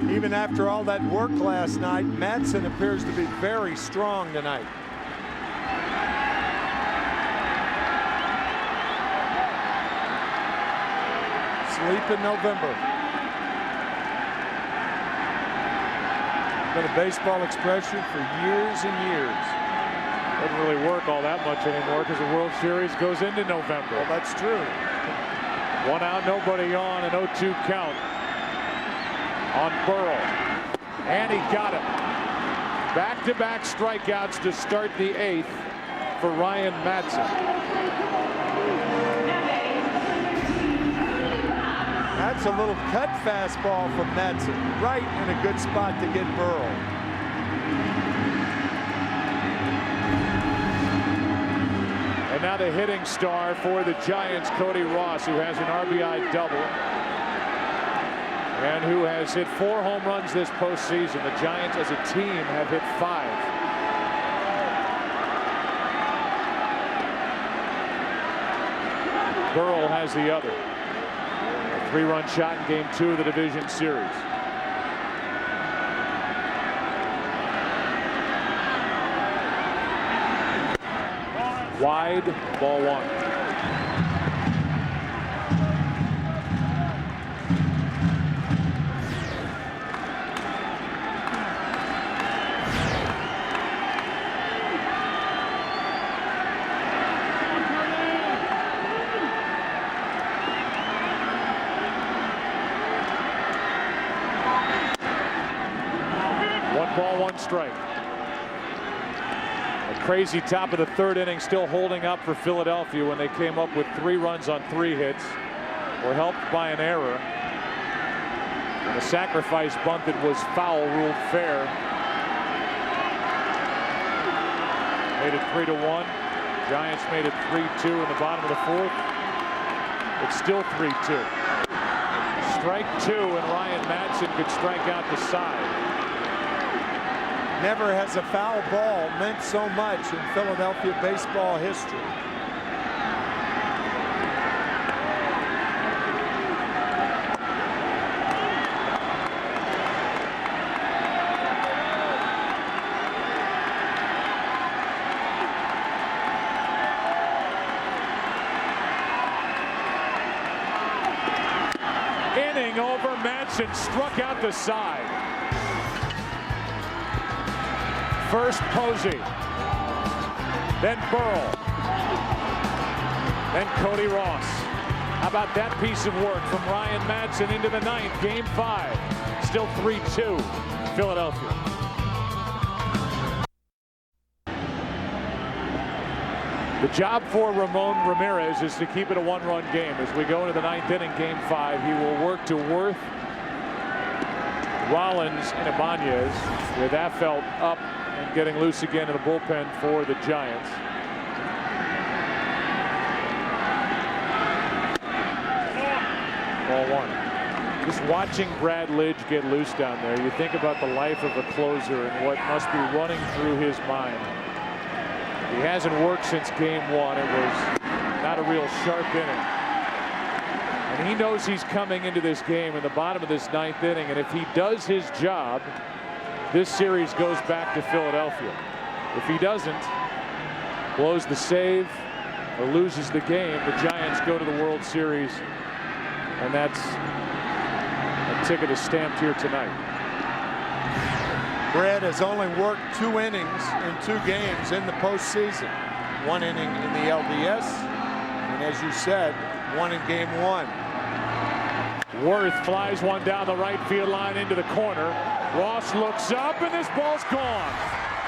Even after all that work last night, Madsen appears to be very strong tonight. Sleep in November. Been a baseball expression for years and years. Doesn't really work all that much anymore because the World Series goes into November. Well, that's true. 1 out, nobody on, an 0-2 count on Burrell. And he got it. Back-to-back strikeouts to start the 8th for Ryan Madsen. That's a little cut fastball from Madsen. Right in a good spot to get Burrell. And now the hitting star for the Giants, Cody Ross, who has an RBI double. and who has hit 4 home runs this postseason. The Giants as a team have hit 5. Burrell has the other. A 3-run shot in Game 2 of the division series. Wide, ball 1. Ball 1 strike. A crazy top of the 3rd inning, still holding up for Philadelphia when they came up with 3 runs on 3 hits. Were helped by an error. And a sacrifice bunt that was foul ruled fair. Made it 3-1. Giants made it 3-2 in the bottom of the 4th. It's still 3-2. Strike 2, and Ryan Madson could strike out the side. Never has a foul ball meant so much in Philadelphia baseball history. Inning over, Madson struck out the side. First Posey, then Burrell, then Cody Ross. How about that piece of work from Ryan Madson into the 9th, Game 5. Still 3-2, Philadelphia. The job for Ramon Ramirez is to keep it a 1-run game. As we go into the 9th inning, Game 5, he will work to Worth, Rollins, and Ibanez, with Affeldt up and getting loose again in the bullpen for the Giants. Ball 1. Just watching Brad Lidge get loose down there, you think about the life of a closer and what must be running through his mind. He hasn't worked since Game 1. It was not a real sharp inning. And he knows he's coming into this game in the bottom of this 9th inning, and if he does his job, this series goes back to Philadelphia. If he doesn't, blows the save or loses the game, the Giants go to the World Series, and that's a ticket is stamped here tonight. Brad has only worked 2 innings in 2 games in the postseason. 1 inning in the LDS, and as you said, 1 in Game 1. Worth flies one down the right field line into the corner. Ross looks up, and this ball's gone.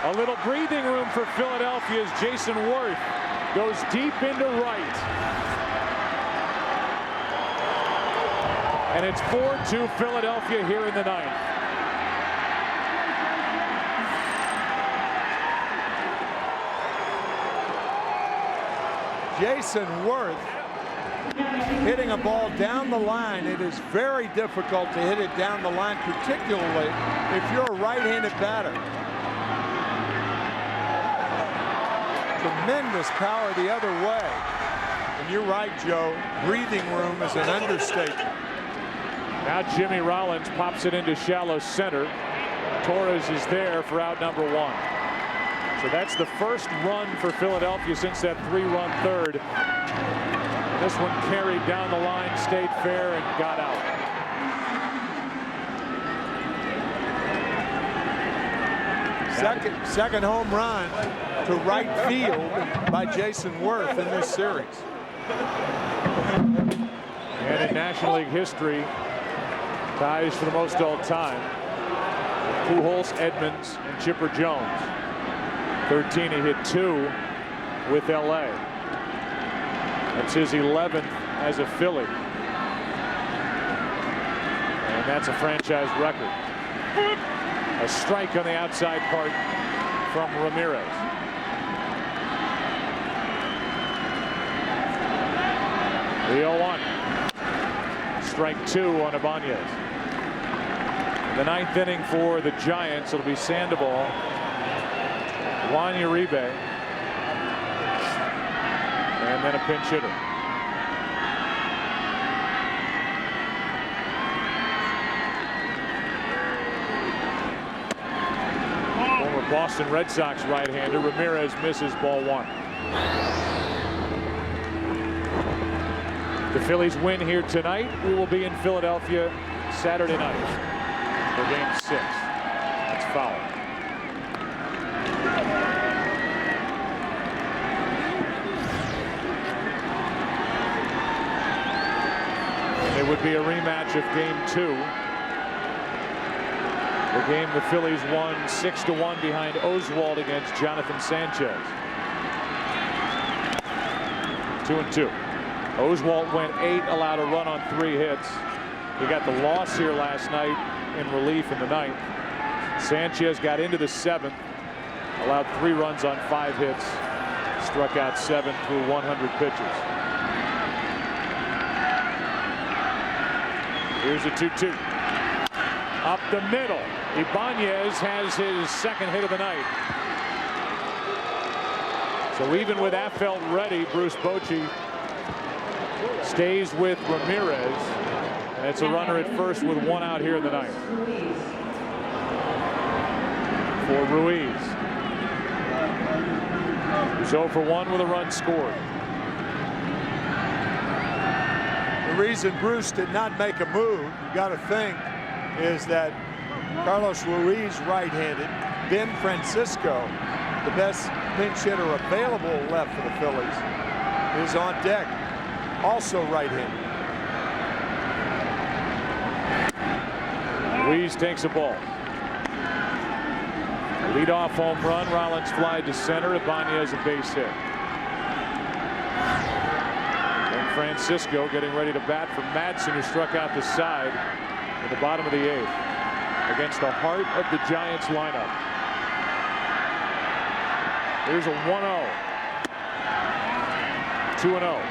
A little breathing room for Philadelphia as Jason Worth goes deep into right. And it's 4-2 Philadelphia here in the 9th. Jason Worth hitting a ball down the line. It is very difficult to hit it down the line, particularly if you're a right-handed batter. Tremendous power the other way. And you're right, Joe. Breathing room is an understatement. Now Jimmy Rollins pops it into shallow center. Torres is there for out number 1. So that's the first run for Philadelphia since that 3-run 3rd. This one carried down the line, stayed fair, and got out. Second home run to right field by Jason Worth in this series. And in National League history, ties for the most all time. Pujols, Edmonds, and Chipper Jones. 13, he hit 2 with LA. That's his 11th as a Philly. And that's a franchise record. A strike on the outside part from Ramirez. The 0-1. Strike 2 on Ibanez. The 9th inning for the Giants. It'll be Sandoval, Juan Uribe, and then a pinch hitter. Former Boston Red Sox right-hander Ramirez misses ball 1. The Phillies win here tonight. We will be in Philadelphia Saturday night for Game 6. That's foul. It would be a rematch of Game 2. The game the Phillies won 6-1 behind Oswalt against Jonathan Sanchez. 2-2. Oswalt went 8, allowed a run on 3 hits. He got the loss here last night in relief in the 9th. Sanchez got into the 7th, allowed 3 runs on 5 hits, struck out 7 through 100 pitches. Here's a 2-2. Up the middle. Ibanez has his 2nd hit of the night. So even with Affeldt ready, Bruce Bochy stays with Ramirez, and it's a runner at first with 1 out here in the 9th for Ruiz. He's 0 for 1 with a run scored. The reason Bruce did not make a move, you got to think, is that Carlos Ruiz right-handed, Ben Francisco, the best pinch hitter available left for the Phillies, is on deck, also right-handed. Ruiz takes a ball. Lead-off home run. Rollins fly to center. Ibanez a base hit. And Francisco getting ready to bat for Madsen, who struck out the side in the bottom of the 8th against the heart of the Giants lineup. Here's a 1-0. 2-0.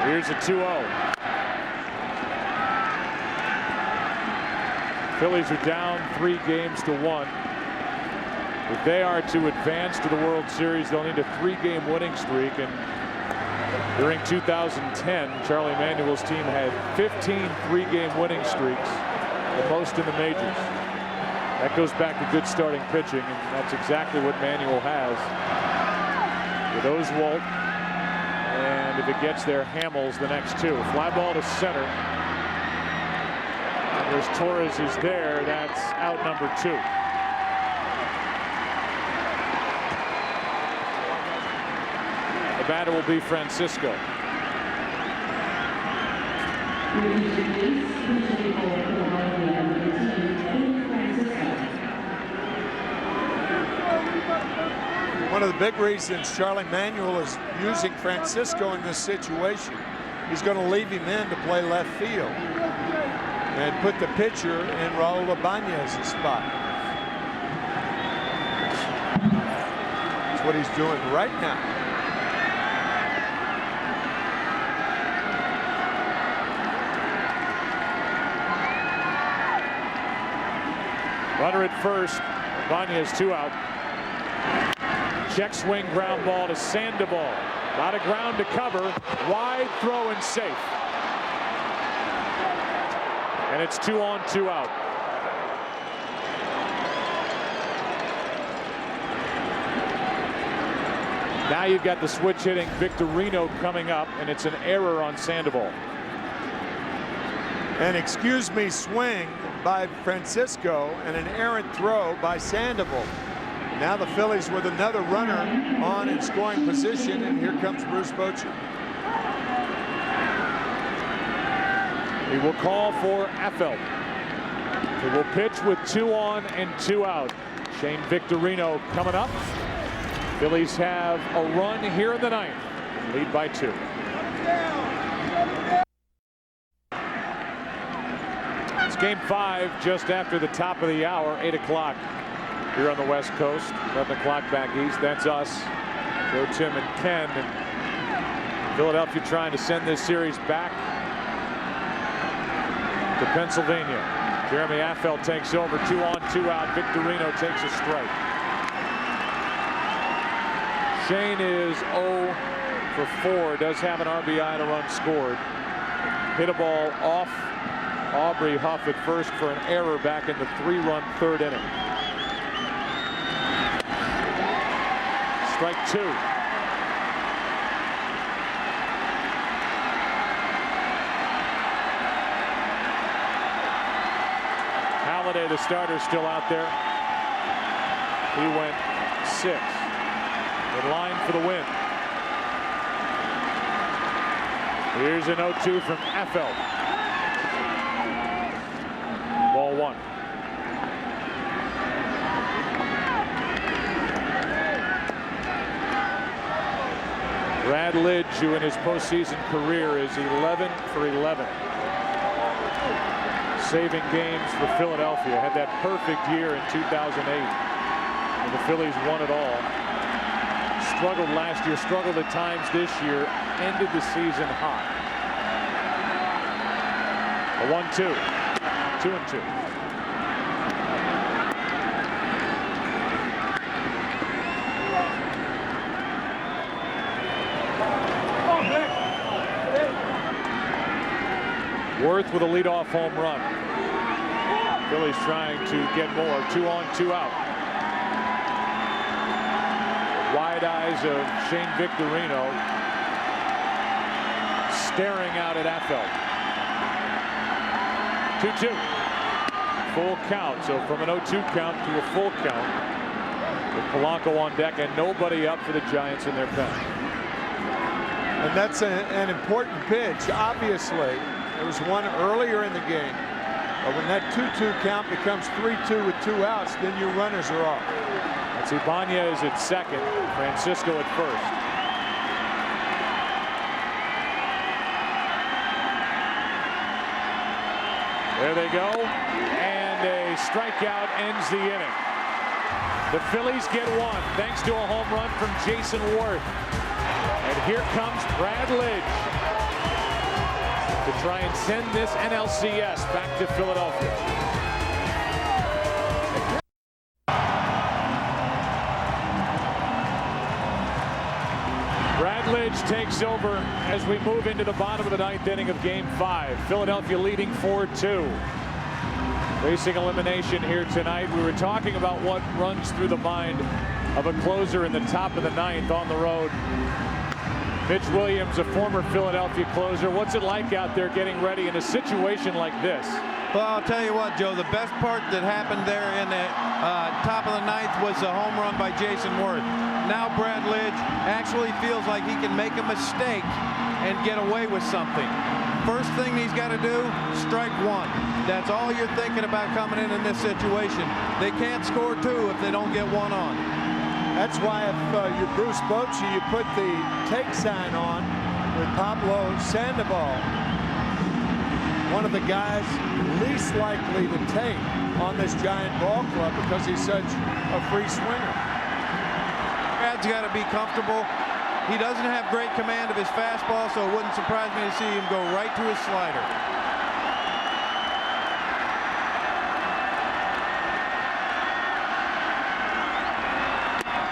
Here's a 2-0. Phillies are down 3 games to 1. If they are to advance to the World Series, they'll need a 3-game winning streak. And during 2010, Charlie Manuel's team had 15 3-game winning streaks, the most in the majors. That goes back to good starting pitching, and that's exactly what Manuel has with Oswalt. And if it gets there, Hamels the next 2. Fly ball to center. There's Torres is there. That's out number 2. The batter will be Francisco. One of the big reasons Charlie Manuel is using Francisco in this situation, he's going to leave him in to play left field and put the pitcher in Raul Ibanez's spot. That's what he's doing right now. Runner at first. Ibanez 2 out. Check swing ground ball to Sandoval. A lot of ground to cover. Wide throw and safe. And it's 2 on, 2 out. Now you've got the switch hitting Victorino coming up, and it's an error on Sandoval. An excuse me swing by Francisco and an errant throw by Sandoval. Now the Phillies with another runner on in scoring position, and here comes Bruce Bochy. He will call for Affeldt. He will pitch with 2 on and 2 out. Shane Victorino coming up. Phillies have a run here in the 9th. Lead by 2. Game 5 just after the top of the hour, 8 o'clock here on the West Coast. 11 o'clock back east. That's us, Joe, Tim, and Ken. And Philadelphia trying to send this series back to Pennsylvania. Jeremy Affeldt takes over, 2 on, 2 out. Victorino takes a strike. Shane is 0 for 4. Does have an RBI and a run scored. Hit a ball off Aubrey Huff at first for an error back in the 3-run 3rd inning. Strike 2. Halladay, the starter, still out there. He went 6. In line for the win. Here's an 0-2 from Affeldt. Ball 1. Brad Lidge, who in his postseason career is 11 for 11. Saving games for Philadelphia. Had that perfect year in 2008 when the Phillies won it all. Struggled last year, struggled at times this year, ended the season hot. A 1-2, 2-2. Worth with a leadoff home run. Phillies trying to get more. 2 on, 2 out. Wide eyes of Shane Victorino staring out at Affeldt. 2-2. Full count. So from an 0-2 count to a full count with Polanco on deck and nobody up for the Giants in their pen. And that's an important pitch. Obviously, there was one earlier in the game. But when that 2-2 count becomes 3-2 with 2 outs, then your runners are off. That's Ibanez at second, Francisco at first. There they go, and a strikeout ends the inning. The Phillies get 1 thanks to a home run from Jason Worth. And here comes Brad Lidge to try and send this NLCS back to Philadelphia. Brad Lidge takes over as we move into the bottom of the 9th inning of Game 5. Philadelphia leading 4-2. Facing elimination here tonight. We were talking about what runs through the mind of a closer in the top of the 9th on the road. Mitch Williams, a former Philadelphia closer. What's it like out there getting ready in a situation like this? Well, I'll tell you what, Joe, the best part that happened there in the top of the 9th was a home run by Jason Worth. Now Brad Lidge actually feels like he can make a mistake and get away with something. First thing he's got to do, strike 1. That's all you're thinking about coming in this situation. They can't score 2 if they don't get 1 on. That's why if you're Bruce Bochy, you put the take sign on with Pablo Sandoval, one of the guys least likely to take on this Giant ball club because he's such a free swinger. Brad's got to be comfortable. He doesn't have great command of his fastball, so it wouldn't surprise me to see him go right to his slider.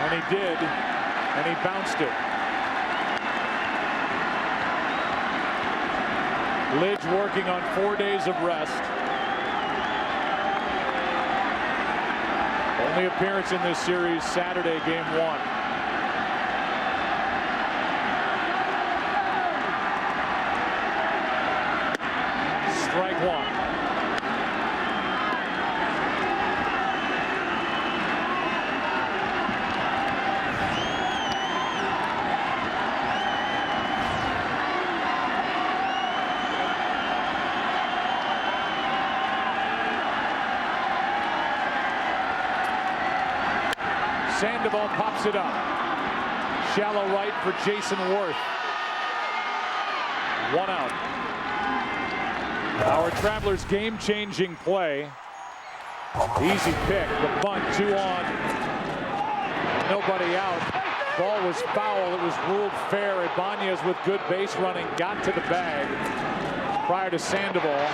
And he did, and he bounced it. Lidge working on 4 days of rest. Only appearance in this series Saturday, Game 1. Strike 1. Sandoval pops it up. Shallow right for Jason Worth. 1 out. Our Travelers game-changing play. Easy pick, the bunt, 2 on, nobody out. Ball was foul, it was ruled fair. Ibanez with good base running got to the bag prior to Sandoval.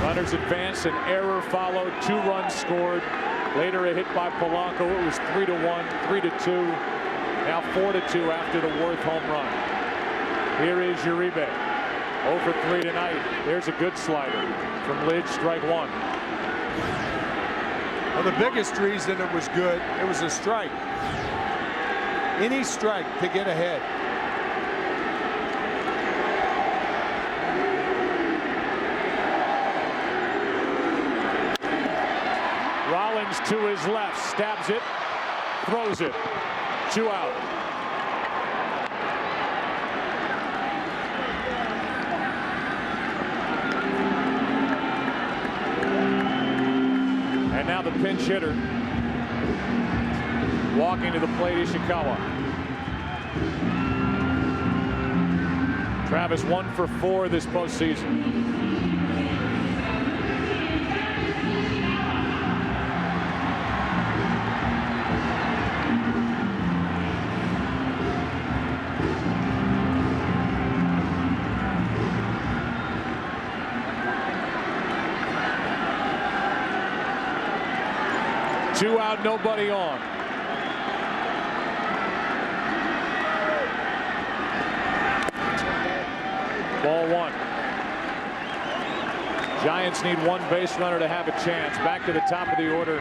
Runners advanced, an error followed, 2 runs scored. Later a hit by Polanco, it was 3-1, 3-2, now 4-2 after the Worth home run. Here is Uribe. 0 for 3 tonight. There's a good slider from Lidge, strike 1. Well, the biggest reason it was good, it was a strike. Any strike to get ahead. Rollins to his left, stabs it, throws it, 2 out. And now the pinch hitter walking to the plate, Ishikawa. Travis 1 for 4 this postseason. Two out, nobody on. Ball 1. Giants need 1 base runner to have a chance. Back to the top of the order.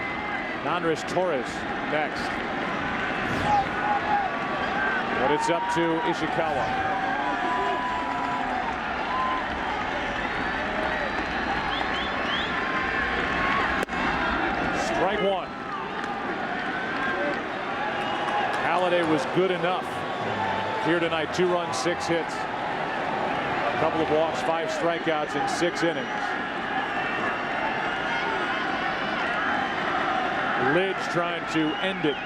Andres Torres next. But it's up to Ishikawa. Strike 1. Halladay was good enough here tonight. 2 runs, 6 hits. A couple of walks, 5 strikeouts in 6 innings. Lidge trying to end it.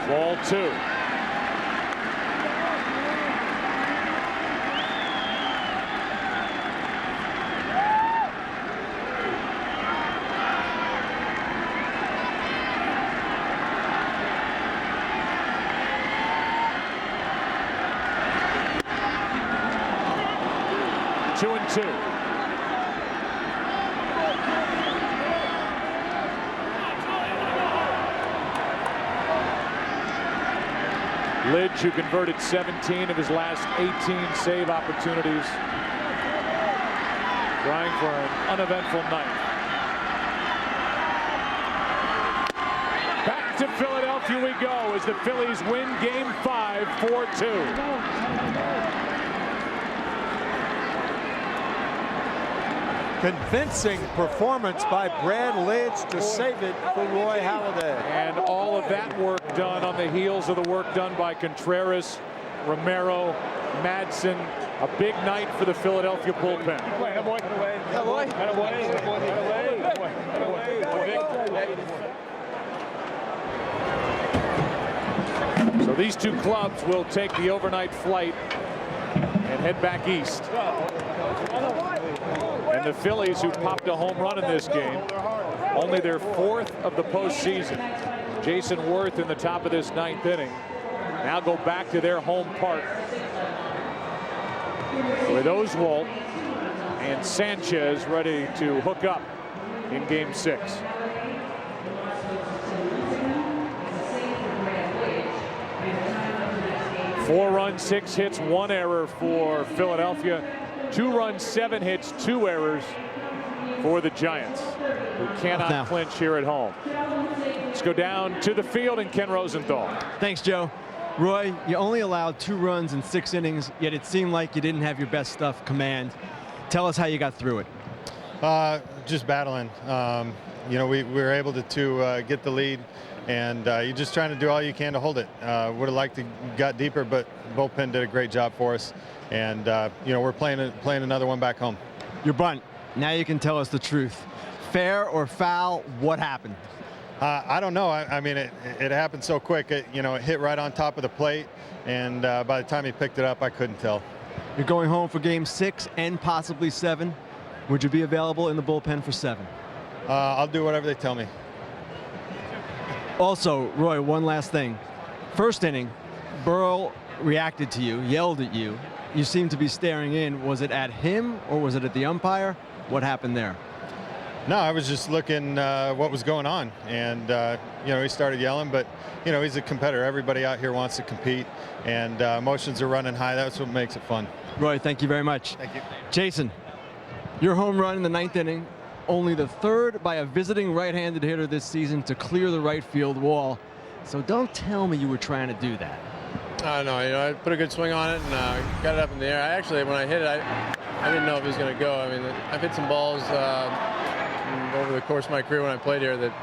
Ball 2. Two and 2. Lidge, who converted 17 of his last 18 save opportunities, trying for an uneventful night. Back to Philadelphia we go as the Phillies win Game 5, 4-2. Convincing performance by Brad Lidge to save it for Roy Halladay. And all of that work done on the heels of the work done by Contreras, Romero, Madsen. A big night for the Philadelphia bullpen. So these two clubs will take the overnight flight and head back east. And the Phillies, who popped a home run in this game, only their 4th of the postseason. Jason Worth in the top of this 9th inning. Now go back to their home park with Oswalt and Sanchez ready to hook up in Game 6. Four runs, 6 hits, 1 error for Philadelphia. 2 runs, 7 hits, 2 errors for the Giants, who cannot clinch here at home. Let's go down to the field and Ken Rosenthal. Thanks, Joe. Roy, you only allowed 2 runs in 6 innings, yet it seemed like you didn't have your best stuff command. Tell us how you got through it. Just battling. You know, we were able to get the lead, and you're just trying to do all you can to hold it. Would have liked to got deeper, but bullpen did a great job for us. And you know, we're playing another one back home. Your bunt. Now you can tell us the truth. Fair or foul? What happened? I don't know. I mean, it happened so quick. It hit right on top of the plate, and by the time he picked it up, I couldn't tell. You're going home for game 6 and possibly 7. Would you be available in the bullpen for 7? I'll do whatever they tell me. Also, Roy, one last thing. First inning, Burrell reacted to you, yelled at you. You seemed to be staring in. Was it at him or was it at the umpire? What happened there? No, I was just looking what was going on, and he started yelling. But he's a competitor. Everybody out here wants to compete, and emotions are running high. That's what makes it fun. Roy, thank you very much. Thank you. Jason, your home run in the 9th inning, only the 3rd by a visiting right-handed hitter this season to clear the right field wall. So don't tell me you were trying to do that. No, I put a good swing on it and got it up in the air. When I hit it, I didn't know if it was going to go. I mean, I've hit some balls over the course of my career when I played here that,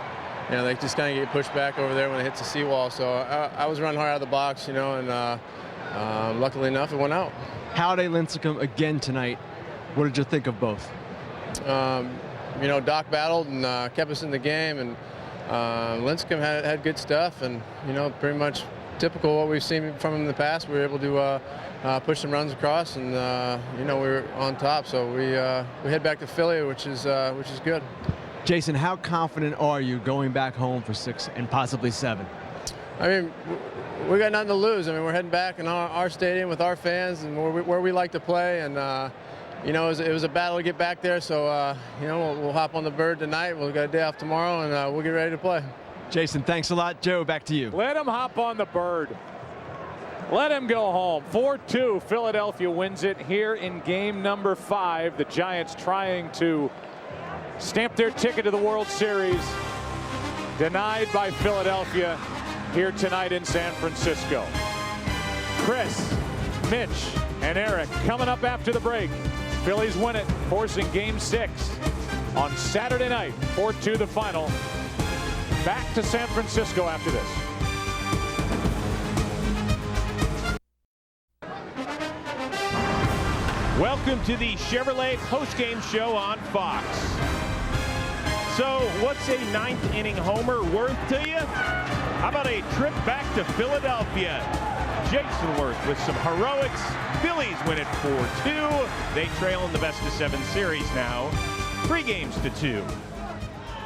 they just kind of get pushed back over there when it hits the seawall. So I was running hard out of the box, and luckily enough, it went out. Howday Lincecum again tonight. What did you think of both? Doc battled and kept us in the game, and Lincecum had good stuff, and pretty much typical what we've seen from him in the past. We were able to push some runs across, and we were on top. So we head back to Philly, which is good. Jason, how confident are you going back home for 6 and possibly 7? I mean, we got nothing to lose. I mean, we're heading back in our stadium with our fans and where we like to play, and it was a battle to get back there. So we'll hop on the bird tonight. We've got a day off tomorrow, and we'll get ready to play. Jason, thanks a lot. Joe, back to you. Let him hop on the bird. Let him go home. 4-2, Philadelphia wins it here in game number 5. The Giants trying to stamp their ticket to the World Series. Denied by Philadelphia here tonight in San Francisco. Chris, Mitch, and Eric coming up after the break. Phillies win it, forcing game 6 on Saturday night. 4-2 the final. Back to San Francisco after this. Welcome to the Chevrolet postgame show on Fox. So, what's a 9th inning homer worth to you? How about a trip back to Philadelphia? Jason Worth with some heroics. Phillies win it 4-2. They trail in the best-of-7 series now, 3-2.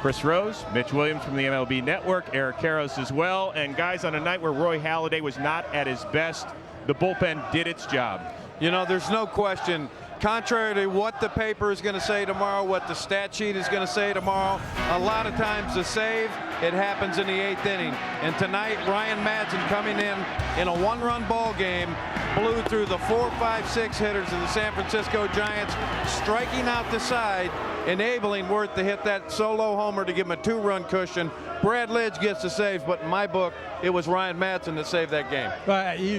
Chris Rose, Mitch Williams from the MLB Network, Eric Karros as well. And guys, on a night where Roy Halladay was not at his best, the bullpen did its job. There's no question. Contrary to what the paper is going to say tomorrow, what the stat sheet is going to say tomorrow, a lot of times the save, it happens in the 8th inning. And tonight, Ryan Madsen coming in a 1-run ball game, blew through the 4, 5, 6 hitters of the San Francisco Giants, striking out the side, enabling Worth to hit that solo homer to give him a 2-run cushion. Brad Lidge gets the save, but in my book, it was Ryan Madsen that saved that game.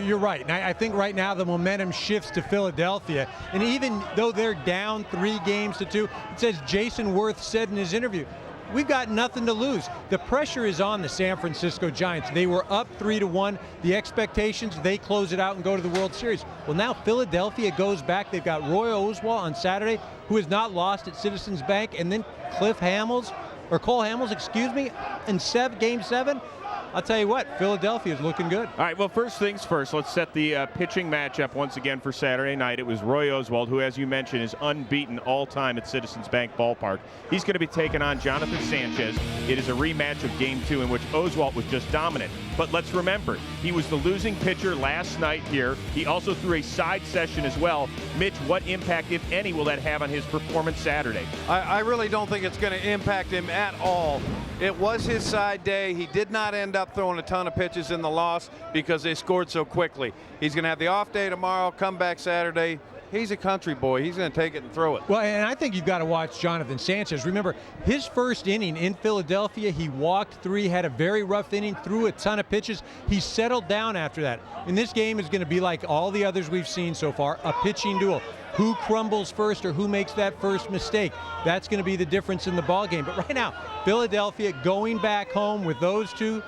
You're right. And I think right now the momentum shifts to Philadelphia. And even though they're down 3-2, it says Jason Worth said in his interview, we've got nothing to lose. The pressure is on the San Francisco Giants. They were up 3-1. The expectations, they close it out and go to the World Series. Well, now Philadelphia goes back. They've got Roy Oswalt on Saturday, who has not lost at Citizens Bank, and then Cole Hamels, in game 7. I'll tell you what, Philadelphia is looking good. All right, well, first things first, let's set the pitching matchup once again for Saturday night. It was Roy Oswalt, who, as you mentioned, is unbeaten all-time at Citizens Bank Ballpark. He's going to be taking on Jonathan Sanchez. It is a rematch of Game 2 in which Oswalt was just dominant. But let's remember, he was the losing pitcher last night here. He also threw a side session as well. Mitch, what impact, if any, will that have on his performance Saturday? I really don't think it's going to impact him at all. It was his side day. He did not end up throwing a ton of pitches in the loss because they scored so quickly. He's going to have the off day tomorrow, come back Saturday. He's a country boy. He's going to take it and throw it. Well, and I think you've got to watch Jonathan Sanchez. Remember, his first inning in Philadelphia, he walked 3, had a very rough inning, threw a ton of pitches. He settled down after that. And this game is going to be like all the others we've seen so far, a pitching duel. Who crumbles first or who makes that first mistake? That's going to be the difference in the ball game. But right now, Philadelphia going back home with those two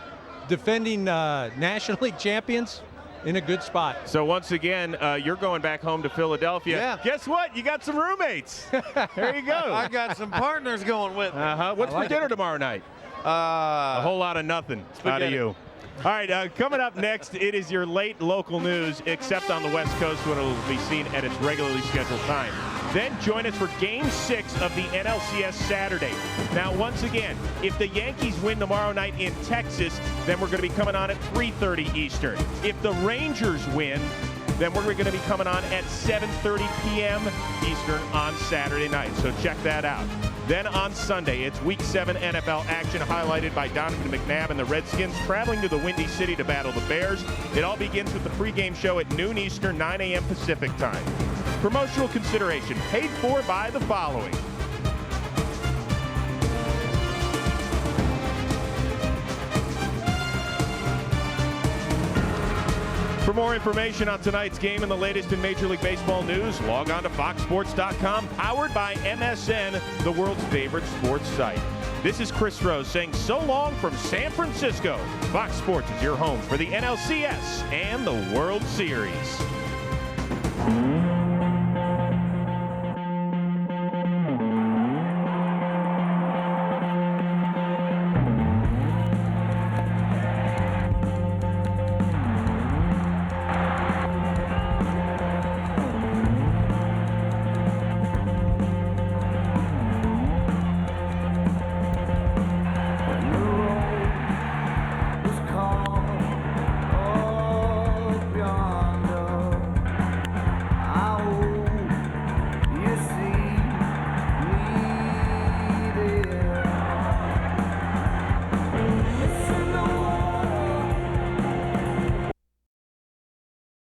defending National League champions in a good spot. So once again, you're going back home to Philadelphia. Yeah. Guess what? You got some roommates. There you go. I got some partners going with me. What's for dinner tomorrow night? A whole lot of nothing out of you. All right, coming up next, it is your late local news, except on the West Coast when it will be seen at its regularly scheduled time. Then join us for Game 6 of the NLCS Saturday. Now, once again, if the Yankees win tomorrow night in Texas, then we're going to be coming on at 3:30 Eastern. If the Rangers win, then we're going to be coming on at 7:30 p.m. Eastern on Saturday night. So check that out. Then on Sunday, it's Week 7 NFL action highlighted by Donovan McNabb and the Redskins traveling to the Windy City to battle the Bears. It all begins with the pregame show at noon Eastern, 9 a.m. Pacific time. Promotional consideration paid for by the following. For more information on tonight's game and the latest in Major League Baseball news, log on to foxsports.com, powered by MSN, the world's favorite sports site. This is Chris Rose saying so long from San Francisco. Fox Sports is your home for the NLCS and the World Series.